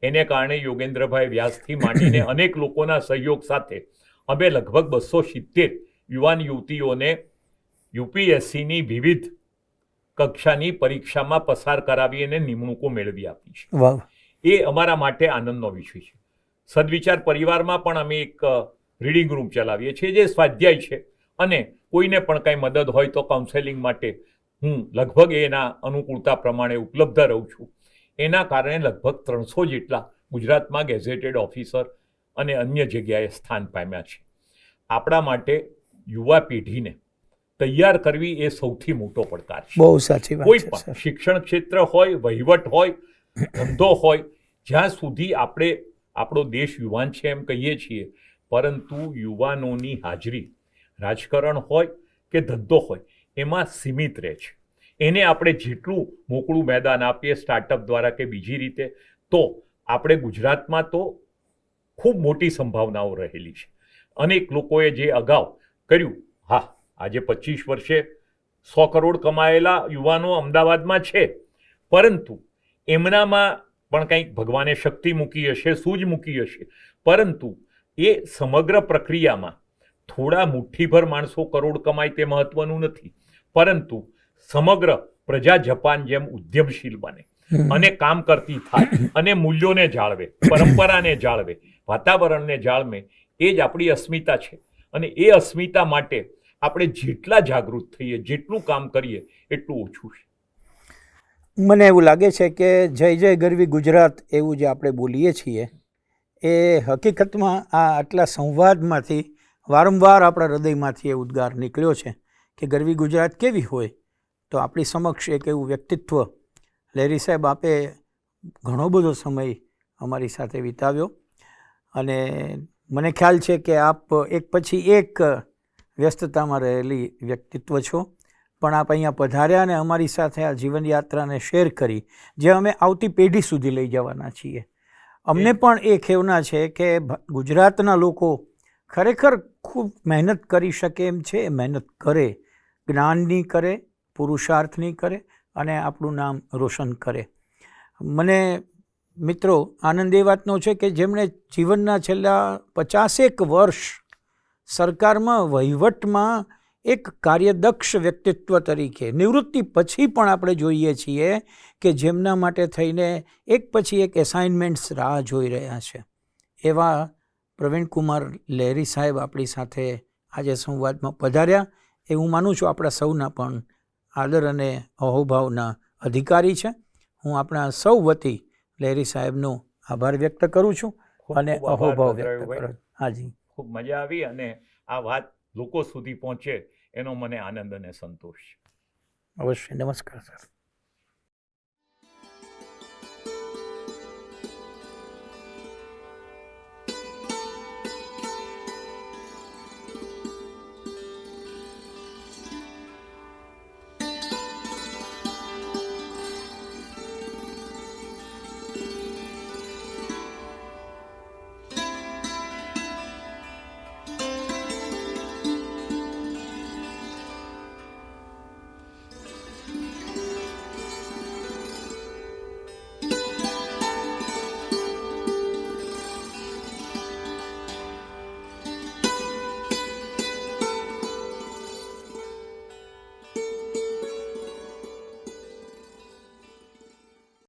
એને કારણે યોગેન્દ્રભાઈ વ્યાસથી માંડીને અનેક લોકોના સહયોગ સાથે અમે લગભગ 270 યુવાન યુવતીઓને યુપીએસસીની વિવિધ કક્ષાની પરીક્ષામાં પસાર કરાવી અને નિમણૂકો મેળવી આપી છે. વાહ. એ અમારા માટે આનંદનો વિષય છે. સદવિચાર પરિવારમાં પણ અમે એક રીડિંગ રૂમ ચલાવીએ છીએ જે સ્વાધ્યાય છે, અને કોઈને પણ કાંઈ મદદ હોય તો કાઉન્સેલિંગ માટે હું લગભગ એના અનુકૂળતા પ્રમાણે ઉપલબ્ધ રહું છું. એના કારણે લગભગ 300 જેટલા ગુજરાતમાં ગેઝેટેડ ઓફિસર અને અન્ય જગ્યાએ સ્થાન પામ્યા છે. આપણા માટે યુવા પેઢીને તૈયાર કરવી એ સૌથી મોટો પડકાર છે. બહુ સાચી વાત કોઈ છે પણ સર. શિક્ષણ ક્ષેત્ર હોય, વહીવટ હોય, ધંધો હોય, જ્યાં સુધી આપણે આપણો દેશ યુવાન છે એમ કહીએ છીએ, પરંતુ યુવાનોની હાજરી રાજકારણ હોય કે ધંધો હોય એમાં સીમિત રહે છે. એને આપણે જેટલું મોકળું મેદાન આપીએ સ્ટાર્ટઅપ દ્વારા કે બીજી રીતે, તો આપણે ગુજરાતમાં તો ખૂબ મોટી સંભાવનાઓ રહેલી છે. અનેક લોકોએ જે અગાઉ કર્યું, હા, આજે 25 વર્ષે 100 કરોડ કમાયેલા યુવાનો અમદાવાદમાં છે, પરંતુ એમનામાં પણ કંઈક ભગવાને શક્તિ મૂકી હશે, સૂઝ મૂકી હશે, પરંતુ એ સમગ્ર પ્રક્રિયામાં થોડા મુઠ્ઠીભર માણસો કરોડ કમાય તે મહત્વનું નથી, પરંતુ સમગ્ર પ્રજા જપાન જેમ ઉદ્યમશીલ બને અને કામ કરતી થાય અને મૂલ્યોને જાળવે, પરંપરાને જાળવે, વાતાવરણને જાળવે, એ જ આપણી અસ્મિતા છે. અને એ અસ્મિતા માટે આપણે જેટલા જાગૃત થઈએ, જેટલું કામ કરીએ એટલું ઓછું છે. મને એવું લાગે છે કે જય જય ગરવી ગુજરાત એવું જે આપણે બોલીએ છીએ એ હકીકતમાં આ આટલા સંવાદમાંથી વારંવાર આપણા હૃદયમાંથી એ ઉદ્ગાર નીકળ્યો છે કે ગરવી ગુજરાત કેવી હોય. તો આપણી સમક્ષ એક એવું વ્યક્તિત્વ, લહેરી સાહેબ, આપે ઘણો બધો સમય અમારી સાથે વિતાવ્યો અને મને ખ્યાલ છે કે આપ એક પછી એક વ્યસ્તતામાં રહેલી વ્યક્તિત્વ છો, પણ આપ અહીંયા પધાર્યા અને અમારી સાથે આ જીવનયાત્રાને શેર કરી, જે અમે આવતી પેઢી સુધી લઈ જવાના છીએ. અમને પણ એ ખેવના છે કે ગુજરાતના લોકો ખરેખર ખૂબ મહેનત કરી શકે એમ છે, મહેનત કરે, જ્ઞાનની કરે, પુરુષાર્થની કરે અને આપણું નામ રોશન કરે. મને મિત્રો આનંદ એ વાતનો છે કે જેમણે જીવનના છેલ્લા 50 વર્ષ સરકારમાં વહીવટમાં એક કાર્યદક્ષ વ્યક્તિત્વ તરીકે નિવૃત્તિ પછી પણ આપણે જોઈએ છીએ કે જેમના માટે થઈને એક પછી એક એસાઇનમેન્ટ્સ રાહ જોઈ રહ્યા છે. એવા પ્રવીણકુમાર લહેરી સાહેબ આપણી સાથે આજે સંવાદમાં પધાર્યા. એ હું માનું છું આપણા સૌના પણ આદર અને અહોભાવના અધિકારી છે. હું આપણા સૌ વતી લહેરી સાહેબનો આભાર વ્યક્ત કરું છું અને અહોભાવ વ્યક્ત કરું. હાજી, ખૂબ મજા આવી અને આ વાત લોકો સુધી પહોંચે એનો મને આનંદ અને સંતોષ છે. અવશ્ય. નમસ્કાર સર.